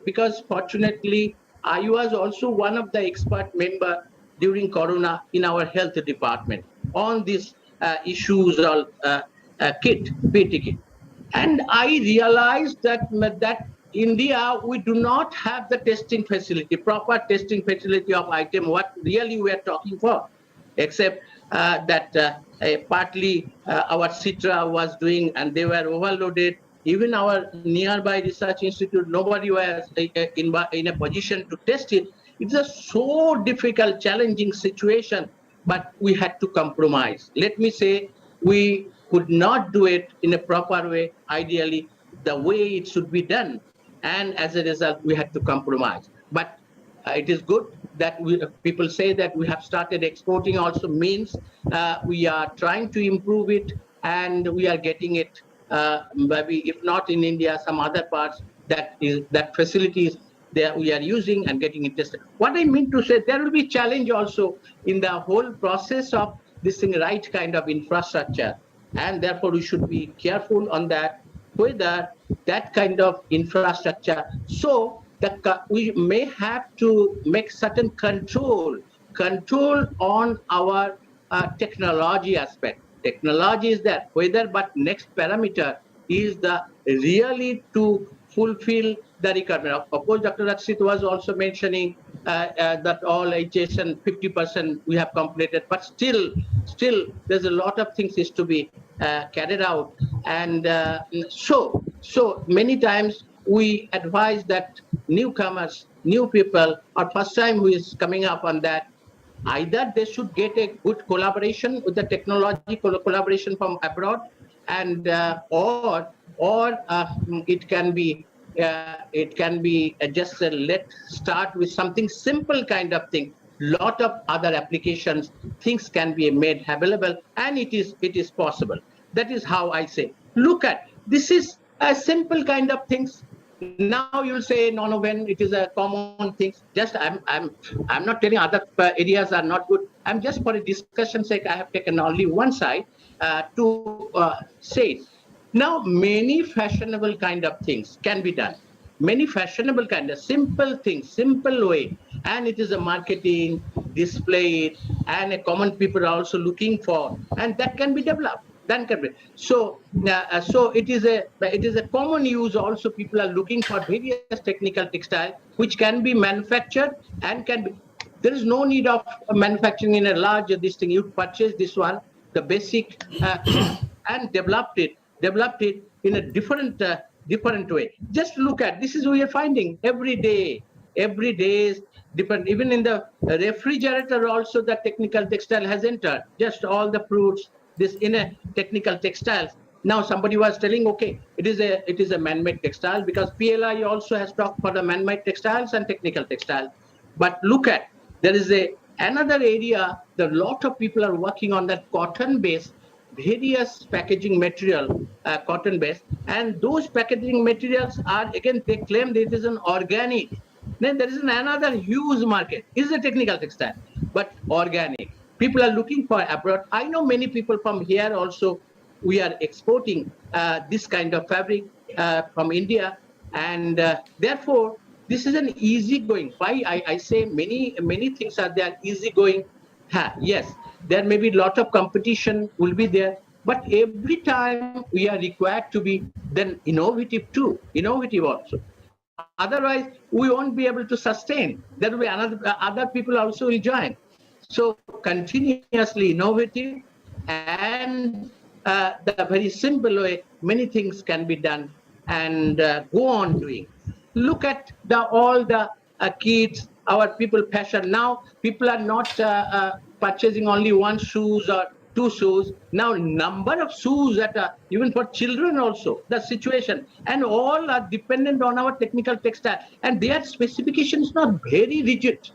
because fortunately, I was also one of the expert member during Corona in our health department on these issues of PT kit. And I realized that India, we do not have the testing facility, proper testing facility of item, what really we are talking for, except that partly our CITRA was doing, and they were overloaded. Even our nearby research institute, nobody was in a position to test it. It's a so difficult, challenging situation, but we had to compromise. Let me say, we could not do it in a proper way, ideally, the way it should be done. And as a result, we had to compromise. But it is good that people say that we have started exporting also means we are trying to improve it, and we are getting it, maybe if not in India, some other parts, that facilities that we are using and getting it tested. What I mean to say, there will be challenge also in the whole process of this thing, right kind of infrastructure. And therefore, we should be careful on that, whether that kind of infrastructure. So we may have to make certain control on our technology aspect. Technology is there, whether, but next parameter is the really to fulfill the requirement. Of course, Dr. Rakshit was also mentioning that all HSN 50% we have completed, but still there's a lot of things is to be carried out. And so many times we advise that newcomers, new people, or first time who is coming up on that, either they should get a good collaboration with the technological collaboration from abroad, and or it can be just let's start with something simple kind of thing. Lot of other applications, things can be made available, and it is possible. That is how I say. Look at this is a simple kind of things. Now you'll say non-oven, it is a common thing. Just I'm not telling other areas are not good. I'm just for a discussion sake, I have taken only one side to say. Now many fashionable kind of things can be done. Many fashionable kind of simple things, simple way, and it is a marketing, display it, and a common people are also looking for, and that can be developed. Then can be. So it is a common use. Also, people are looking for various technical textile which can be manufactured and can be. There is no need of manufacturing in a large this thing. You purchase this one, the basic, and developed it in a different way. Just look at this is we are finding every day is different. Even in the refrigerator also, the technical textile has entered. Just all the fruits. This in a technical textiles, Now somebody was telling, okay, it is a man-made textile, because PLI also has talked for the man-made textiles and technical textile. But look at, there is another area that a lot of people are working on, that cotton-based, various packaging material, cotton based, and those packaging materials are, again, they claim that it is an organic. Then there is another huge market. It is a technical textile, but organic. People are looking for abroad. I know many people from here also. We are exporting this kind of fabric from India, and therefore this is an easy going. Why I say many things are there easy going. Yes, there may be a lot of competition will be there, but every time we are required to be then innovative too, innovative also. Otherwise, we won't be able to sustain. There will be other people also will join. So continuously innovative, and the very simple way, many things can be done, and go on doing. Look at all the kids, our people fashion. Now people are not purchasing only one shoes or two shoes. Now number of shoes that are even for children also, the situation, and all are dependent on our technical textile, and their specification is not very rigid.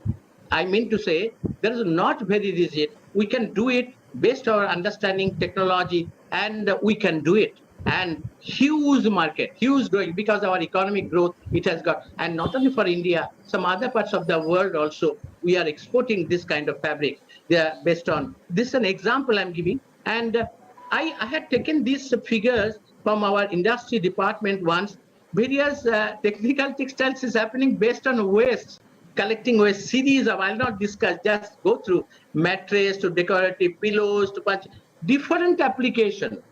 I mean to say, there is not very rigid. We can do it based on our understanding technology, and we can do it. And huge market, huge growing, because our economic growth it has got, and not only for India, some other parts of the world also, we are exporting this kind of fabric. They are based on this is an example I'm giving, and I had taken these figures from our industry department once. Various technical textiles is happening based on waste, collecting waste series of, I'll not discuss, just go through mattress to decorative pillows to punch, different application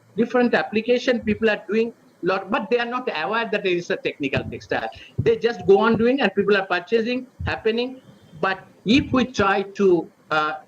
people are doing lot, but they are not aware that it is a technical textile. They just go on doing, and people are purchasing happening. But if we try to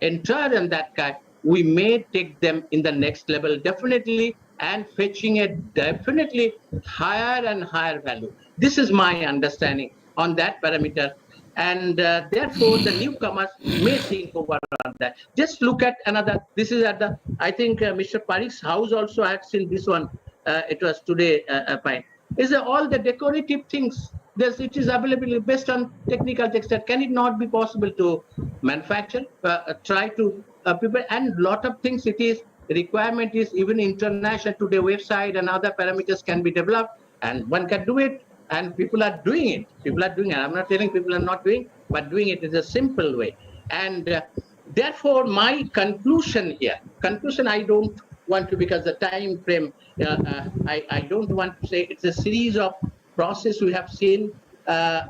enter in that kind, we may take them in the next level definitely, and fetching a definitely higher and higher value. This is my understanding on that parameter, and therefore the newcomers may think over on that. Just look at another. This is at the, I think Mr. Parikh's house also. I had seen this one. It was today. Fine. Is all the decorative things? It is available based on technical textile. Can it not be possible to manufacture? Try to people, and lot of things. It is requirement is even international today. Website and other parameters can be developed, and one can do it. And people are doing it. People are doing it. I'm not telling people are not doing, but doing it is a simple way. And therefore, my conclusion here, I don't want to, because the time frame, I don't want to say it's a series of process we have seen,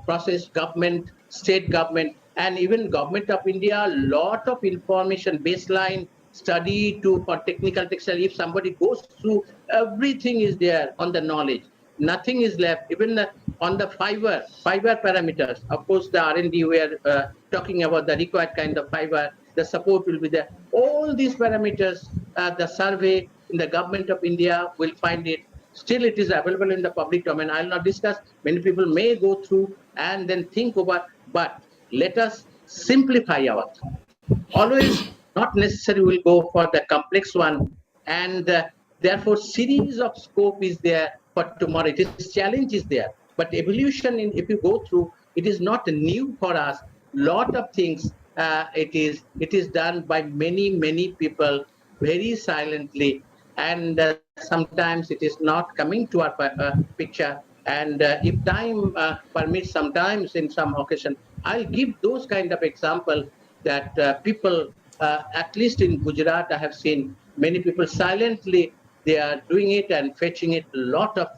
process government, state government, and even government of India, lot of information, baseline study for technical textile. If somebody goes through, everything is there on the knowledge. Nothing is left. Even on the fiber parameters, of course, the R&D, we are talking about the required kind of fiber, the support will be there. All these parameters, the survey in the government of India will find it. Still, it is available in the public domain. I'll not discuss. Many people may go through and then think over, but let us simplify our thought. Always not necessarily will go for the complex one, and therefore series of scope is there for tomorrow. It is challenge is there, but evolution if you go through, it is not new for us. Lot of things it is done by many people very silently, and sometimes it is not coming to our picture. And if time permits, sometimes in some occasion, I'll give those kind of example that people, at least in Gujarat, I have seen many people silently, they are doing it and fetching it a lot of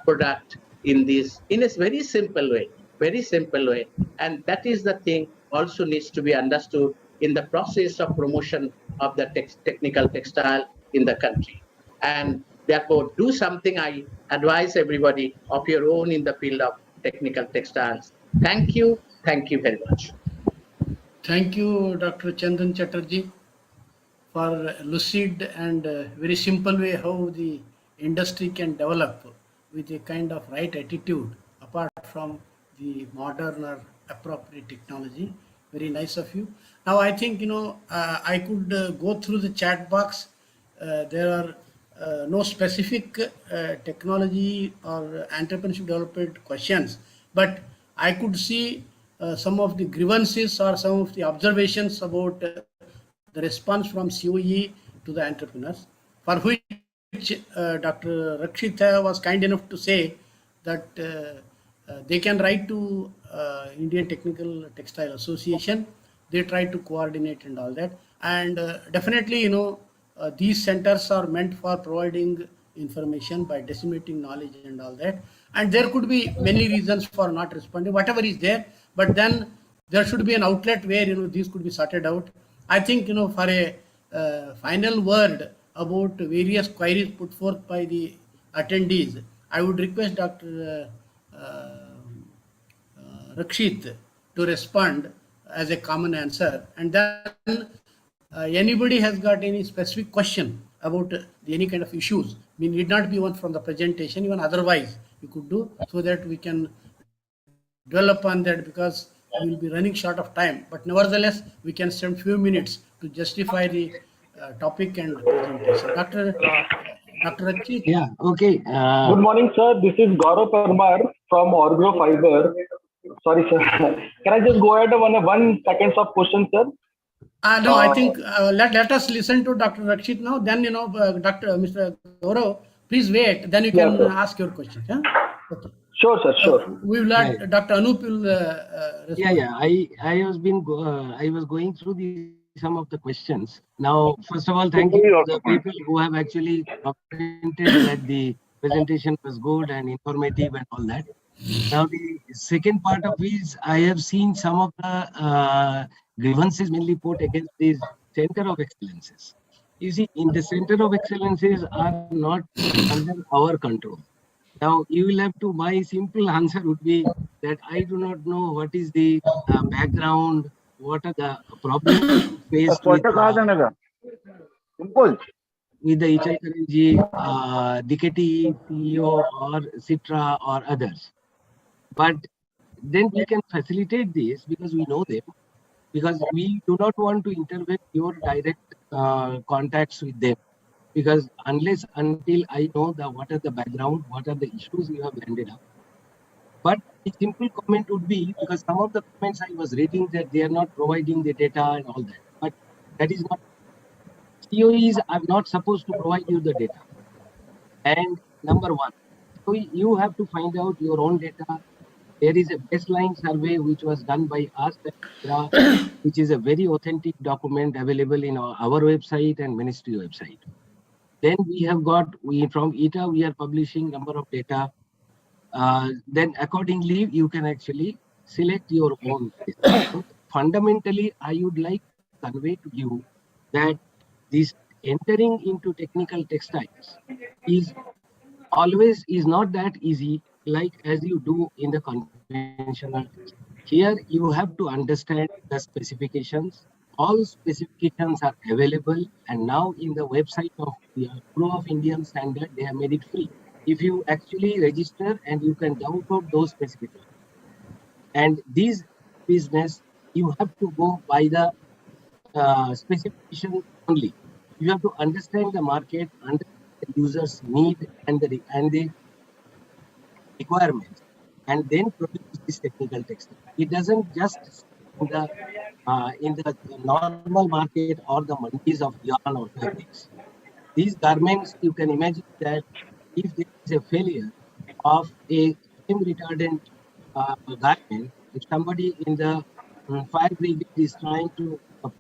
product in a very simple way. And that is the thing also needs to be understood in the process of promotion of the technical textile in the country. And therefore, do something. I advise everybody of your own in the field of technical textiles. Thank you very much. Thank you, Dr. Chandan Chatterjee, for lucid and very simple way how the industry can develop with a kind of right attitude apart from the modern or appropriate technology. Very nice of you. Now I think I could go through the chat box. There are no specific technology or entrepreneurship development questions, but I could see some of the grievances or some of the observations about the response from COE to the entrepreneurs, for which Dr. Rakshit was kind enough to say that they can write to Indian Technical Textile Association. They try to coordinate and all that. And definitely, these centers are meant for providing information by disseminating knowledge and all that. And there could be many reasons for not responding, whatever is there. But then there should be an outlet where these could be sorted out. I think for a final word about various queries put forth by the attendees, I would request Dr. Rakshit to respond as a common answer, and then anybody has got any specific question about any kind of issues, need not be one from the presentation, even otherwise you could do, so that we can dwell upon that, because we will be running short of time. But nevertheless, we can spend few minutes to justify the topic and presentation. Dr. Rakshit. Yeah, okay. Good morning, sir. This is Gaurav Parmar from Orgro Fiber. Sorry, sir. Can I just go ahead on 1 second of question, sir? No, I think let us listen to Dr. Rakshit now. Then, Mr. Gaurav, please wait. Then you can ask your question. Yeah? Okay. Sure, sir. Sure. We will let Dr. Anup will respond. Yeah. I was going through some of the questions. Now, first of all, thank you to the people who have actually commented that the presentation was good and informative and all that. Now, the second part of is I have seen some of the grievances mainly put against this Center of Excellences. You see, in the Center of Excellences are not under our control. Now, you will have to, my simple answer would be that I do not know what is the background, what are the problems faced with the HLKG, DKT, CEO or Citra or others. But then we can facilitate this because we know them, because we do not want to intervene your direct contacts with them. Because until I know what are the background, what are the issues you have landed up. But the simple comment would be, because some of the comments I was reading that they are not providing the data and all that. But that is not, COEs are not supposed to provide you the data. And number one, so you have to find out your own data. There is a baseline survey which was done by us, which is a very authentic document available in our website and ministry website. Then we have got, from ETA, we are publishing number of data. Then accordingly, you can actually select your own. So fundamentally, I would like to convey to you that this entering into technical textiles is not that easy like as you do in the conventional. Here, you have to understand the specifications. All specifications are available, and now in the website of the Bureau of Indian Standard, they have made it free. If you actually register and you can download those specifications. And this business, you have to go by the specification only. You have to understand the market, understand the user's need and the requirements, and then produce this technical textile. It doesn't just in the normal market or the mandis of yarn or fabrics. These garments, you can imagine that if there is a failure of a flame retardant garment, if somebody in the fire brigade is trying to put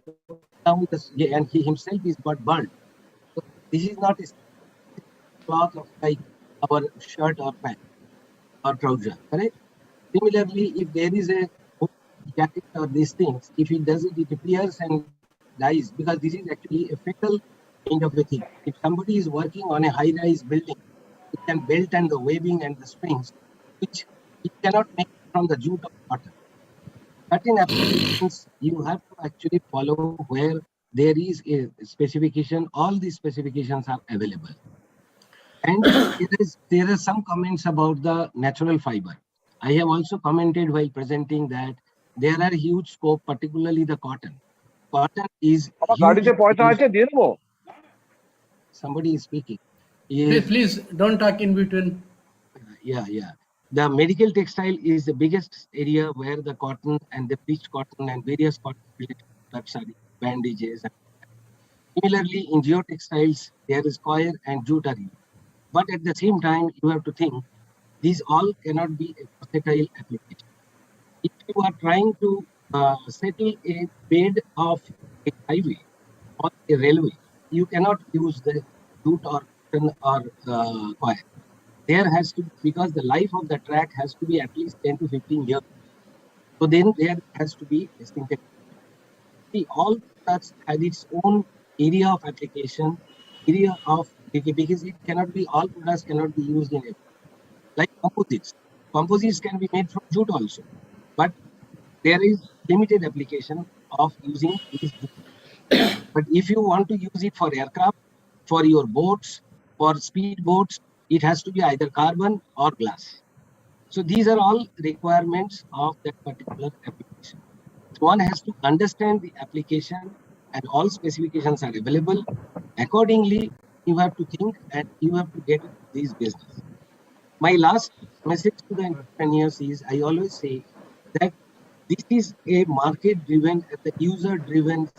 down and he himself is got burned, so this is not a cloth of like our shirt or pant or trouser, correct? Similarly, if there is a jacket or these things, if it doesn't, it appears and dies, because this is actually a fatal kind of a thing. If somebody is working on a high-rise building, it can belt and the weaving and the springs, which it cannot make from the jute of cotton. Certain applications you have to actually follow where there is a specification. All these specifications are available. And there are some comments about the natural fiber. I have also commented while presenting that there are huge scope, particularly the cotton. Cotton is huge. Somebody is speaking. Please, please don't talk in between. Yeah. The medical textile is the biggest area where the cotton and the bleached cotton and various cotton related products are bandages. Similarly, in geotextiles, there is coir and jute are used. But at the same time, you have to think these all cannot be a versatile application. If you are trying to settle a bed of a highway or a railway, you cannot use the jute or cotton or coir. There has to, because the life of the track has to be at least 10 to 15 years. So then there has to be a synthetic. See, all products had its own area of application, area of, because it cannot be, all products cannot be used in it. Like composites. Composites can be made from jute also, but there is limited application of using these jute. But if you want to use it for aircraft, for your boats, for speed boats, it has to be either carbon or glass. So these are all requirements of that particular application. So one has to understand the application and all specifications are available. Accordingly, you have to think and you have to get into this business. My last message to the entrepreneurs is I always say that this is a market-driven, the user-driven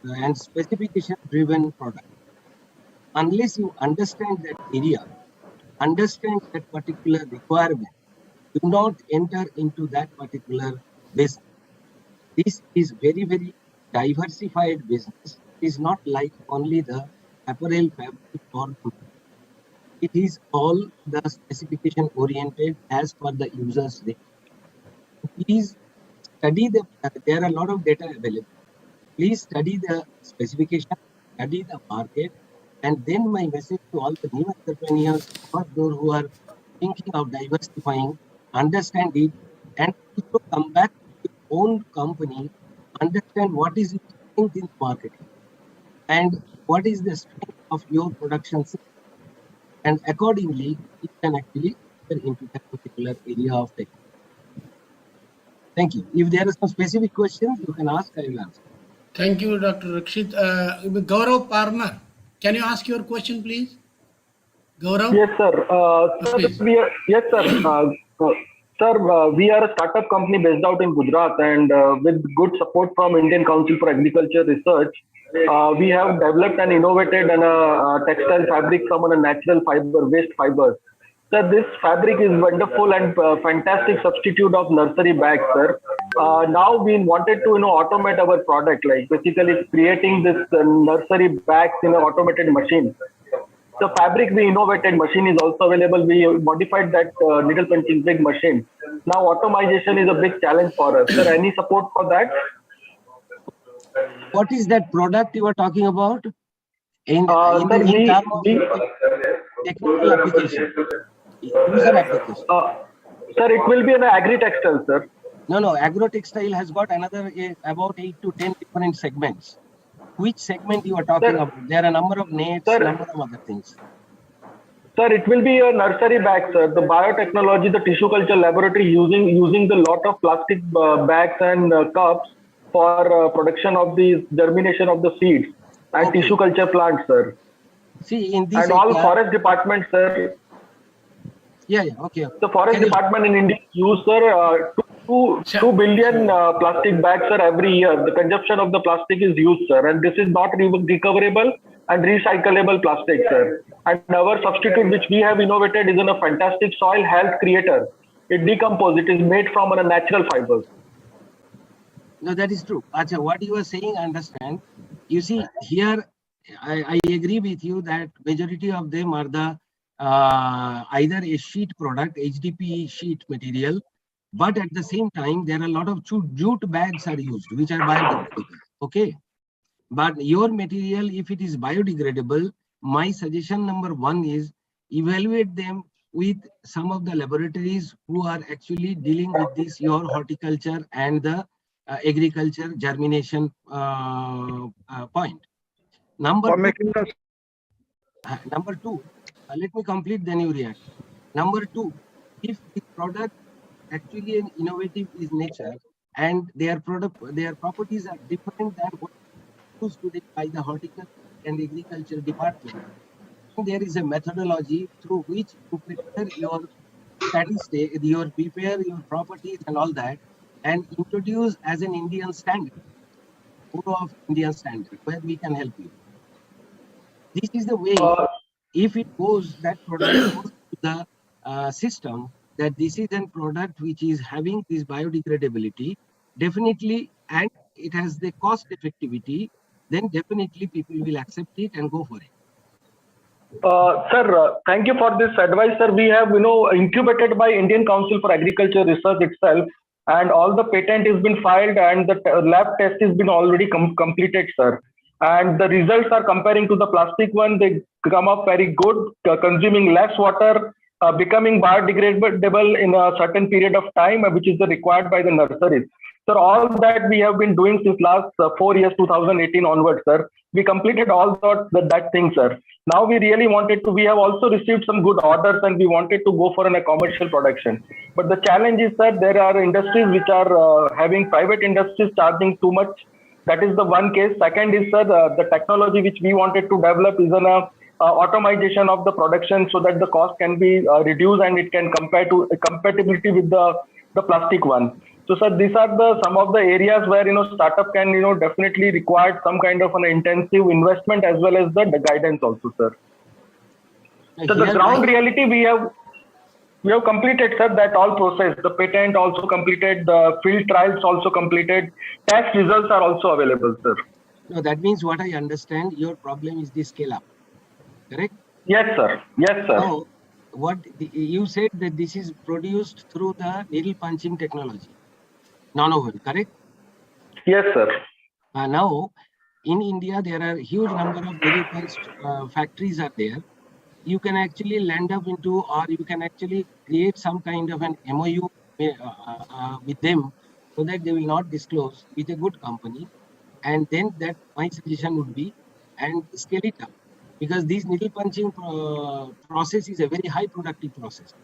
and specification-driven product. Unless you understand that area, understand that particular requirement, do not enter into that particular business. This is very, very diversified business. It is not like only the apparel, fabric, or it is all the specification oriented as per the user's need. Please study there are a lot of data available. Please study the specification, study the market, and then my message to all the new entrepreneurs or those who are thinking of diversifying, understand it, and also come back to your own company, understand what is your strength in the market and what is the strength of your production system. And accordingly, you can actually enter into that particular area of technology. Thank you. If there are some specific questions, you can ask, I will answer. Thank you, Dr. Rakshit. Gaurav Parmar, can you ask your question, please? Gaurav? Yes, sir. Yes, sir. Sir, we are a startup company based out in Gujarat, and with good support from Indian Council for Agriculture Research, we have developed and innovated a textile fabric from a natural fiber, waste fibers. Sir, this fabric is wonderful and fantastic substitute of nursery bags, sir. Now we wanted to automate our product, like basically creating this nursery bags in an automated machine. The fabric we innovated machine is also available. We modified that needle punching big machine. Now automation is a big challenge for us. Sir, any support for that? What is that product you are talking about? In terms of technical application, user application. Sir, it will be an agri-textile, sir. No, agro-textile has got another about 8 to 10 different segments. Which segment you are talking about? There are a number of nets, number of other things. Sir, it will be a nursery bag, sir. The biotechnology, the tissue culture laboratory using the lot of plastic bags and cups for production of the germination of the seeds and tissue culture plants, sir. See, in this and all forest departments, sir. Yeah, okay. The forest department in India use, sir, 2 billion plastic bags, sir, every year. The consumption of the plastic is used, sir, and this is not recoverable and recyclable plastic, sir. And our substitute, which we have innovated, is in a fantastic soil health creator. It decomposes. It is made from a natural fibers. No, that is true. Acha, what you are saying, I understand. You see, here, I agree with you that majority of them are the either a sheet product, HDPE sheet material, but at the same time, there are a lot of jute bags are used, which are biodegradable. Okay. But your material, if it is biodegradable, my suggestion number 1 is evaluate them with some of the laboratories who are actually dealing with this, your horticulture and the agriculture germination point. Number 2, let me complete, then you react. Number 2, if the product actually an innovative is nature and their properties are different than what used today by the horticulture and agriculture department, there is a methodology through which you prepare your statistics, prepare your properties and all that, and introduce as an Indian standard, Bureau of Indian standard, where we can help you. This is the way. If it goes, that product goes to the system, that this is a product which is having this biodegradability, definitely, and it has the cost effectivity, then definitely people will accept it and go for it. Sir, thank you for this advice, sir. We have, incubated by Indian Council for Agriculture Research itself, and all the patent has been filed and the lab test has been already completed, sir. And the results are comparing to the plastic one. They come up very good, consuming less water, becoming biodegradable in a certain period of time, which is required by the nurseries. Sir, all that we have been doing since last 4 years, 2018 onwards, sir. We completed all that thing, sir. Now we really wanted to, we have also received some good orders and we wanted to go for a commercial production. But the challenge is that there are industries which are having private industries charging too much. That is the one case. Second is, sir, the technology which we wanted to develop is an automation of the production so that the cost can be reduced and it can compatibility with the plastic one. So, sir, these are some of the areas where startup can definitely require some kind of an intensive investment as well as the guidance also, sir. So the ground reality we have completed, sir, that all process. The patent also completed, the field trials also completed, test results are also available, sir. No, that means what I understand, your problem is the scale up, correct? Yes, sir. Yes, sir. Now, you said that this is produced through the needle punching technology, non-oven, correct? Yes, sir. Now, in India, there are huge number of needle punch factories are there. You can actually land up into, or you can actually create some kind of an MOU with them so that they will not disclose with a good company. And then that my suggestion would be, and scale it up. Because this needle punching process is a very high productive process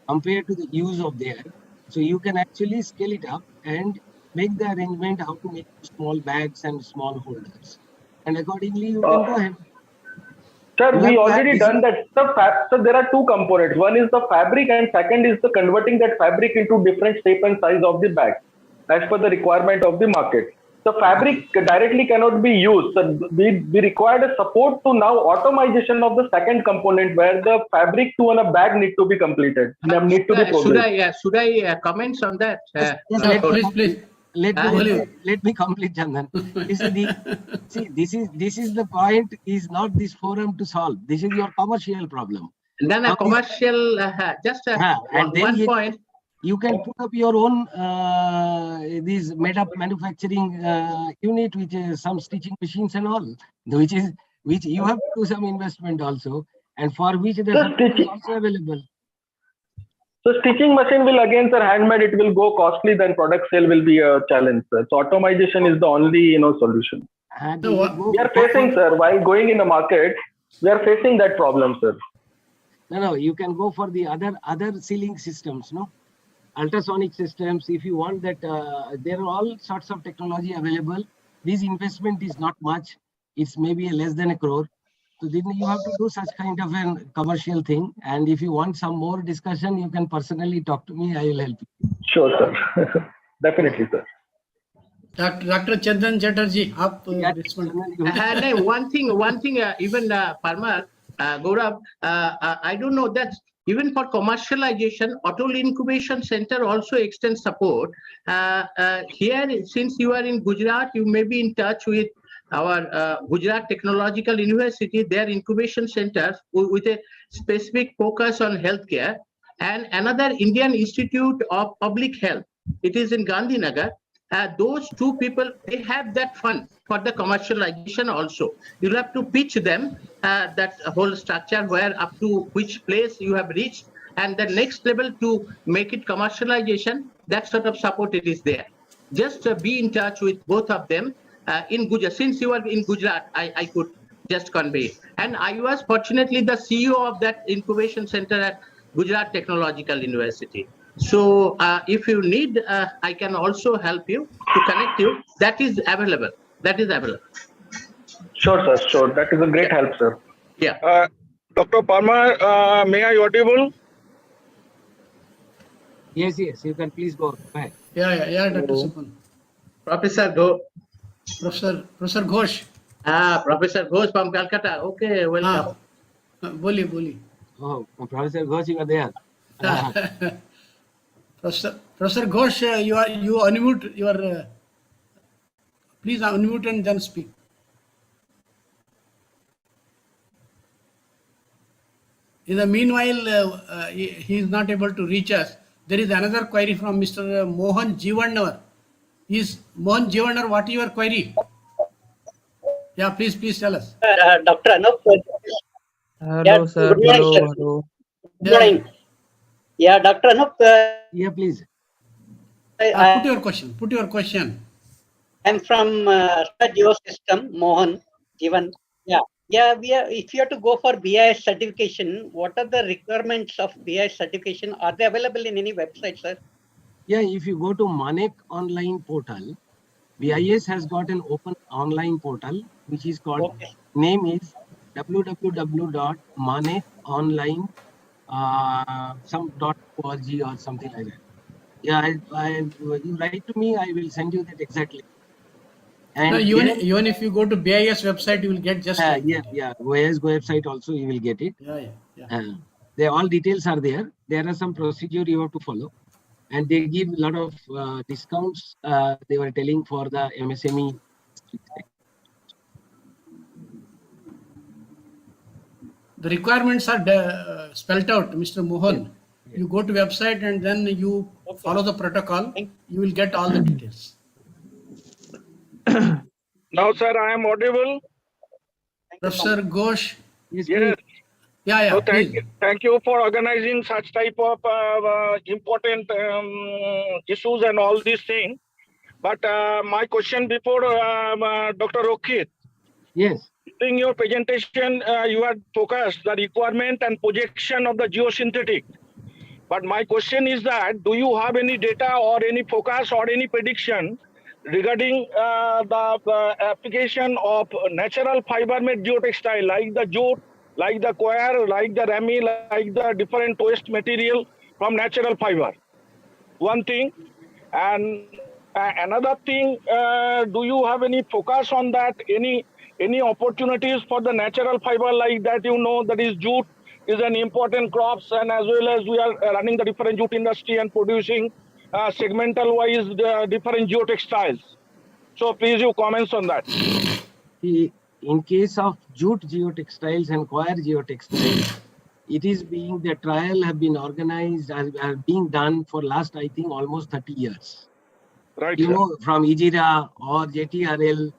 compared to the use of there. So you can actually scale it up and make the arrangement how to make small bags and small holders. And accordingly, you can go ahead. Sir, we already done that. So there are two components. One is the fabric and second is the converting that fabric into different shape and size of the bag as per the requirement of the market. The fabric directly cannot be used. So we required a support to now automation of the second component where the fabric to a bag need to be completed. Need to be progressed. Should I comment on that? Please. Let me complete, Chandan. This is the point. Is not this forum to solve. This is your commercial problem. Then a commercial. One point. You can put up your own these made-up manufacturing unit, which is some stitching machines and all, which you have to do some investment also, and for which the support is also available. So stitching machine will again, sir, handmade, it will go costly, then product sale will be a challenge, sir. So automation is the only solution. We are facing, sir, while going in the market, we are facing that problem, sir. No, you can go for the other sealing systems, no? Ultrasonic systems, if you want that, there are all sorts of technology available. This investment is not much. It's maybe less than 1 crore. So then you have to do such kind of a commercial thing. And if you want some more discussion, you can personally talk to me. I will help you. Sure, sir. Definitely, sir. Dr. Chandan Chatterjee, one thing, even Parmar, Gaurav, I don't know that even for commercialization, Auto Incubation Center also extends support. Here, since you are in Gujarat, you may be in touch with our Gujarat Technological University, their incubation centers with a specific focus on healthcare, and another Indian Institute of Public Health. It is in Gandhinagar. Those two people, they have that fund for the commercialization also. You'll have to pitch them that whole structure where up to which place you have reached, and the next level to make it commercialization, that sort of support it is there. Just be in touch with both of them in Gujarat. Since you are in Gujarat, I could just convey. And I was fortunately the CEO of that incubation center at Gujarat Technological University. So if you need, I can also help you to connect you. That is available. That is available. Sure, sir. Sure. That is a great help, sir. Yeah. Dr. Parmar, may I audible? Yes, yes, you can please go ahead. Yeah, Dr. Supan. Professor Go. Professor Ghosh. Professor Ghosh from Calcutta. Okay, welcome. Boli. Oh, Professor Ghosh, you are there. Professor Ghosh, you unmute your. Please unmute and then speak. In the meanwhile, he is not able to reach us. There is another query from Mr. Mohan Jivanar. Mohan Jivanar, what is your query? Yeah, please tell us. Dr. Anup. Hello, sir. Good morning, sir. Hello. Good morning. Yeah, Dr. Anup. Yeah, please. Put your question. I'm from Geosystem, Mohan Jivan. Yeah. If you have to go for BIS certification, what are the requirements of BIS certification? Are they available in any website, sir? Yeah, if you go to Manek online portal, BIS has got an open online portal which is called, name is www.manekonline .org or something like that. Yeah, you write to me, I will send you that exactly. And even if you go to BIS website, you will get just like that. Yeah, BIS website also you will get it. Yeah. All details are there. There are some procedure you have to follow, and they give a lot of discounts. They were telling for the MSME. The requirements are spelled out, Mr. Mohan. Yeah. You go to website and then you follow the protocol. You will get all the details. Now, sir, I am audible. Professor Ghosh. Yes. Yeah. So thank you for organizing such type of important issues and all these things. But my question before Dr. Rohit. Yes. During your presentation, you had focused the requirement and projection of the geosynthetic. But my question is that, do you have any data or any focus or any prediction regarding the application of natural fiber made geotextile like the jute, like the coir, like the rami, like the different waste material from natural fiber? One thing. And another thing, do you have any focus on that? Any opportunities for the natural fiber like that? That is jute is an important crops, and as well as we are running the different jute industry and producing segmental wise different geotextiles. So please you comments on that. In case of jute geotextiles and coir geotextiles, it is the trial have been organized as being done for last, I think, almost 30 years. Right. From IJIRA or JTRL,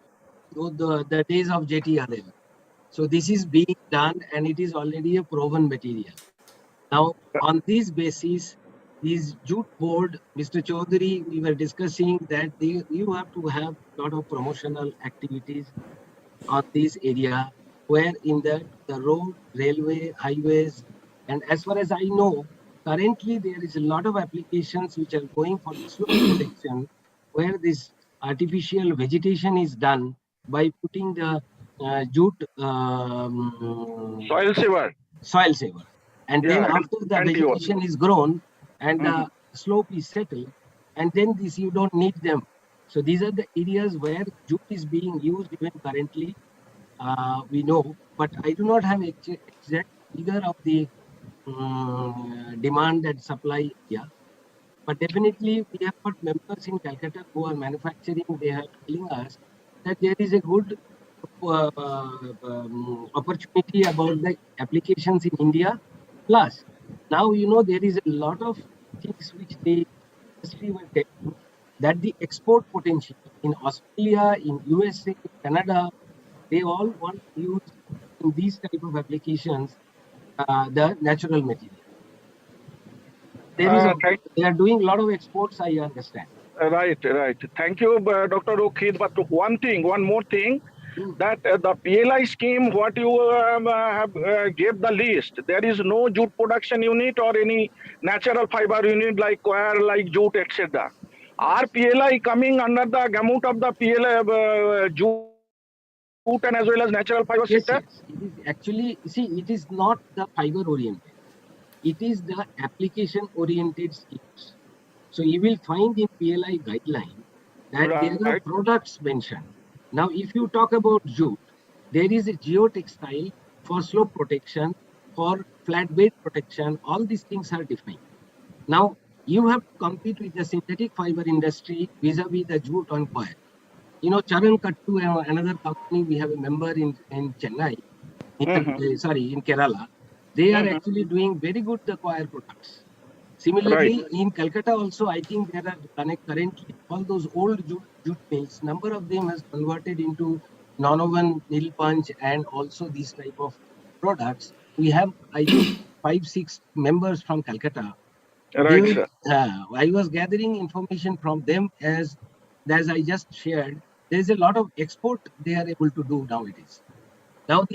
the days of JTRL. So this is being done and it is already a proven material. Now, on this basis, this jute board, Mr. Chaudhary, we were discussing that you have to have a lot of promotional activities on this area, where in the road, railway, highways, and as far as I know, currently there is a lot of applications which are going for the slope protection, where this artificial vegetation is done by putting the jute soil saver. And then after the vegetation is grown and the slope is settled, and then you don't need them. So these are the areas where jute is being used even currently. We know, but I do not have exact figure of the demand and supply here. But definitely we have got members in Calcutta who are manufacturing. They are telling us that there is a good opportunity about the applications in India. Plus, now there is a lot of things which the industry were telling that the export potential in Australia, in USA, Canada, they all want to use in these type of applications the natural material. They are doing a lot of exports, I understand. Right. Thank you, Dr. Rohit. But one more thing, that the PLI scheme, what you have gave the list, there is no jute production unit or any natural fiber unit like coir, like jute, etc. Are PLI coming under the gamut of the PLI jute jute and as well as natural fiber Yes, sector? yes. It is actually, see, it is not the fiber oriented. It is the application oriented schemes. So you will find in PLI guideline that there are Right. products mentioned. Now, if you talk about jute, there is a geotextile for slope protection, for flatbed protection. All these things are defined. Now, you have to compete with the synthetic fiber industry vis-a-vis the jute on coir. You know, Charan Kattu, another company, we have a member in Chennai, in Kerala. They are actually doing very good the coir products. Similarly, in Calcutta also, I think there are currently all those old jute mills, number of them has converted into non-oven needle punch and also these type of products. We have, I think, 5-6 members from Calcutta. Right, sir. I was gathering information from them as I just shared. There is a lot of export they are able to do nowadays. Now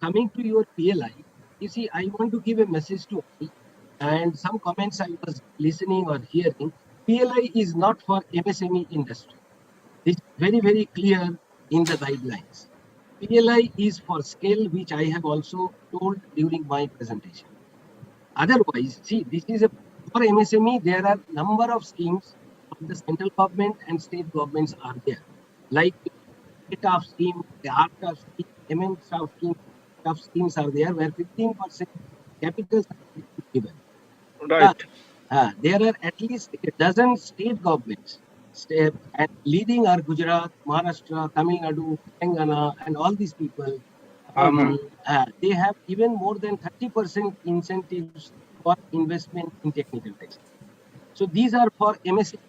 coming to your PLI, you see, I want to give a message to all, and some comments I was listening or hearing. PLI is not for MSME industry. This is very, very clear in the guidelines. PLI is for scale, which I have also told during my presentation. Otherwise, see, this is for MSME, there are number of schemes of the central government and state governments are there. Like TAF scheme, the RTAF scheme, MN schemes are there where 15% capital are given. Right. There are at least a dozen state governments, and leading are Gujarat, Maharashtra, Tamil Nadu, Telangana, and all these people. They have even more than 30% incentives for investment in technical textile. So these are for MSME.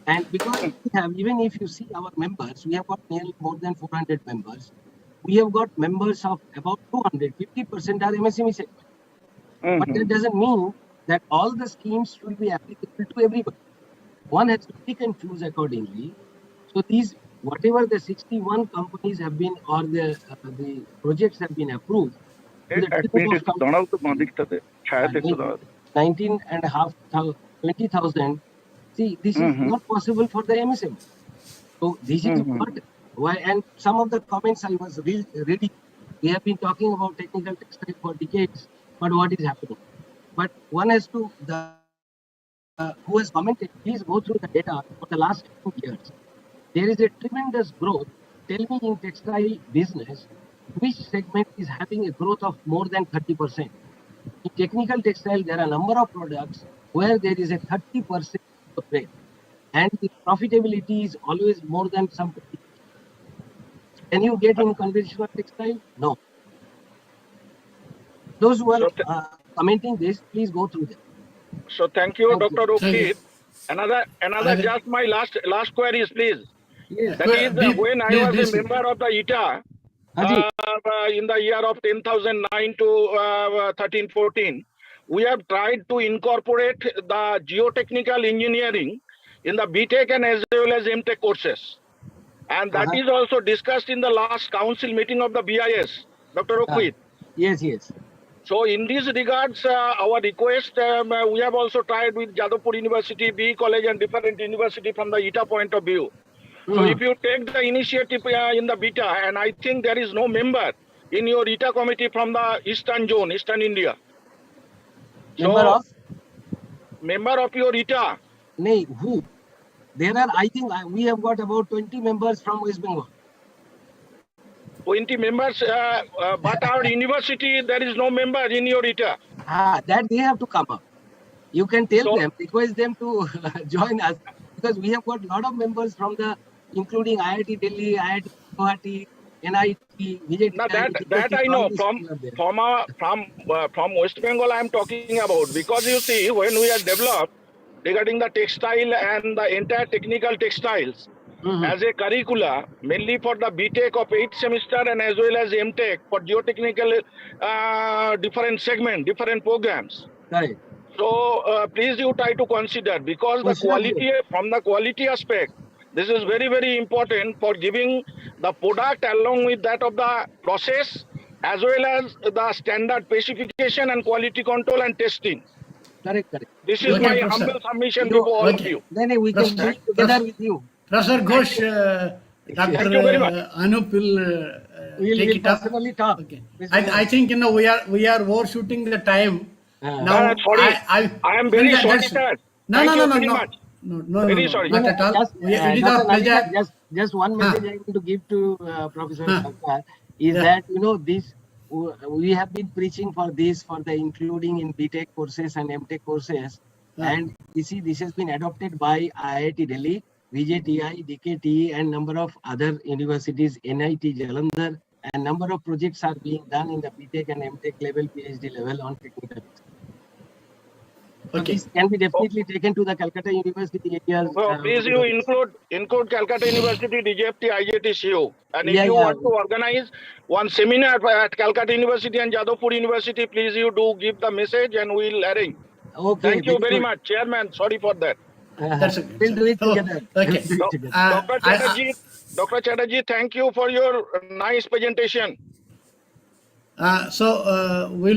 And because we have, even if you see our members, we have got nearly more than 400 members. We have got members of about 200, 50% are MSME segment. But that doesn't mean that all the schemes should be applicable to everybody. One has to pick and choose accordingly. So these, whatever the 61 companies have been, or the projects have been approved, to the tune of 19 and a half, 20,000. See, this is not possible for the MSME. So this is why, and some of the comments I was reading, we have been talking about technical textile for decades, but what is happening? But one has to, who has commented, please go through the data for the last 10 years. There is a tremendous growth. Tell me in textile business, which segment is having a growth of more than 30%? In technical textile, there are a number of products where there is a 30% growth rate. And the profitability is always more than some. Can you get in conventional textile? No. Those who are commenting this, please go through them. So thank you, Dr. Okit. Another just my last queries, please. Yes. That is when I was a member of the ITA in the year of 2009 to 13-14, we have tried to incorporate the geotechnical engineering in the BTech and as well as MTech courses. And that is also discussed in the last council meeting of the BIS, Dr. Okit. Yes, yes. So in these regards, our request, we have also tried with Jadavpur University, BE College and different university from the ITA point of view. So if you take the initiative in the BETA, and I think there is no member in your ITA committee from the Eastern Zone, Eastern India. Member of your ITA. No, who? There are, I think we have got about 20 members from West Bengal. 20 members, but our university, there is no member in your ITA. That they have to come up. You can tell them, request them to join us, because we have got a lot of members from including IIT Delhi, IIT Guwahati, NIT, Vijay. That I know from West Bengal I am talking about, because you see, when we are developed regarding the textile and the entire technical textiles as a curricula, mainly for the BTech of 8th semester and as well as MTech for geotechnical different segment, different programs. Right. So please you try to consider, because the quality, from the quality aspect, this is very, very important for giving the product along with that of the process as well as the standard specification and quality control and testing. Correct. This is my humble submission to all of you. Then we can do it together with you. Professor Ghosh, Dr. Thank you very much. Anup will We'll take it up. personally talk. Okay. Mr. I think we are overshooting the time. Now sorry. I am very sorry, sir. Thank you very much. Very sorry. Not at all. Just, It is Dr. our pleasure. Nalina, just one message I want to give to Professor Sarkar is Yeah. that this we have been preaching for this for the including in BTech courses and MTech courses, and you see this has been adopted by IIT Delhi, VJTI, DKTE, and number of other universities, NIT Jalandhar, and number of projects are being done in the BTech and MTech level, PhD level on technical. So Okay. this can be definitely taken to the Calcutta University areas. So please you include Calcutta University, DJFT, IJT, and if you want to organize one seminar at Calcutta University and Jadavpur University, please you do give the message and we'll arrange. Okay. Thank you very much, Chairman. Sorry for that. That's okay. We'll do it together. Okay. Dr. Chatterjee, thank you for your nice presentation. We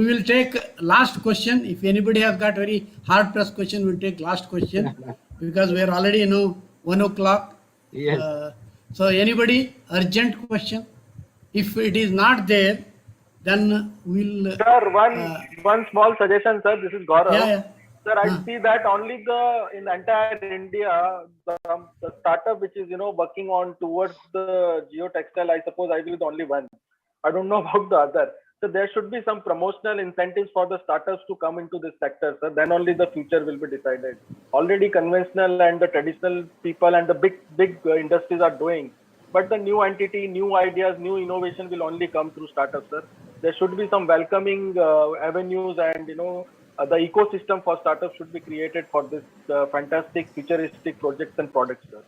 will take last question. If anybody has got very hard pressed question, we'll take last question because we are already 1 o'clock. Yes. So anybody urgent question? If it is not there, then we'll. Sir, one small suggestion, sir. This is Gaurav. Yeah. Sir, I see that only in entire India, the startup which is working on towards the geotextile, I suppose I will be the only one. I don't know about the other. So there should be some promotional incentives for the startups to come into this sector, sir. Then only the future will be decided. Already conventional and the traditional people and the big industries are doing. But the new entity, new ideas, new innovation will only come through startups, sir. There should be some welcoming avenues and, the ecosystem for startups should be created for this fantastic futuristic projects and products, sir.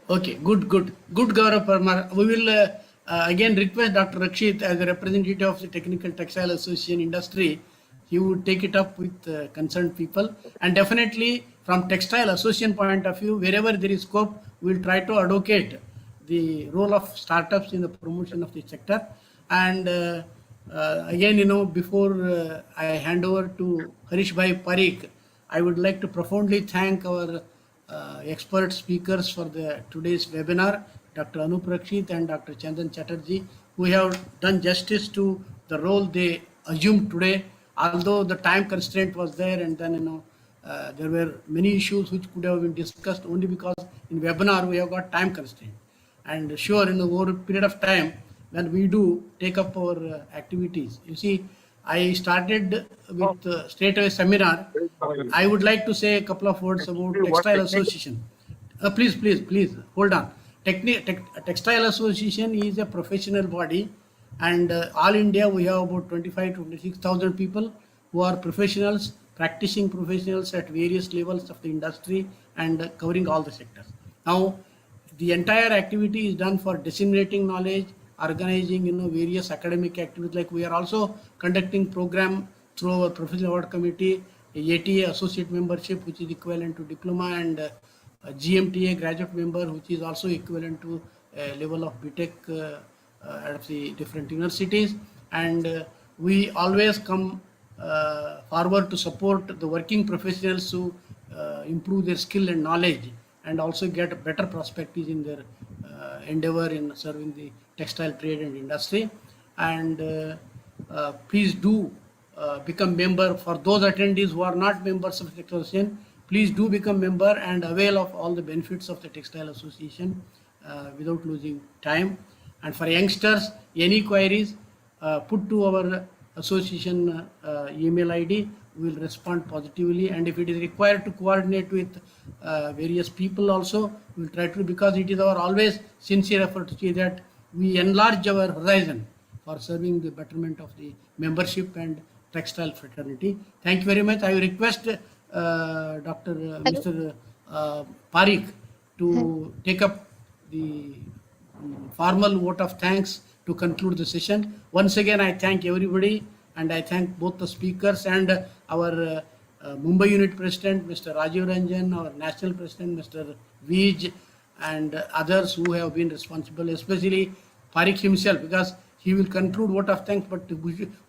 Okay, good, Gaurav Parmar. We will again request Dr. Rakshit as a representative of the Technical Textile Association industry. He would take it up with concerned people, and definitely from Textile Association point of view, wherever there is scope, we will try to advocate the role of startups in the promotion of the sector. And again, before I hand over to Harish Bhai Parikh, I would like to profoundly thank our expert speakers for today's webinar, Dr. Anup Rakshit and Dr. Chandan Chatterjee, who have done justice to the role they assumed today. Although the time constraint was there, and then there were many issues which could have been discussed only because in webinar we have got time constraint. And sure, over a period of time, when we do take up our activities, you see, I started with straightaway seminar. I would like to say a couple of words about Textile Association. Please, hold on. Textile Association is a professional body, and all India we have about 25 to 26,000 people who are professionals, practicing professionals at various levels of the industry and covering all the sectors. Now, the entire activity is done for disseminating knowledge, organizing various academic activities. Like we are also conducting program through our Professional Award Committee, ATA Associate Membership, which is equivalent to diploma, and GMTA Graduate Member, which is also equivalent to a level of BTech at the different universities. And we always come forward to support the working professionals to improve their skill and knowledge, and also get better perspectives in their endeavor in serving the textile trade and industry. And please do become member. For those attendees who are not members of the Textile Association, please do become member and avail of all the benefits of the Textile Association without losing time. And for youngsters, any queries, put to our association email ID. We will respond positively, and if it is required to coordinate with various people also, we will try to, because it is our always sincere effort to see that we enlarge our horizon for serving the betterment of the membership and textile fraternity. Thank you very much. I will request Mr. Parikh to take up the formal vote of thanks to conclude the session. Once again, I thank everybody, and I thank both the speakers and our Mumbai Unit President, Mr. Rajiv Ranjan, our National President, Mr. Vij, and others who have been responsible, especially Parikh himself, because he will conclude vote of thanks, but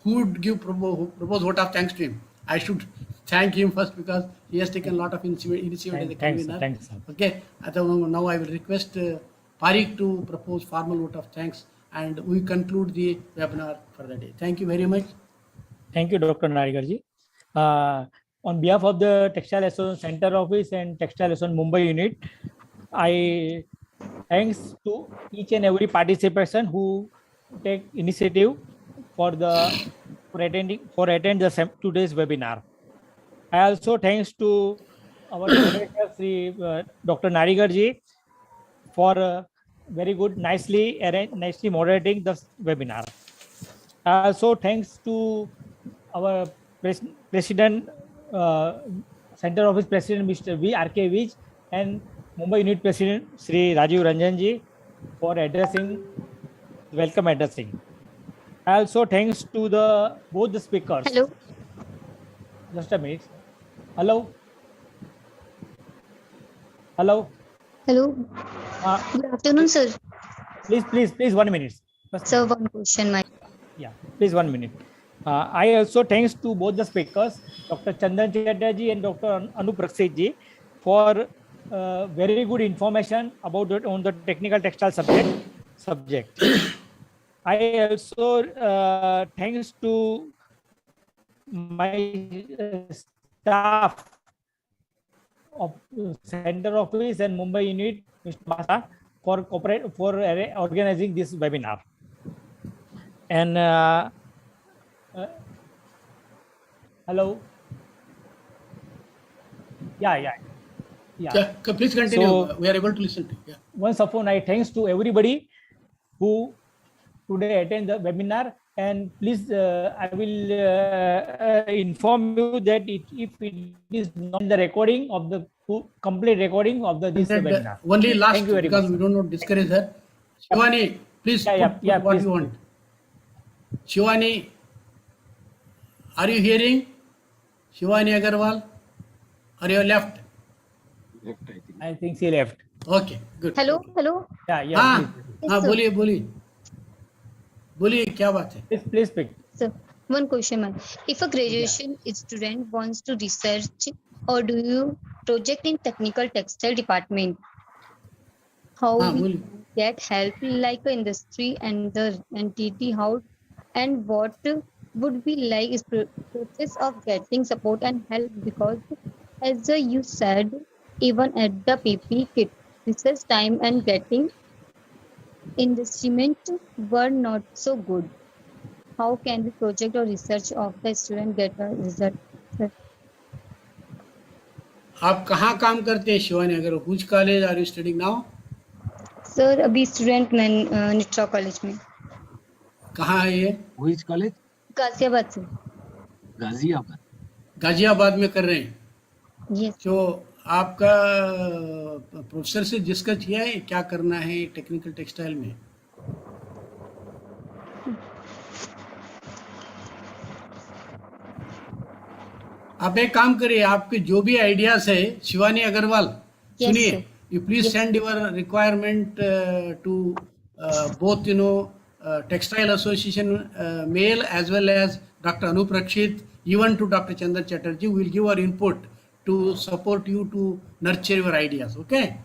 who would propose vote of thanks to him? I should thank him first because he has taken a lot of initiative as a convener. Thanks. Okay, now I will request Parikh to propose formal vote of thanks, and we conclude the webinar for the day. Thank you very much. Thank you, Dr. Narigarji. On behalf of the Textile Association Center Office and Textile Association Mumbai Unit, I thanks to each and every participation who take initiative for attend today's webinar. I also thanks to our moderator, Dr. Narigarji, for very good, nicely moderating the webinar. Also thanks to our President, Center Office President, Mr. V. R.K. Vij, and Mumbai Unit President, Sri Rajiv Ranjanji, for welcome addressing. Also thanks to both the speakers. Hello. Just a minute. Hello. Hello. Hello. Good afternoon, sir. Please, 1 minute. Sir, one question. Yeah, please 1 minute. I also thanks to both the speakers, Dr. Chandan Chatterjee and Dr. Anup Rakshit, for very good information about on the technical textile subject. I also thanks to my staff of Center Office and Mumbai Unit, Mr. Basa, for organizing this webinar. And hello. Yeah. Please continue. So, we are able to listen to you. Yeah. Once upon I thanks to everybody who today attend the webinar, and please I will inform you that if it is not the recording of the complete recording of this webinar. Only last, because much, we don't want to discourage her. Shivani, please put what please, you want. Shivani, are you hearing? Shivani Agarwal, are you left? I think she left. Okay, good. Hello. Yeah. बोलिए क्या बात है? Please speak. Sir, one question, ma'am. If a graduation student wants to research or do you project in technical textile department, how we get help like industry and the entity, how and what would be like is process of getting support and help, because as you said, even at the PP kit, research time and getting instrument were not so good. How can the project or research of the student get a result? आप कहाँ काम करते हैं शिवानी? अगर which college are you studying now? Sir अभी student मैं निट्रा college में. कहाँ है ये? Which college? गाजियाबाद से. गाजियाबाद में कर रहे हैं. Yes. तो आपका प्रोफेसर से डिस्कस किया है क्या करना है टेक्निकल टेक्सटाइल में? आप एक काम करिए, आपके जो भी आइडियाज है शिवानी अग्रवाल, सुनिए, you please send your requirement to both Textile Association mail as well as Dr. Anup Rakshit, even to Dr. Chandan Chatterjee. We will give our input to support you to nurture your ideas. Okay?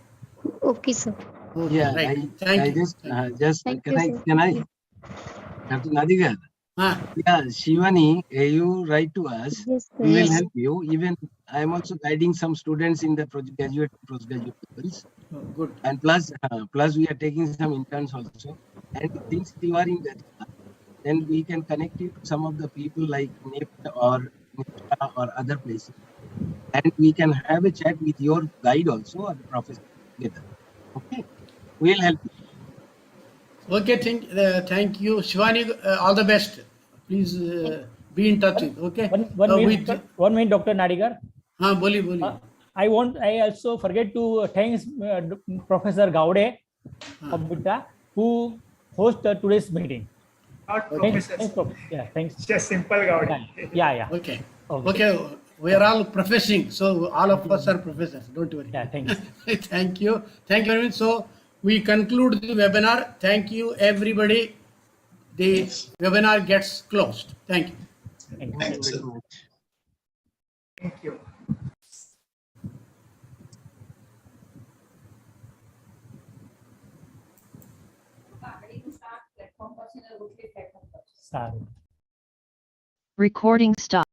Okay, sir. Okay, Yeah, right. Thank you. Can I, Dr. Nadigar? Yeah, Shivani, you write to us. Yes, sir. We will help you. Even I am also guiding some students in the graduate and postgraduate levels. Oh, good. And plus we are taking some interns also. And since you are in that, then we can connect you to some of the people like NIPT or NIPTA or other places. And we can have a chat with your guide also or the professor together. Okay, we will help you. Okay, thank you, Shivani. All the best. Please be in touch with. Okay. One minute, Dr. Nadigar. हाँ बोलिए. I also forget to thanks Professor Gaude of BITA who host today's meeting. Not professor. Thanks. Just simple Gaude. Yeah. Okay. We are all professing, so all of us are professors. Don't worry. Yeah, thanks. Thank you very much. So we conclude the webinar. Thank you, everybody. The webinar gets closed. Thank you. Thank you very much. Thank you. સારું. Recording stop.